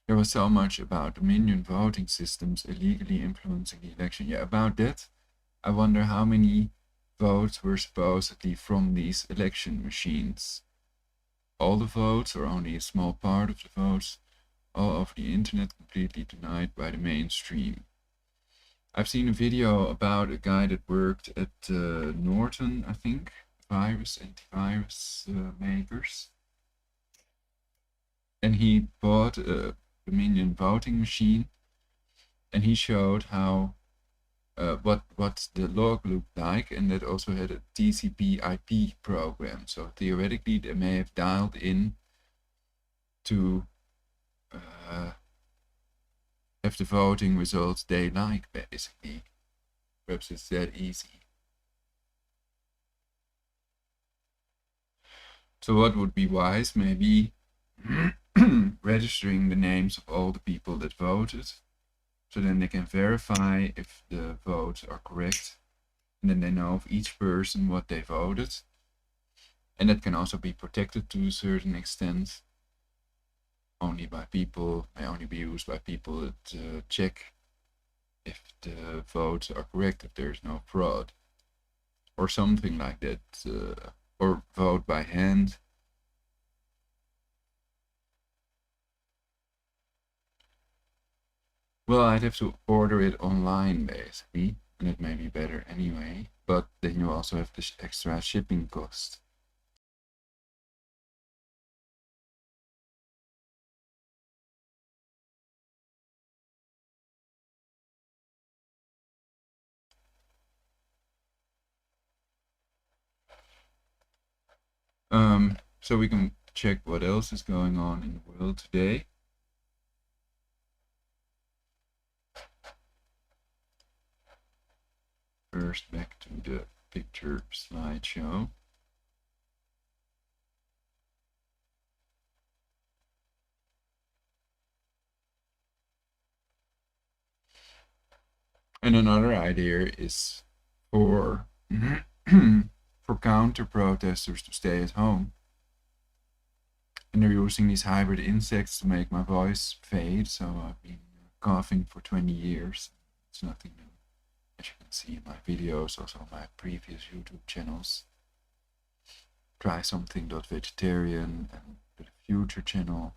There was so much about Dominion voting systems illegally influencing the election. Yeah, about that, I wonder how many votes were supposedly from these election machines. All the votes or only a small part of the votes, all over the internet, completely denied by the mainstream. I've seen a video about a guy that worked at Norton, I think, antivirus makers. And he bought a Dominion voting machine, and he showed how what the log looked like, and that also had a TCP/IP program. So theoretically, they may have dialed in to have the voting results they like, basically. Perhaps it's that easy. So what would be wise? Maybe registering the names of all the people that voted, so then they can verify if the votes are correct, and then they know of each person what they voted. And that can also be protected to a certain extent. May only be used by people that check if the votes are correct, if there's no fraud, or something like that, or vote by hand. Well, I'd have to order it online, basically, and it may be better anyway, but then you also have this extra shipping cost. So we can check what else is going on in the world today. First, back to the picture slideshow. And another idea is for counter-protesters to stay at home. And they're using these hybrid insects to make my voice fade, so I've been coughing for 20 years. It's nothing new. As you can see in my videos, also my previous YouTube channels. Try something.vegetarian and the future channel.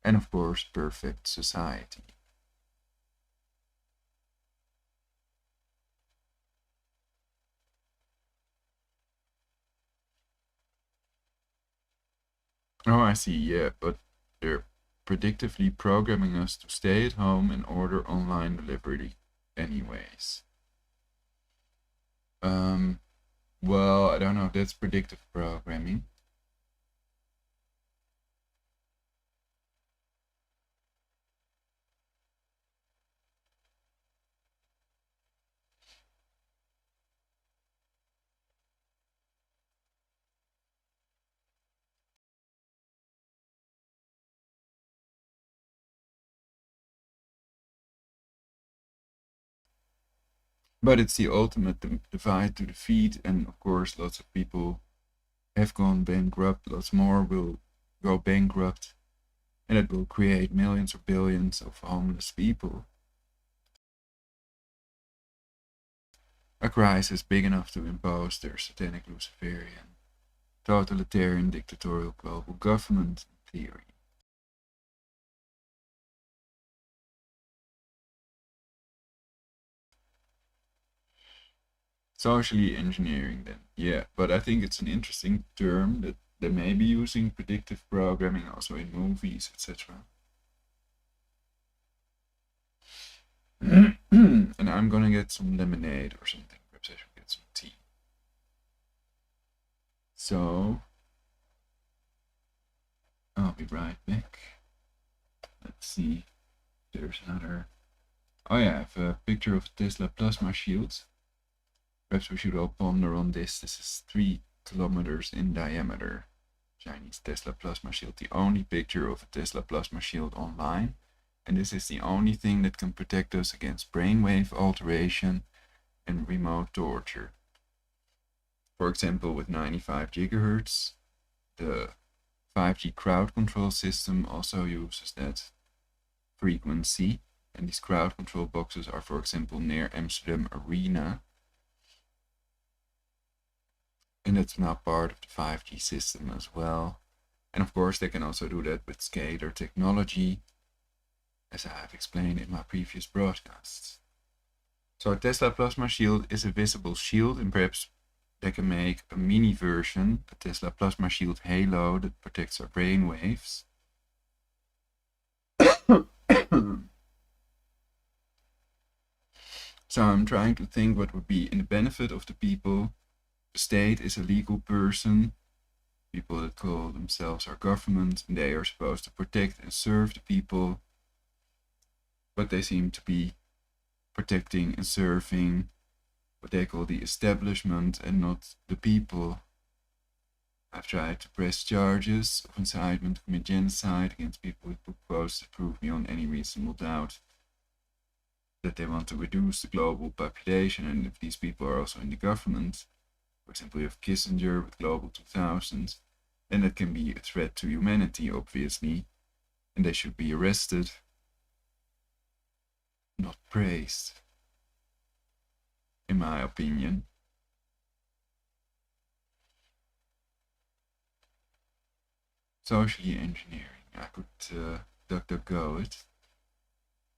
And of course, Perfect Society. Oh, I see, yeah, but they're predictively programming us to stay at home and order online delivery anyways. Well, I don't know if that's predictive programming. But it's the ultimate divide to defeat, and of course lots of people have gone bankrupt, lots more will go bankrupt, and it will create millions or billions of homeless people. A crisis big enough to impose their satanic Luciferian, totalitarian, dictatorial global government theory. Socially engineering then, yeah, but I think it's an interesting term that they may be using predictive programming also in movies, etc. And I'm gonna get some lemonade or something. Perhaps I should get some tea. So, I'll be right back. Let's see. There's another. Oh yeah, I have a picture of Tesla plasma shield. Perhaps we should all ponder on this. This is 3 kilometers in diameter. Chinese Tesla plasma shield. The only picture of a Tesla plasma shield online. And this is the only thing that can protect us against brainwave alteration and remote torture. For example, with 95 gigahertz, the 5G crowd control system also uses that frequency. And these crowd control boxes are, for example, near Amsterdam Arena. And that's now part of the 5G system as well. And of course, they can also do that with scalar technology, as I have explained in my previous broadcasts. So a Tesla plasma shield is a visible shield, and perhaps they can make a mini version, a Tesla plasma shield halo that protects our brain waves. So I'm trying to think what would be in the benefit of the people. The state is a legal person, people that call themselves our government, and they are supposed to protect and serve the people. But they seem to be protecting and serving what they call the establishment and not the people. I've tried to press charges of incitement to commit genocide against people with book quotes that prove beyond any reasonable doubt that they want to reduce the global population, and if these people are also in the government, for example, you have Kissinger with Global 2000, then that can be a threat to humanity, obviously, and they should be arrested, not praised, in my opinion. Socially engineering. I could DuckDuckGo it.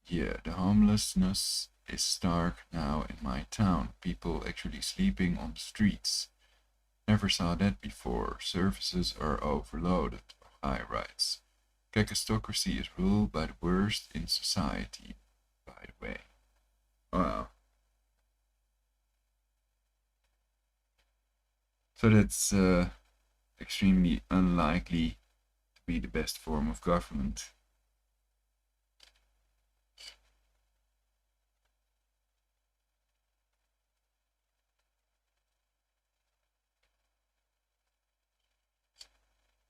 Yeah, the homelessness is stark now in my town. People actually sleeping on the streets. Never saw that before. Services are overloaded. High rights. Cacostocracy is ruled by the worst in society, by the way. Wow. So that's extremely unlikely to be the best form of government.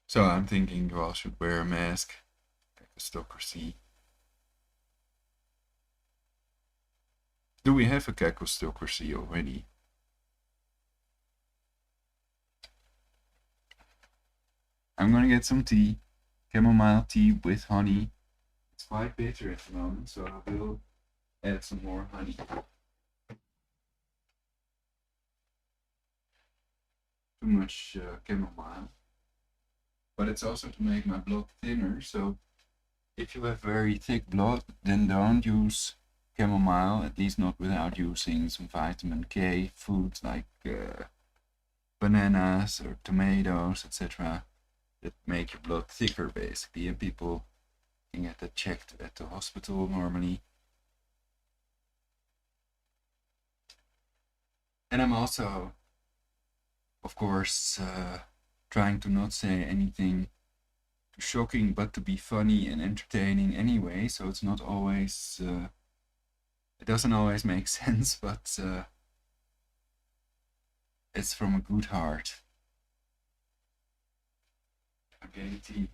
So I'm thinking you all should wear a mask. Cacostocracy. Do we have a cacostocracy already? I'm gonna get some tea. Chamomile tea with honey. It's quite bitter at the moment, so I will add some more honey. Too much chamomile. But it's also to make my blood thinner, so if you have very thick blood, then don't use chamomile, at least not without using some vitamin K foods like bananas or tomatoes, etc. that make your blood thicker, basically, and people can get that checked at the hospital normally. And I'm also, of course, trying to not say anything too shocking, but to be funny and entertaining anyway, so it's not always, it doesn't always make sense, but it's from a good heart. I'm getting tea.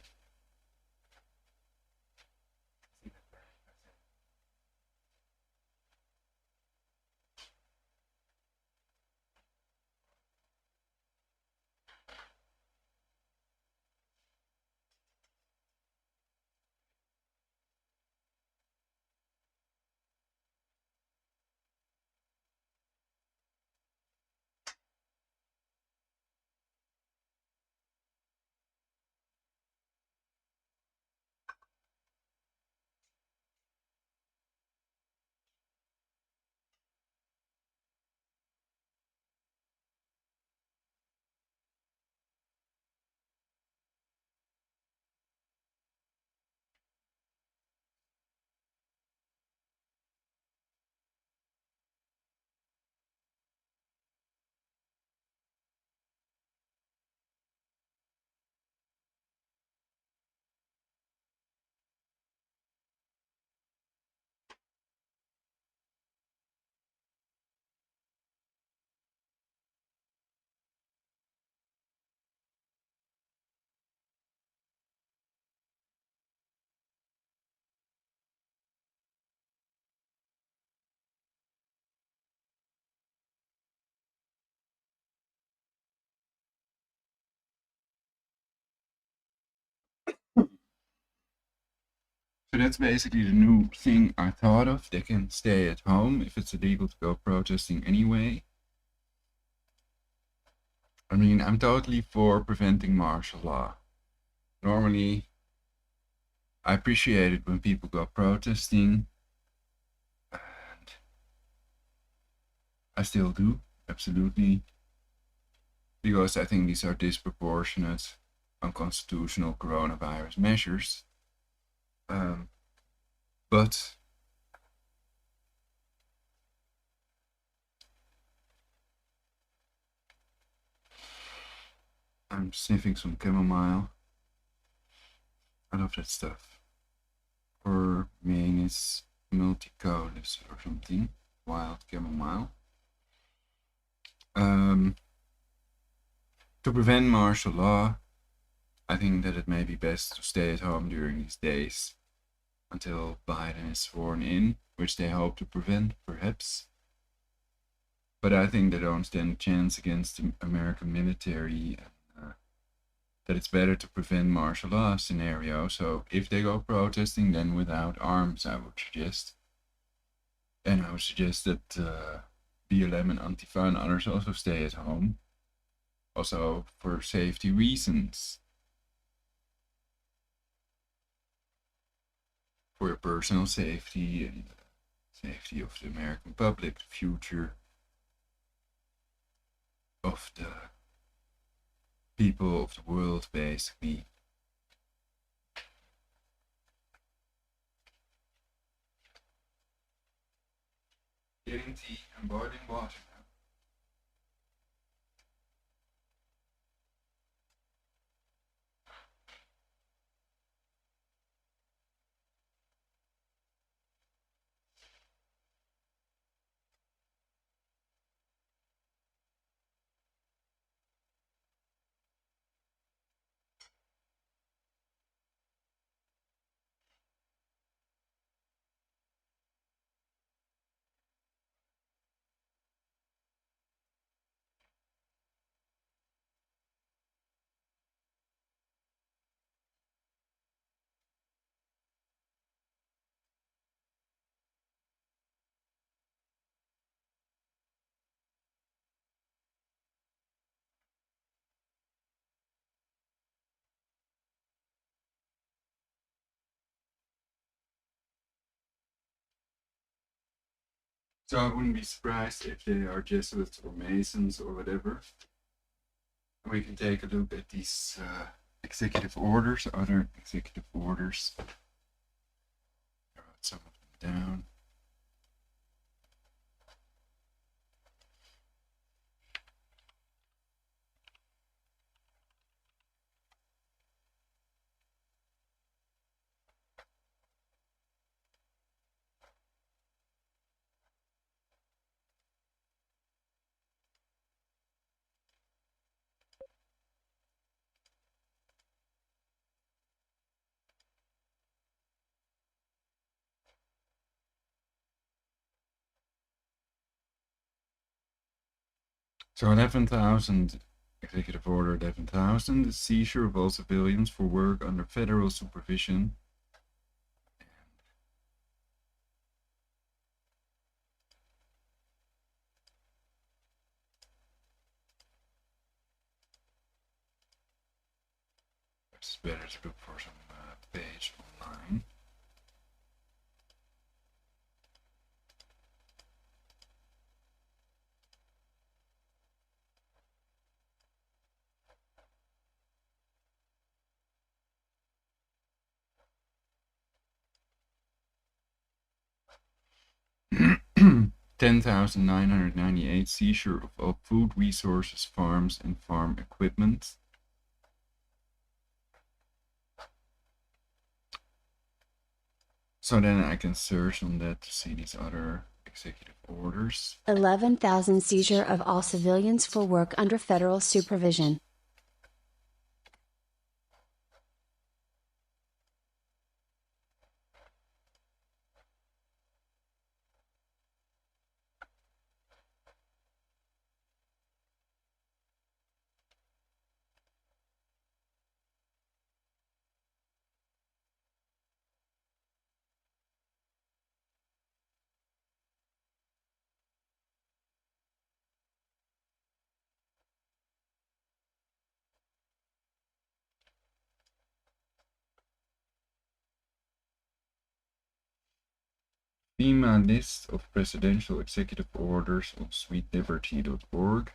So that's basically the new thing I thought of. They can stay at home if it's illegal to go protesting anyway. I mean, I'm totally for preventing martial law. Normally, I appreciate it when people go protesting, and I still do, absolutely, because I think these are disproportionate, unconstitutional coronavirus measures. But I'm sniffing some chamomile. I love that stuff. Or Manis multicollis or something. Wild chamomile. To prevent martial law, I think that it may be best to stay at home during these days until Biden is sworn in, which they hope to prevent, perhaps. But I think they don't stand a chance against the American military, and that it's better to prevent martial law scenario. So if they go protesting, then without arms, I would suggest. And I would suggest that BLM and Antifa and others also stay at home. Also for safety reasons. For your personal safety and safety of the American public, the future of the people of the world, basically. Getting tea and boiling water now. So I wouldn't be surprised if they are Jesuits or Masons or whatever. And we can take a look at these executive orders, other executive orders. I wrote some of them down. So 11,000, Executive Order 11,000, the seizure of all civilians for work under federal supervision. It's better to look for some page online. $10,998 seizure of all food resources, farms, and farm equipment. So then I can search on that to see these other executive orders. 11,000 seizure of all civilians for work under federal supervision. FEMA list of presidential executive orders on sweetliberty.org.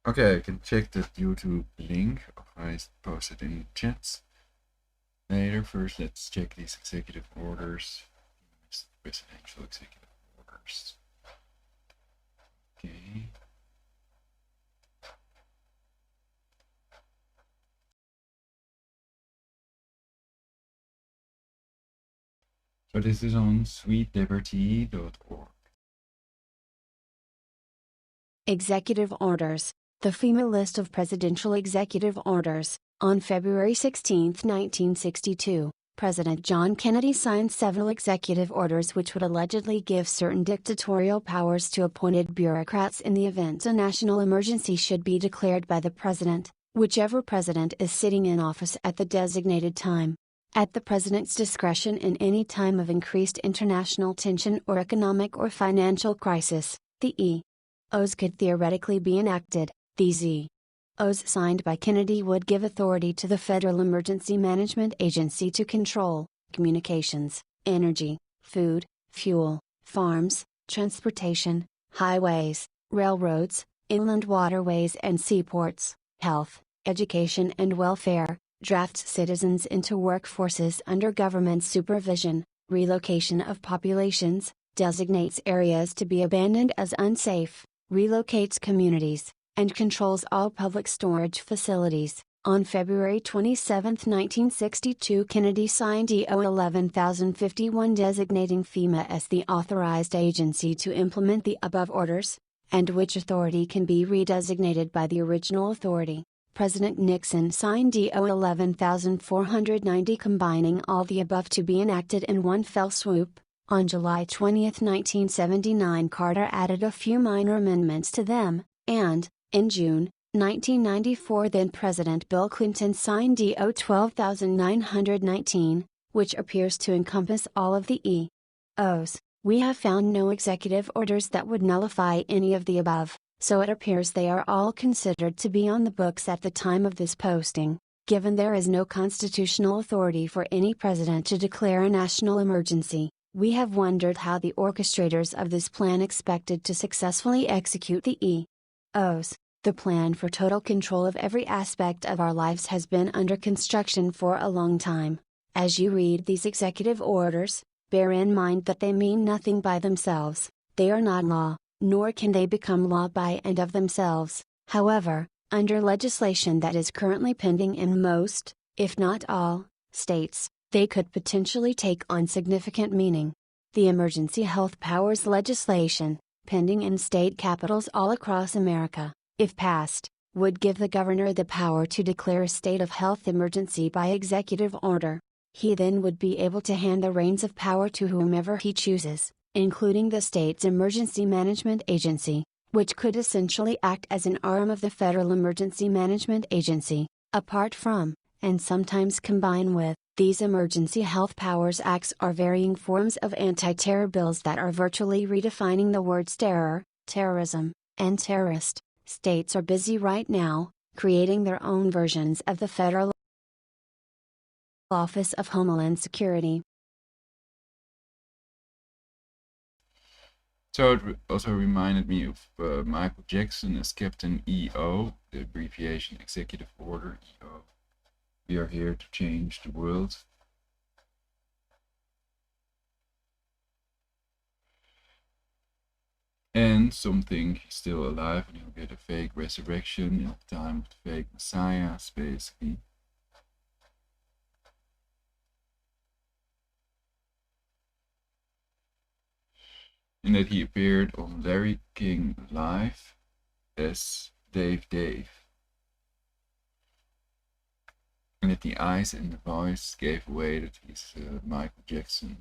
Okay, I can check the YouTube link. I posted in the chats later. First, let's check these executive orders. Presidential executive orders. Okay. So this is on sweetliberty.org. Executive Orders. The FEMA list of presidential executive orders. On February 16, 1962, President John Kennedy signed several executive orders which would allegedly give certain dictatorial powers to appointed bureaucrats in the event a national emergency should be declared by the president, whichever president is sitting in office at the designated time. At the president's discretion in any time of increased international tension or economic or financial crisis, the E.O.s could theoretically be enacted. These E.O.s signed by Kennedy would give authority to the Federal Emergency Management Agency to control communications, energy, food, fuel, farms, transportation, highways, railroads, inland waterways and seaports, health, education and welfare, drafts citizens into workforces under government supervision, relocation of populations, designates areas to be abandoned as unsafe, relocates communities, and controls all public storage facilities. On February 27, 1962, Kennedy signed EO 11051 designating FEMA as the authorized agency to implement the above orders, and which authority can be redesignated by the original authority. President Nixon signed EO 11490 combining all the above to be enacted in one fell swoop. On July 20, 1979, Carter added a few minor amendments to them, and, in June 1994, then-President Bill Clinton signed EO 12919, which appears to encompass all of the E.O.s. We have found no executive orders that would nullify any of the above, so it appears they are all considered to be on the books at the time of this posting. Given there is no constitutional authority for any president to declare a national emergency, we have wondered how the orchestrators of this plan expected to successfully execute the E.O.s. The plan for total control of every aspect of our lives has been under construction for a long time. As you read these executive orders, bear in mind that they mean nothing by themselves. They are not law, nor can they become law by and of themselves. However, under legislation that is currently pending in most, if not all, states, they could potentially take on significant meaning. The Emergency Health Powers legislation, pending in state capitals all across America, if passed, would give the governor the power to declare a state of health emergency by executive order. He then would be able to hand the reins of power to whomever he chooses, including the state's emergency management agency, which could essentially act as an arm of the Federal Emergency Management Agency. Apart from, and sometimes combine with, these Emergency Health Powers Acts are varying forms of anti-terror bills that are virtually redefining the words terror, terrorism, and terrorist. States are busy right now, creating their own versions of the Federal Office of Homeland Security. So it also reminded me of Michael Jackson as Captain EO, the abbreviation Executive Order EO. We are here to change the world. And something he's still alive and he'll get a fake resurrection in the time of the fake messiahs, basically. And that he appeared on Larry King Live as Dave. And that the eyes and the voice gave away that he's Michael Jackson.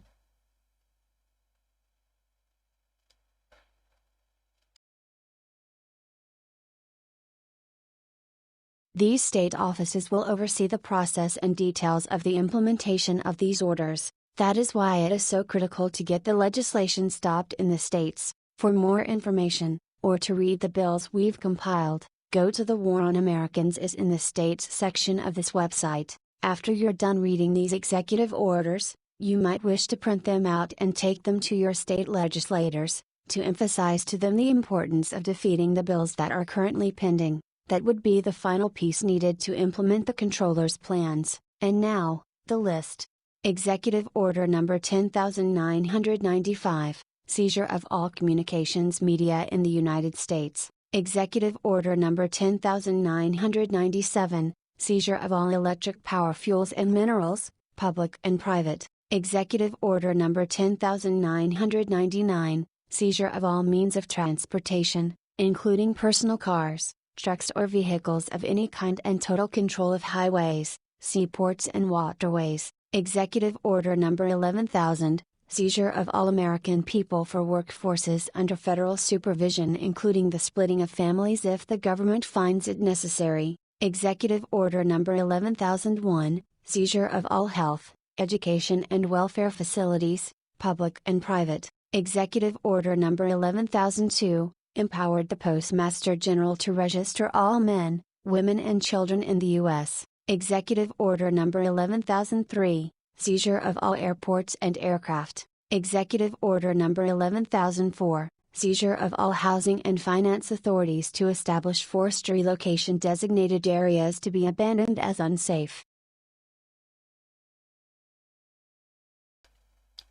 These state offices will oversee the process and details of the implementation of these orders. That is why it is so critical to get the legislation stopped in the states. For more information, or to read the bills we've compiled, go to the War on Americans is in the States section of this website. After you're done reading these executive orders, you might wish to print them out and take them to your state legislators, to emphasize to them the importance of defeating the bills that are currently pending. That would be the final piece needed to implement the controller's plans. And now, the list. Executive Order Number 10995, Seizure of all communications media in the United States. Executive Order Number 10997, Seizure of all electric power fuels and minerals, public and private. Executive Order Number 10999, Seizure of all means of transportation, including personal cars, trucks or vehicles of any kind, and total control of highways, seaports and waterways. Executive Order Number 11000, Seizure of all American people for workforces under federal supervision, including the splitting of families if the government finds it necessary. Executive Order Number 11001, Seizure of all health, education and welfare facilities, public and private. Executive Order Number 11002, empowered the Postmaster General to register all men, women and children in the U.S. Executive Order Number 11003, Seizure of all airports and aircraft. Executive Order Number 11004, Seizure of all housing and finance authorities to establish forced relocation designated areas to be abandoned as unsafe.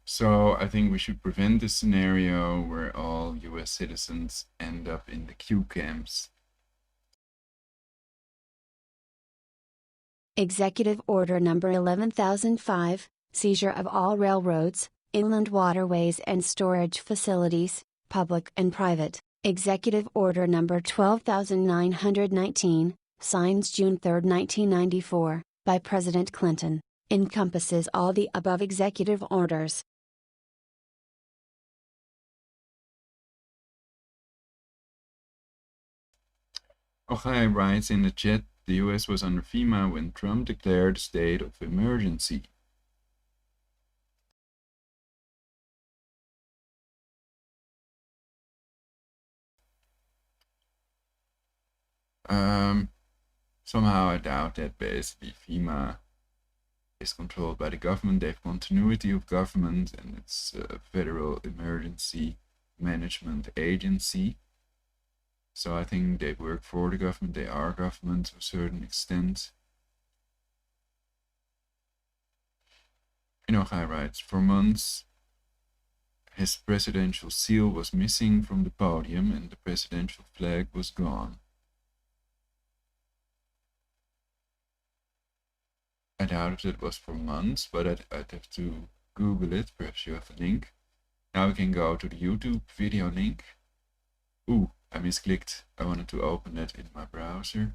So I think we should prevent this scenario where all US citizens end up in the Q camps. Executive Order Number 11005, Seizure of all railroads, inland waterways and storage facilities, public and private. Executive Order Number 12919, signed June 3, 1994, by President Clinton, encompasses all the above executive orders. Ochaye writes in the chat, the US was under FEMA when Trump declared a state of emergency. Somehow I doubt that. Basically FEMA is controlled by the government. They have continuity of government, and it's a federal emergency management agency. So I think they work for the government. They are government to a certain extent. Ochaye writes, for months his presidential seal was missing from the podium and the presidential flag was gone. I doubt if it was for months, but I'd have to Google it. Perhaps you have a link. Now we can go to the YouTube video link. Ooh, I misclicked. I wanted to open it in my browser.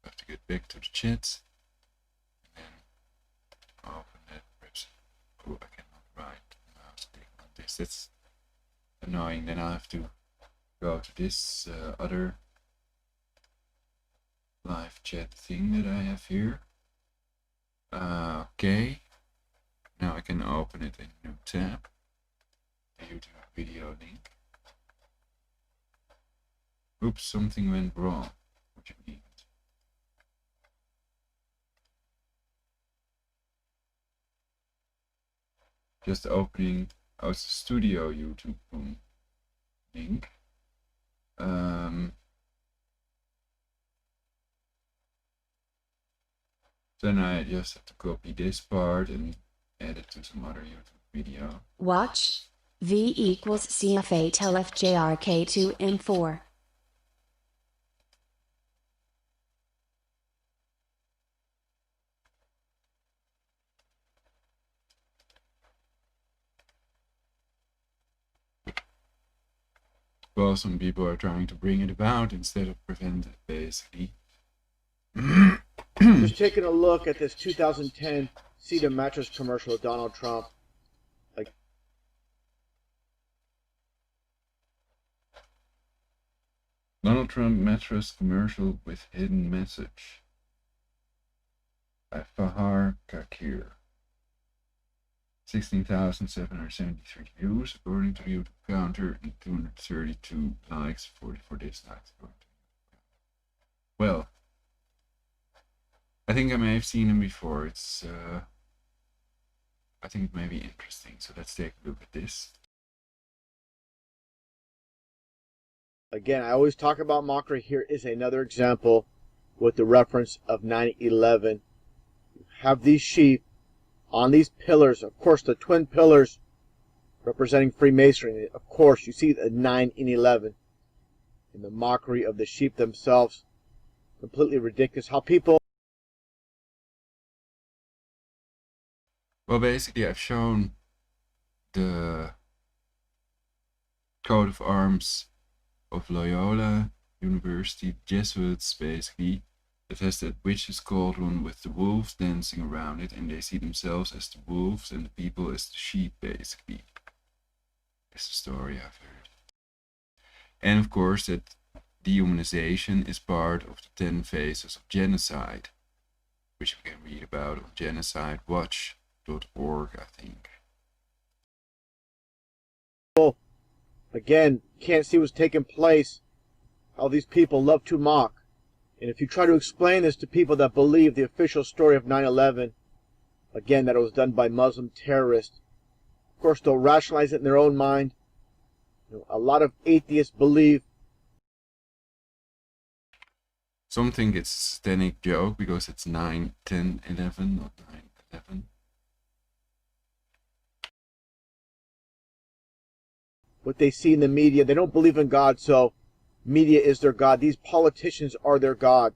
I have to get back to the chat. And then open it. Perhaps. Oh, I cannot write. Mouse click on this. That's annoying. Then I have to go to this other live chat thing that I have here. Okay, now I can open it in a new tab, the YouTube video link. Oops, something went wrong. What do you mean? Just opening, oh, it's the studio YouTube link. Then I just have to copy this part and add it to some other YouTube video. Watch V equals CF8 LFJRK2M4. Well, some people are trying to bring it about instead of prevent it, basically. Just taking a look at this 2010 Cedar Mattress commercial of Donald Trump. Like, Donald Trump mattress commercial with hidden message by Fahar Kakir. 16,773 views according to the YouTube counter, and 232 likes, 44 dislikes. Well, I think I may have seen him before. It's I think it may be interesting, so let's take a look at this. Again, I always talk about mockery. Here is another example with the reference of 9/11. You have these sheep on these pillars, of course, the twin pillars representing Freemasonry. Of course, you see the 9 and 11 in the mockery of the sheep themselves. Completely ridiculous how people... Well, basically, I've shown the coat of arms of Loyola University, Jesuits, basically, that has that witch's cauldron with the wolves dancing around it, and they see themselves as the wolves and the people as the sheep, basically. That's the story I've heard. And of course, that dehumanization is part of the 10 phases of genocide, which we can read about on genocidewatch.org, I think. Again, can't see what's taking place, how these people love to mock. And if you try to explain this to people that believe the official story of 9/11, again, that it was done by Muslim terrorists, of course, they'll rationalize it in their own mind. A lot of atheists believe. Some think it's a satanic joke because it's 9, 10, 11, not 9, 11. What they see in the media, they don't believe in God, so media is their God. These politicians are their God.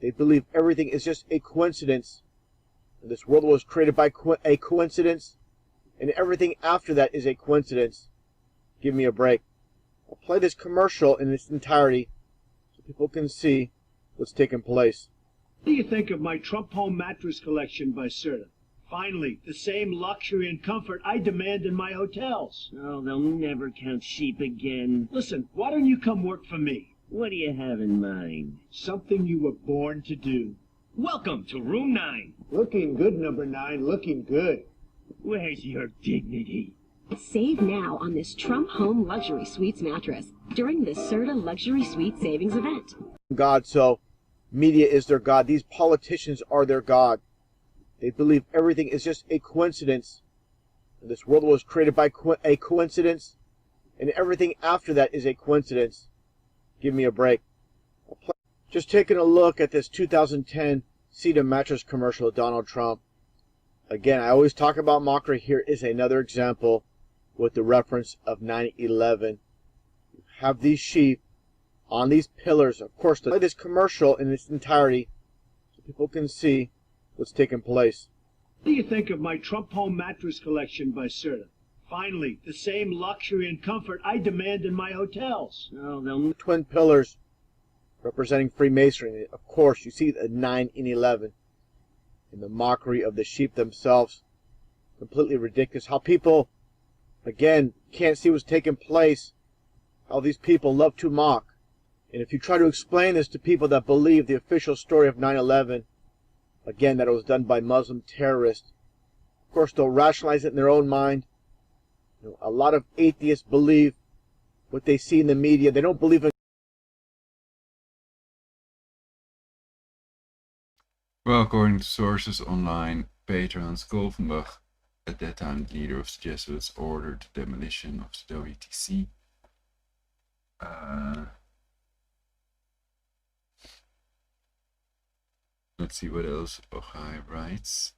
They believe everything is just a coincidence. And this world was created by a coincidence, and everything after that is a coincidence. Give me a break. I'll play this commercial in its entirety so people can see what's taking place. What do you think of my Trump home mattress collection by Serta? Finally, the same luxury and comfort I demand in my hotels. Oh, they'll never count sheep again. Listen, why don't you come work for me? What do you have in mind? Something you were born to do. Welcome to room 9. Looking good, number 9. Looking good. Where's your dignity? Save now on this Trump Home Luxury Suites mattress during the Serta Luxury Suite Savings event. God, so media is their God. These politicians are their God. They believe everything is just a coincidence. And this world was created by a coincidence, and everything after that is a coincidence. Give me a break. Just taking a look at this 2010 Cedar mattress commercial of Donald Trump. Again, I always talk about mockery. Here is another example with the reference of 9/11. You have these sheep on these pillars. Of course, to play this commercial in its entirety so people can see what's taking place. What do you think of my Trump home mattress collection by Serta? Finally, the same luxury and comfort I demand in my hotels. Oh, they'll... Twin pillars representing Freemasonry. Of course, you see the 9 and 11 in the mockery of the sheep themselves. Completely ridiculous how people, again, can't see what's taking place, how these people love to mock. And if you try to explain this to people that believe the official story of 9/11, again, that it was done by Muslim terrorists, of course, they'll rationalize it in their own mind. A lot of atheists believe what they see in the media. They don't believe in... Well, according to sources online, Peter Hans Kolvenbach, at that time the leader of the Jesuits, ordered the demolition of the WTC. Let's see what else Ochaye writes.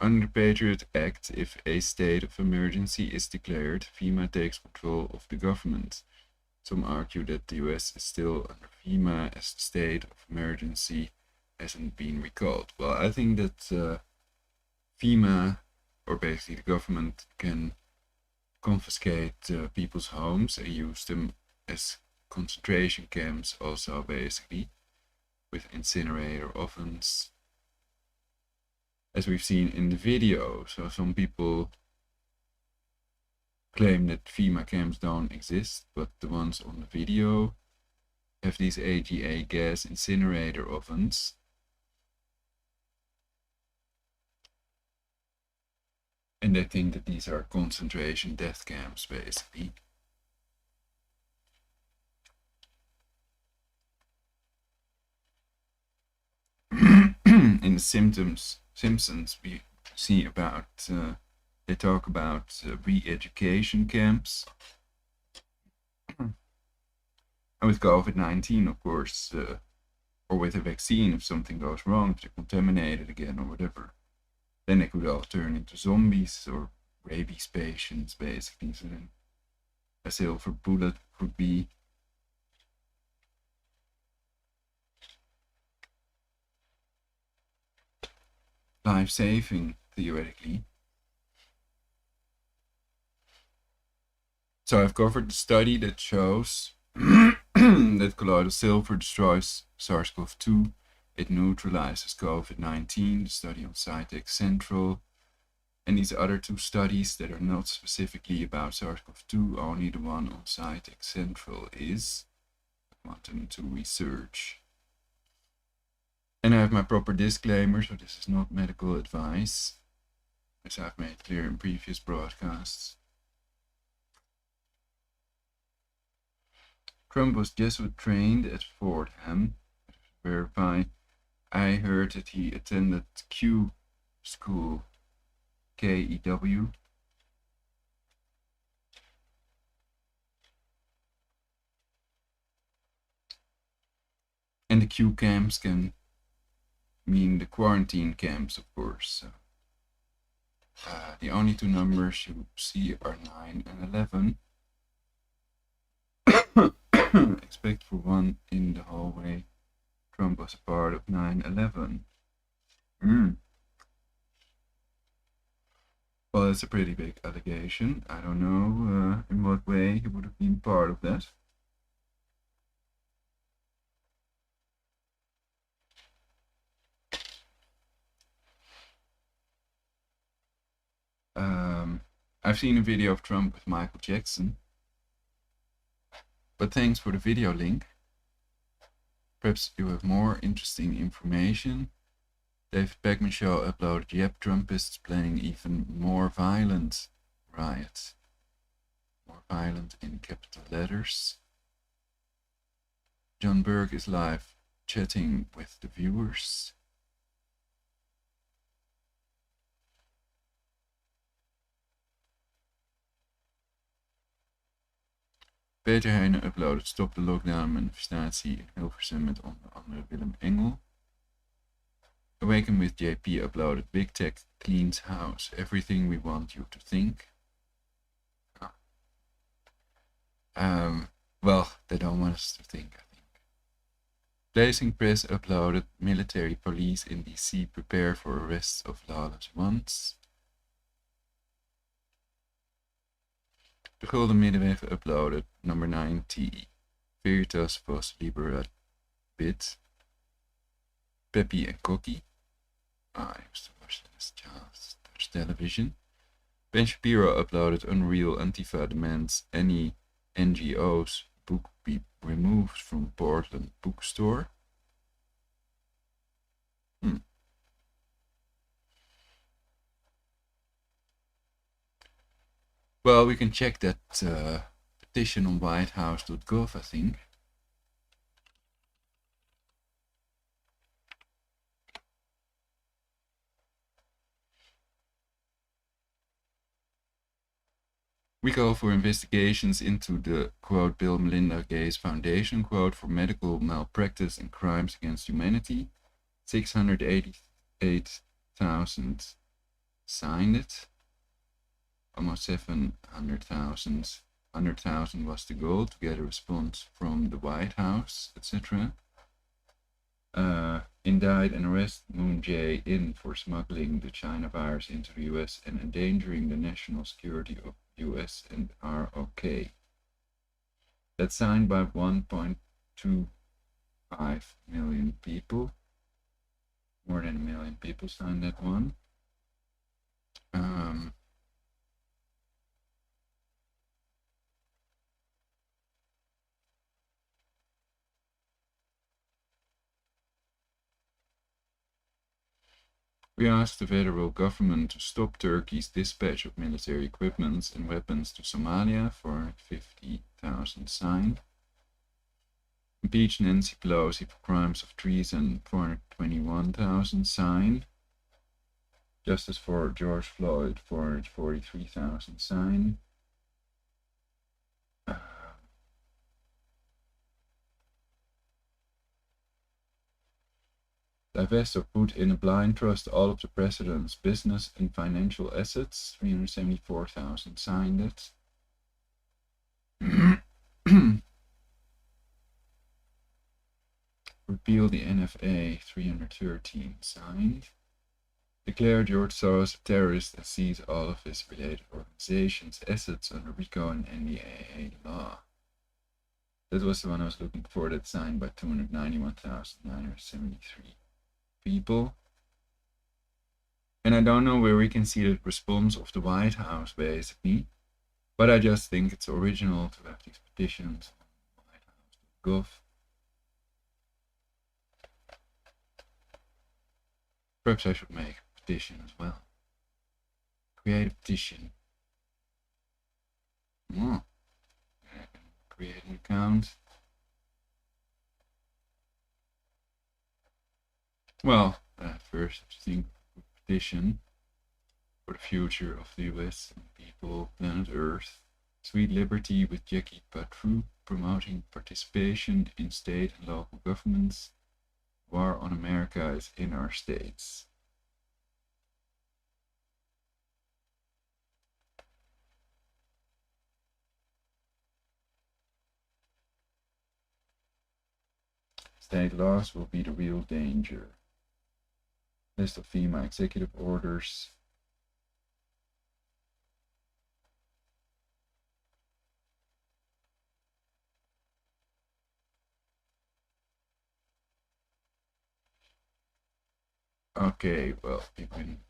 Under the Patriot Act, if a state of emergency is declared, FEMA takes control of the government. Some argue that the US is still under FEMA as the state of emergency hasn't been recalled. Well, I think that FEMA, or basically the government, can confiscate people's homes and use them as concentration camps also, basically, with incinerator ovens, as we've seen in the video. So some people claim that FEMA camps don't exist, but the ones on the video have these AGA gas incinerator ovens, And they think that these are concentration death camps, basically. In the Simpsons, we see about, they talk about re-education camps. And with COVID-19, of course, or with a vaccine, if something goes wrong, if they're contaminated again or whatever, then they could all turn into zombies or rabies patients, basically. So then a silver bullet could be life-saving, theoretically. So I've covered the study that shows that colloidal silver destroys SARS-CoV-2. It neutralizes COVID-19, the study on Cytex Central, and these other two studies that are not specifically about SARS-CoV-2, only the one on Cytex Central is. I want them to research. And I have my proper disclaimer, so this is not medical advice, as I've made clear in previous broadcasts. Trump was Jesuit trained at Fordham. Verify. I heard that he attended Q school, KEW. And the Q camps can mean the quarantine camps, of course. So, the only two numbers you see are 9 and 11. Expect for one in the hallway. Trump was a part of 9/11. Well, that's a pretty big allegation. I don't know in what way he would have been part of that. I've seen a video of Trump with Michael Jackson. But thanks for the video link. Perhaps you have more interesting information. David Beckman Show uploaded Yep, Trumpists planning even more violent riots. More violent in capital letters. John Berg is live chatting with the viewers. Peter Heijnen uploaded Stop de Lockdown manifestatie in Hilversum met onder andere Willem Engel. Awaken with JP uploaded Big Tech cleans house, everything we want you to think. Well, they don't want us to think, I think. Blazing Press uploaded military police in DC prepare for arrests of lawless ones. De Gulden Middenweg uploaded number 90. Veritas was Libera Bit. Peppy and Cocky. I used to watch this Dutch television. Ben Shapiro uploaded Unreal Antifa demands any NGO's book be removed from Portland bookstore. Well, we can check that petition on whitehouse.gov, I think. We call for investigations into the, quote, Bill Melinda Gates Foundation, quote, for medical malpractice and crimes against humanity. 688,000 signed it. Almost 700,000. 100,000 was the goal to get a response from the White House, etc. Indict and arrest Moon Jae-in for smuggling the China virus into the US and endangering the national security of US and ROK. That's signed by 1.25 million people. More than 1 million people signed that one. We asked the federal government to stop Turkey's dispatch of military equipment and weapons to Somalia for 50,000 signed. Impeach Nancy Pelosi for crimes of treason, 421,000 signed. Justice for George Floyd, 443,000 signed. Divest or put in a blind trust all of the president's business and financial assets, 374,000 signed it. Repeal the NFA, 313 signed. Declare George Soros a terrorist and seize all of his related organizations' assets under RICO and NDAA law. That was the one I was looking for, that's signed by 291,973 people. And I don't know where we can see the response of the White House, basically. But I just think it's original to have these petitions on whitehouse.gov. Perhaps I should make a petition as well. Create a petition. Oh. I can create an account. Well, first I have to think of a petition for the future of the US and people, planet Earth. Sweet Liberty with Jackie Patru, promoting participation in state and local governments. War on America is in our states. State laws will be the real danger. List of FEMA executive orders. Okay, well, you can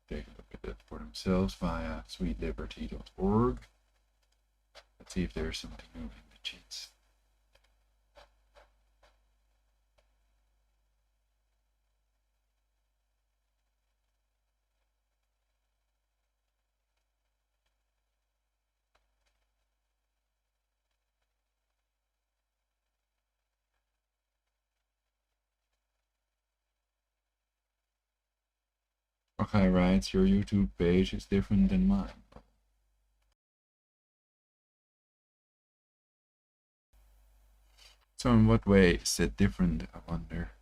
take a look at that for themselves via sweetliberty.org. Let's see if there's something new in the cheats. Ochaye writes, your YouTube page is different than mine. So in what way is it different, I wonder?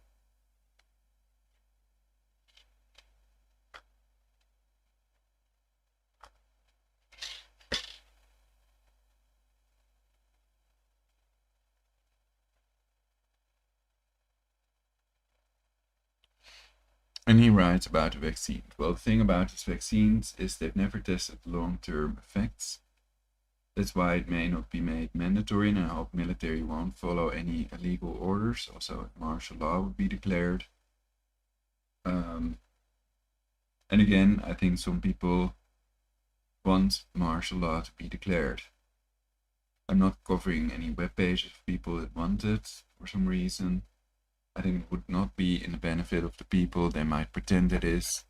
And he writes about the vaccines. Well, the thing about these vaccines is they've never tested long-term effects. That's why it may not be made mandatory, and I hope military won't follow any illegal orders. Also, martial law would be declared. And again, I think some people want martial law to be declared. I'm not covering any web pages of people that want it for some reason. I think it would not be in the benefit of the people. They might pretend it is.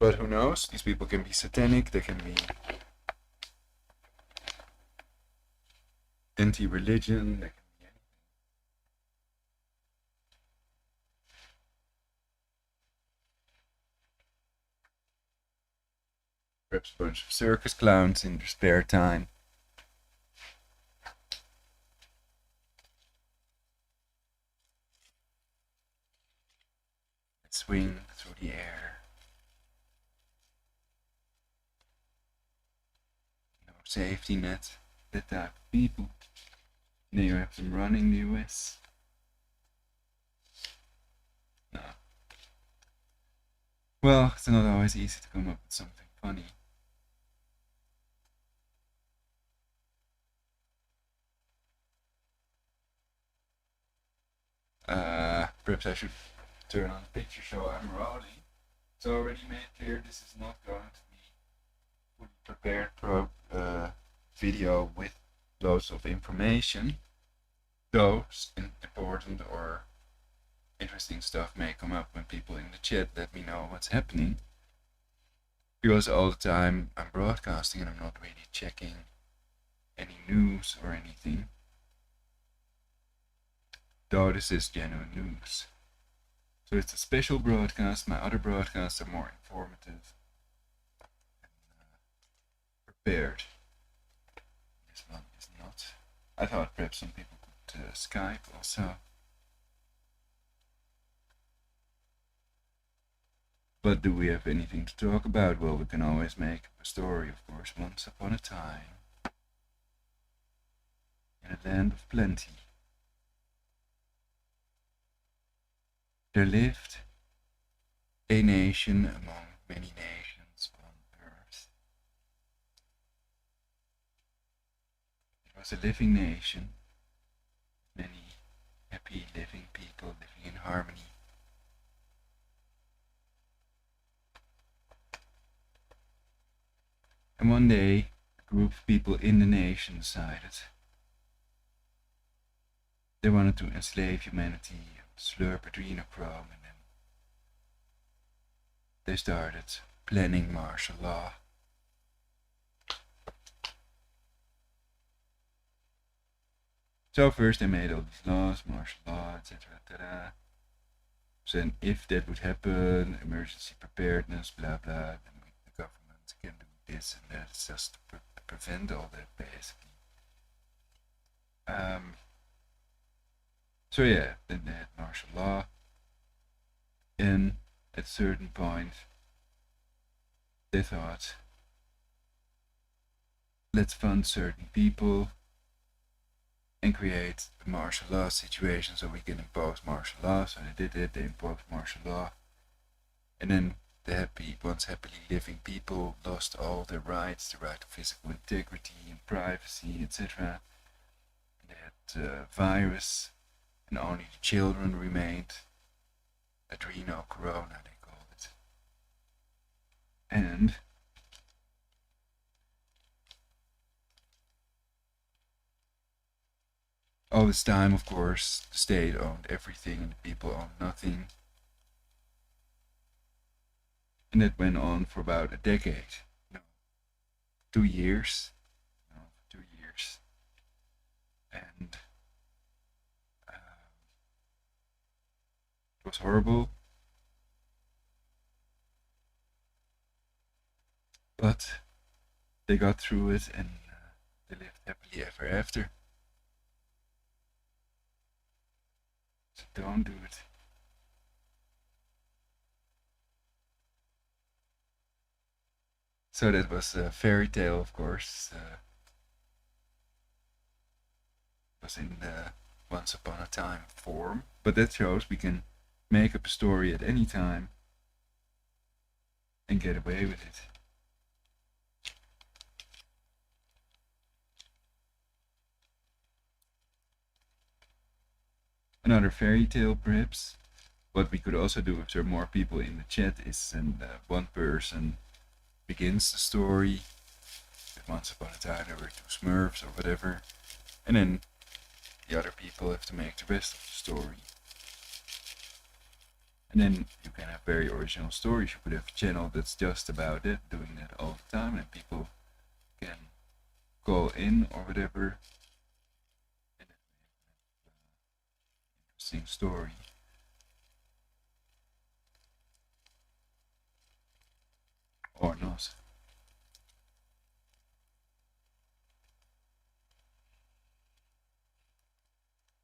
But who knows? These people can be satanic, they can be anti-religion, they can be anything. Perhaps a bunch of circus clowns in their spare time. Swing through the air. No safety net, that type of people. Then you have them running the US. No. Well, it's not always easy to come up with something funny. Perhaps I should turn on the picture show I'm rolling. It's already made clear this is not going to be fully prepared video with loads of information. Though important or interesting stuff may come up when people in the chat let me know what's happening. Because all the time I'm broadcasting and I'm not really checking any news or anything. Though this is genuine news. So it's a special broadcast. My other broadcasts are more informative and prepared. This one is not. I thought perhaps some people could Skype also. But do we have anything to talk about? Well, we can always make a story, of course. Once upon a time, in a land of plenty, there lived a nation among many nations on earth. It was a living nation, many happy living people living in harmony. And one day, a group of people in the nation decided they wanted to enslave humanity, slurp adrenochrome, and then they started planning martial law. So first they made all these laws, martial law, etc. So then if that would happen, emergency preparedness, blah blah, then the government can do this and that. It's just to prevent all that, basically. So yeah, then they had martial law, and at a certain point they thought, let's fund certain people and create a martial law situation so we can impose martial law. So they did it, they imposed martial law, and then the once happily living people lost all their rights, the right to physical integrity and privacy, etc. They had virus, and only the children remained. Adrenocorona, they called it. And all this time, of course, the state owned everything and the people owned nothing. And that went on for about a decade. No, 2 years. No, 2 years. And it was horrible. But they got through it, and they lived happily ever after. So don't do it. So that was a fairy tale, of course. It was in the Once Upon a Time form. But that shows we can make up a story at any time and get away with it. Another fairy tale, perhaps. What we could also do if there are more people in the chat is one person begins the story. If once upon a time there were 2 Smurfs or whatever, and then the other people have to make the rest of the story. And then you can have very original stories. You could have a channel that's just about it, doing that all the time, and people can call in or whatever. And then interesting story. Or not.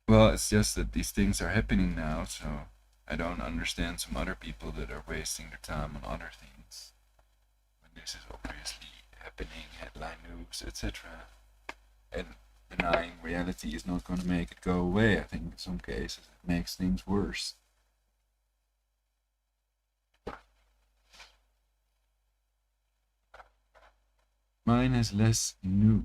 Well, it's just that these things are happening now, so I don't understand some other people that are wasting their time on other things. When this is obviously happening, headline news, etc. And denying reality is not going to make it go away. I think in some cases it makes things worse. Mine has less news.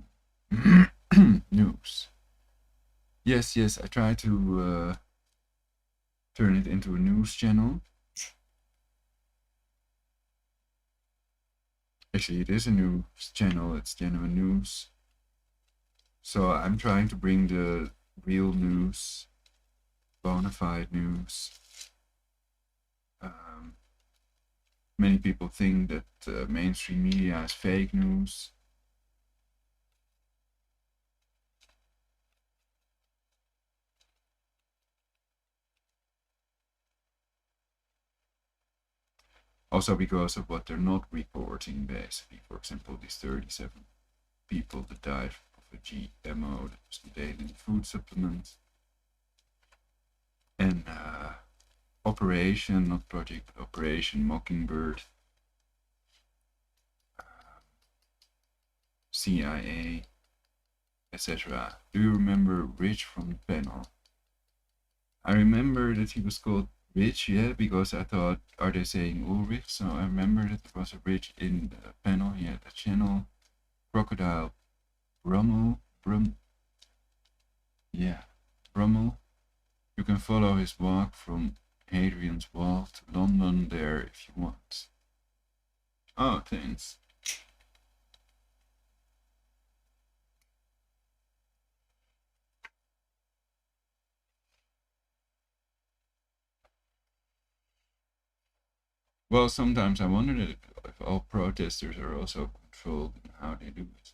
Yes, I try to turn it into a news channel. Actually, it is a news channel, it's genuine news. So I'm trying to bring the real news, bona fide news, Many people think that mainstream media is fake news. Also because of what they're not reporting, basically. For example, these 37 people that died of a GMO, that was contained in food supplements. And Operation, not Project, Operation Mockingbird. CIA, etc. Do you remember Rich from the panel? I remember that he was called Rich, yeah, because I thought, are they saying Ulrich? So I remember that there was a Rich in the panel. He had a channel, Crocodile Brummel. Brummel. You can follow his walk from Hadrian's Wall to London there if you want. Oh, thanks. Well, sometimes I wonder if all protesters are also controlled in how they do it.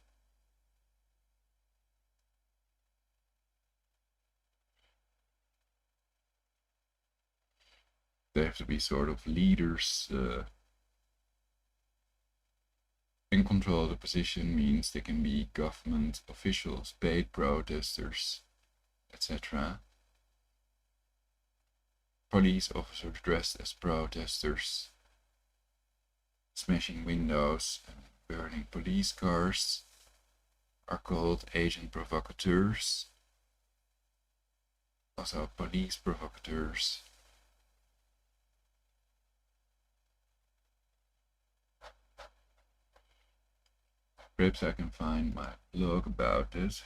They have to be sort of leaders. In control of the position means they can be government officials, paid protesters, etc. Police officers dressed as protesters, smashing windows and burning police cars are called agent provocateurs. Also police provocateurs. Perhaps I can find my blog about this.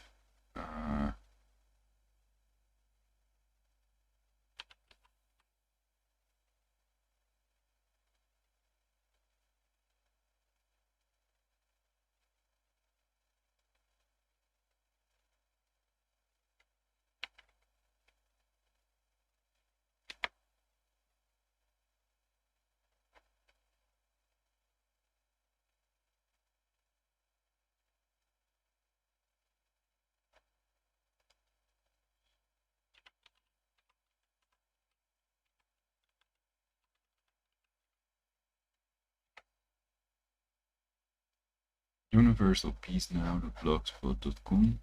universalpeacenow.blogspot.com.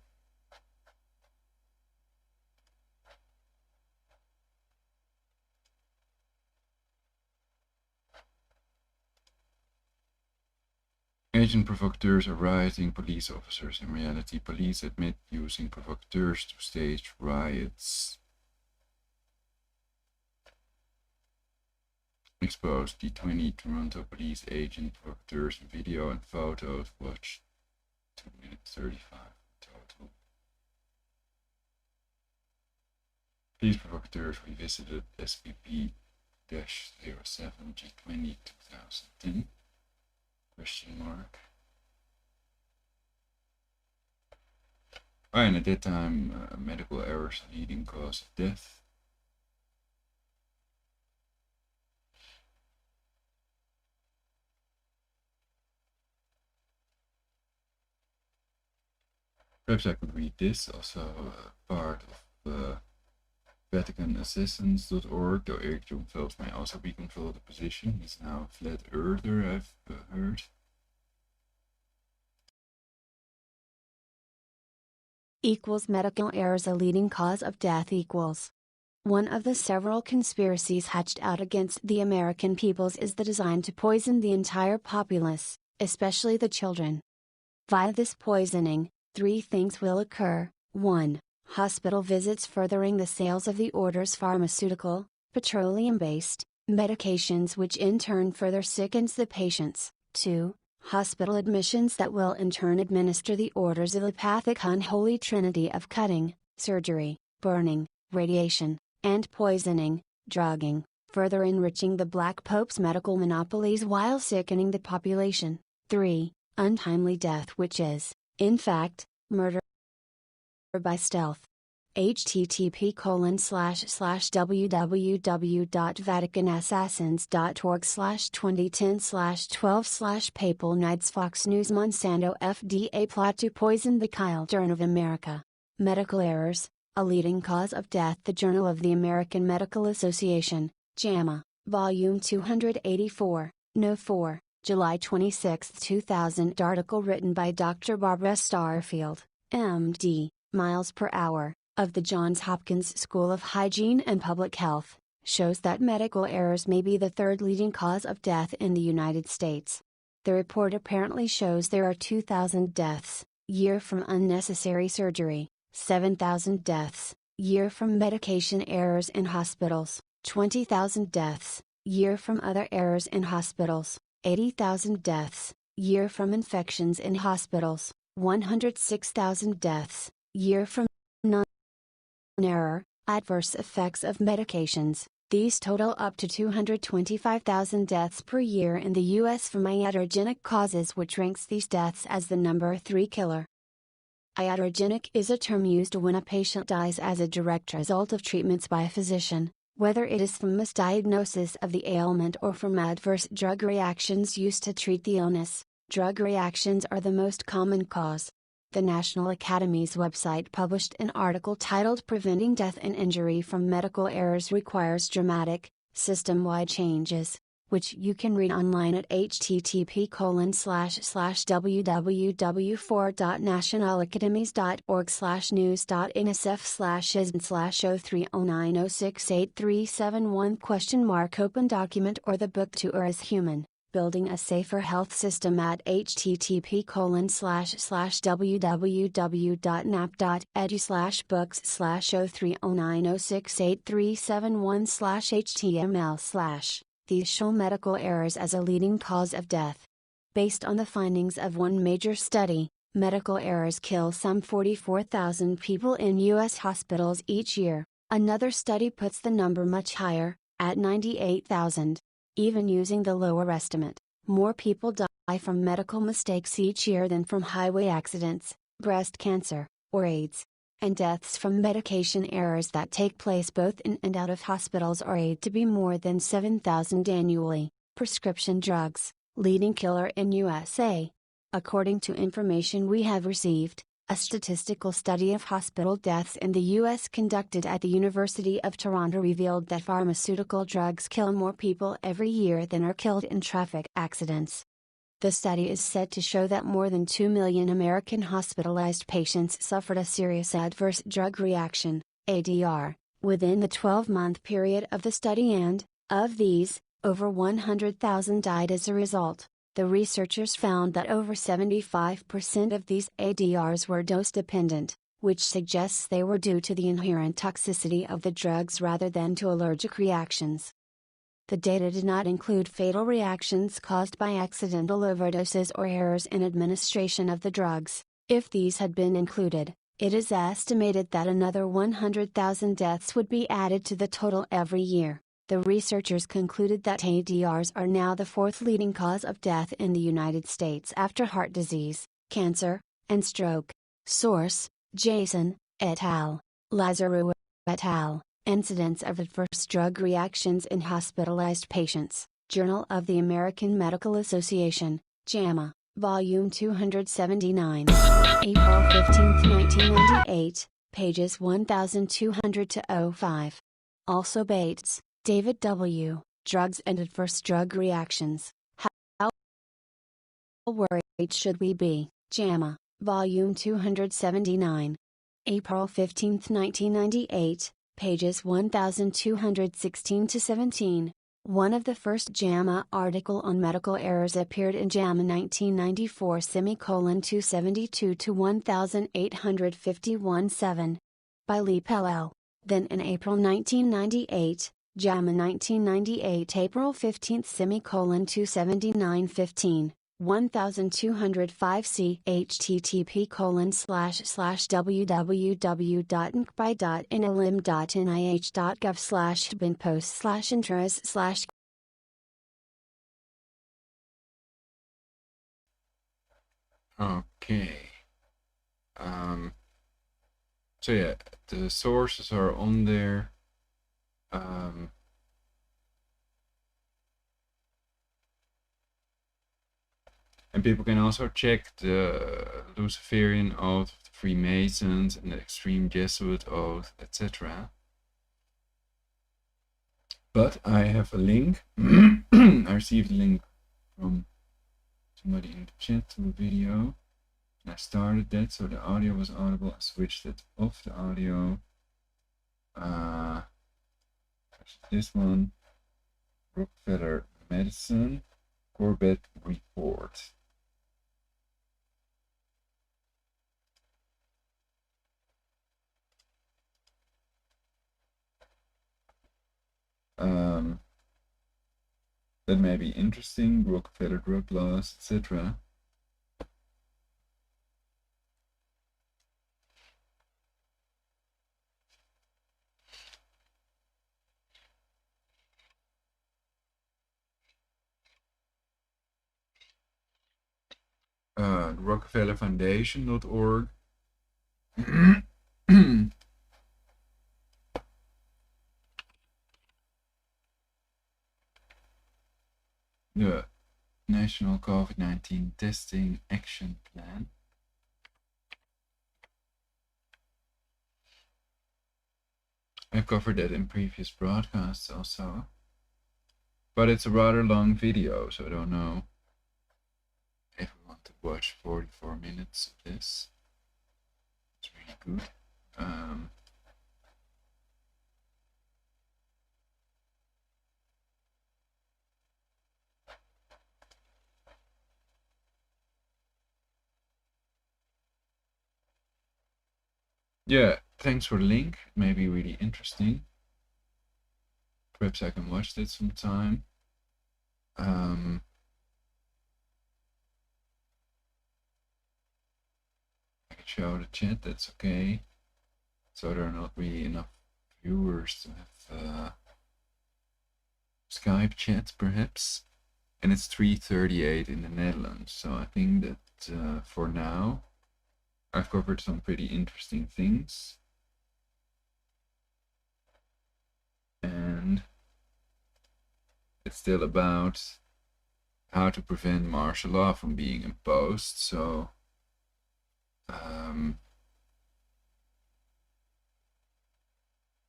Agent provocateurs are rioting police officers. In reality, police admit using provocateurs to stage riots. Exposed the 20 Toronto police agent provocateurs in video and photos. Watched 2 minutes 35 total. Police provocateurs revisited SPP-07 G20 2010. Question mark. And at that time, medical errors are leading cause of death. Perhaps I could read this, also part of VaticanAssistance.org, though Eric John Phelps may also be controlled the position. He's now a flat earther, I've heard. Equals medical errors a leading cause of death equals. One of the several conspiracies hatched out against the American peoples is the design to poison the entire populace, especially the children. Via this poisoning, 3 things will occur. 1. Hospital visits furthering the sales of the order's pharmaceutical, petroleum-based, medications which in turn further sickens the patients. 2. Hospital admissions that will in turn administer the order's allopathic unholy trinity of cutting, surgery, burning, radiation, and poisoning, drugging, further enriching the Black Pope's medical monopolies while sickening the population. 3. Untimely death which is, in fact, murder by stealth. http://www.vaticanassassins.org/2010/12/Papal Knights Fox News Monsanto FDA plot to poison the children of America. Medical errors, a leading cause of death. The Journal of the American Medical Association, JAMA, Volume 284, No. 4, July 26, 2000. Article written by Dr. Barbara Starfield, MD, miles per hour, of the Johns Hopkins School of Hygiene and Public Health, shows that medical errors may be the third leading cause of death in the United States. The report apparently shows there are 2,000 deaths, year from unnecessary surgery, 7,000 deaths, year from medication errors in hospitals, 20,000 deaths, year from other errors in hospitals, 80,000 deaths, year from infections in hospitals, 106,000 deaths, year from non-error, adverse effects of medications. These total up to 225,000 deaths per year in the U.S. from iatrogenic causes, which ranks these deaths as the number 3 killer. Iatrogenic is a term used when a patient dies as a direct result of treatments by a physician, whether it is from misdiagnosis of the ailment or from adverse drug reactions used to treat the illness. Drug reactions are the most common cause. The National Academy's website published an article titled "Preventing Death and Injury from Medical Errors Requires Dramatic, System-Wide Changes," which you can read online at http://www.nationalacademys.org/news.nsf/isn/030906837 open document or the book Tour is Human, Building a Safer Health System at http://www.nap.edu/books/030906837one/html/ These show medical errors as a leading cause of death. Based on the findings of one major study, medical errors kill some 44,000 people in U.S. hospitals each year. Another study puts the number much higher, at 98,000. Even using the lower estimate, more people die from medical mistakes each year than from highway accidents, breast cancer, or AIDS. And deaths from medication errors that take place both in and out of hospitals are estimated to be more than 7,000 annually. Prescription drugs, leading killer in USA. According to information we have received, a statistical study of hospital deaths in the U.S. conducted at the University of Toronto revealed that pharmaceutical drugs kill more people every year than are killed in traffic accidents. The study is said to show that more than 2 million American hospitalized patients suffered a serious adverse drug reaction, ADR, within the 12-month period of the study, and, of these, over 100,000 died as a result. The researchers found that over 75% of these ADRs were dose-dependent, which suggests they were due to the inherent toxicity of the drugs rather than to allergic reactions. The data did not include fatal reactions caused by accidental overdoses or errors in administration of the drugs. If these had been included, it is estimated that another 100,000 deaths would be added to the total every year. The researchers concluded that ADRs are now the fourth leading cause of death in the United States after heart disease, cancer, and stroke. Source: Jason, et al., Lazaru, et al., Incidence of Adverse Drug Reactions in Hospitalized Patients, Journal of the American Medical Association, JAMA, Volume 279. April 15, 1998, pages 1200-05. Also Bates, David W., Drugs and Adverse Drug Reactions. How worried should we be? JAMA, Volume 279. April 15, 1998, pages 1216-17. One of the first JAMA article on medical errors appeared in JAMA 1994:272-1851-7. By Lee Pellel. Then in April 1998, JAMA 1998 April 15 279-15. 1205c http://www.ncbi.nlim.nih.gov/binpost/interest/ Okay. So yeah, the sources are on there. And people can also check the Luciferian oath, the Freemasons, and the extreme Jesuit oath, etc. But I have a link. I received a link from somebody in the chat to a video. And I started that so the audio was audible. I switched it off the audio. This one, Rockefeller Medicine, Corbett Report. That may be interesting, Rockefeller drug laws, etc. RockefellerFoundation.org. The National COVID-19 Testing Action Plan. I covered that in previous broadcasts also. But it's a rather long video, so I don't know if we want to watch 44 minutes of this. It's really good. Yeah, thanks for the link. It may be really interesting. Perhaps I can watch that sometime. I can show the chat, that's okay. So there are not really enough viewers to have Skype chat, perhaps. And it's 3:38 in the Netherlands, so I think that for now I've covered some pretty interesting things. And it's still about how to prevent martial law from being imposed. So the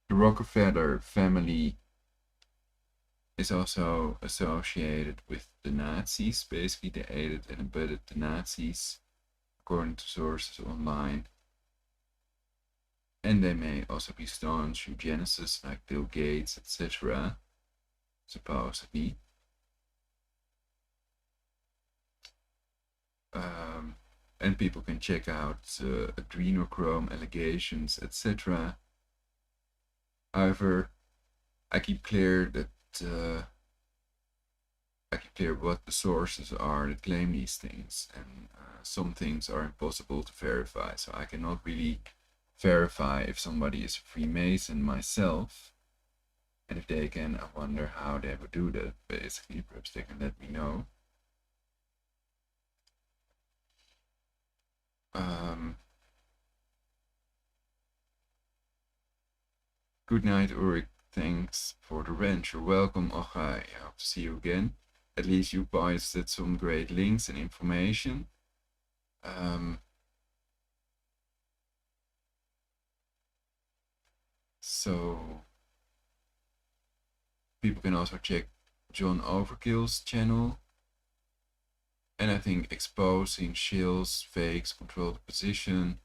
Rockefeller family is also associated with the Nazis. Basically, they aided and abetted the Nazis, according to sources online. And they may also be staunch eugenicists like Bill Gates, etc. Supposedly. And people can check out adrenochrome allegations, etc. However, I keep clear that what the sources are that claim these things, and some things are impossible to verify. So I cannot really verify if somebody is a Freemason myself, and if they can, I wonder how they would do that. Basically, perhaps they can let me know. Good night, Ulrich. Thanks for the wrench. You're welcome, Ochaye. I hope to see you again. At least you posted some great links and information. So people can also check John Overkill's channel. And I think exposing shills, fakes, control the position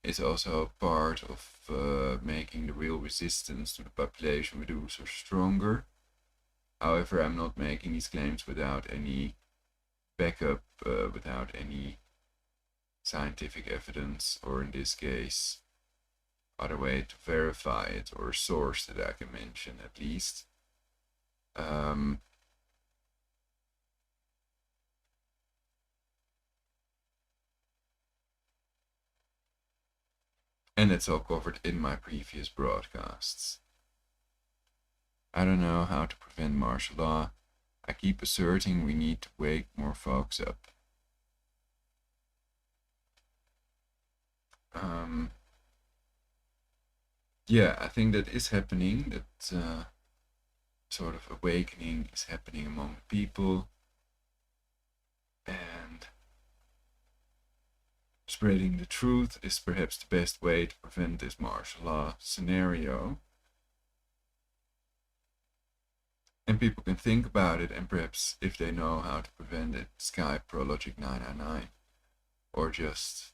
is also part of making the real resistance to the population reducer stronger. However, I'm not making these claims without any backup, without any scientific evidence, or in this case, other way to verify it, or a source that I can mention at least. And it's all covered in my previous broadcasts. I don't know how to prevent martial law. I keep asserting we need to wake more folks up. yeah, I think that is happening, that sort of awakening is happening among the people, and spreading the truth is perhaps the best way to prevent this martial law scenario. And people can think about it, and perhaps if they know how to prevent it, Skype prologic999, or just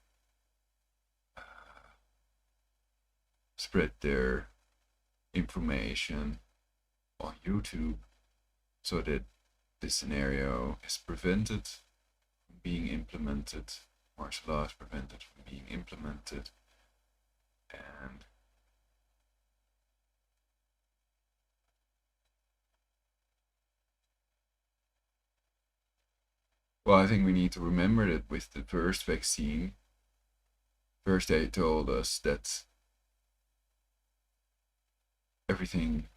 spread their information on YouTube so that this scenario is prevented from being implemented, martial law is prevented from being implemented, and well, I think we need to remember that with the first vaccine, first they told us that everything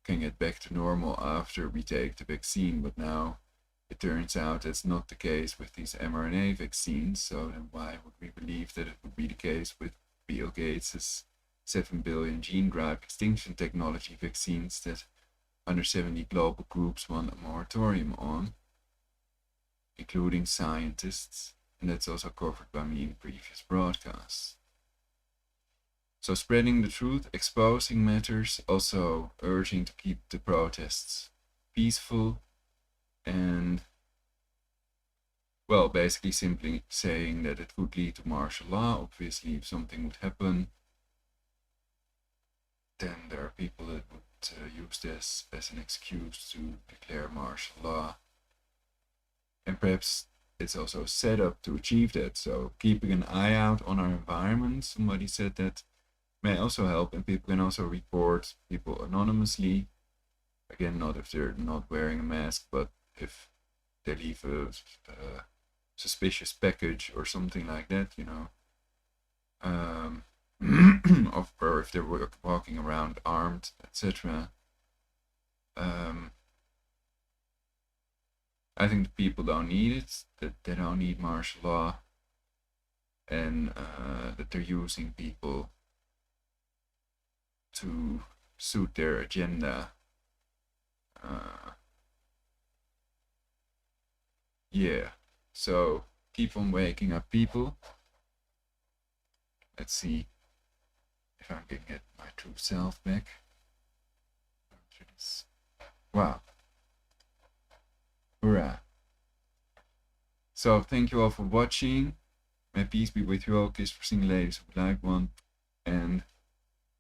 can get back to normal after we take the vaccine, but now it turns out that's not the case with these mRNA vaccines. So then why would we believe that it would be the case with Bill Gates's 7 billion gene drive extinction technology vaccines that 170 global groups want a moratorium on, including scientists, and that's also covered by me in previous broadcasts. So spreading the truth, exposing matters, also urging to keep the protests peaceful, and, well, basically simply saying that it would lead to martial law. Obviously, if something would happen, then there are people that would use this as an excuse to declare martial law. And perhaps it's also set up to achieve that. So keeping an eye out on our environment, somebody said that, may also help, and people can also report people anonymously. Again, not if they're not wearing a mask, but if they leave a suspicious package or something like that, you know. Or if they're walking around armed, etc. I think the people don't need it, that they don't need martial law, and that they're using people to suit their agenda. Yeah, so keep on waking up, people. Let's see if I can get my true self back. Wow. Hurrah. So thank you all for watching. May peace be with you all. Kiss for single ladies who would like one. And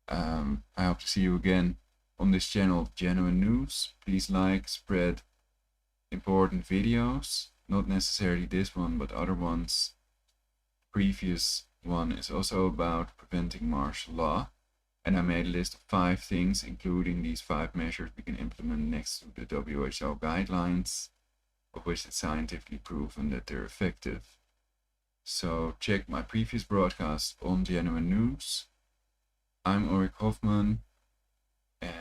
I hope to see you again on this channel of Genuine News. Please like, spread important videos. Not necessarily this one, but other ones. Previous one is also about preventing martial law. And I made a list of 5 things, including these 5 measures we can implement next to the WHO guidelines, of which it's scientifically proven that they're effective. So check my previous broadcast on Genuine News. I'm Ulrich Hoffman, and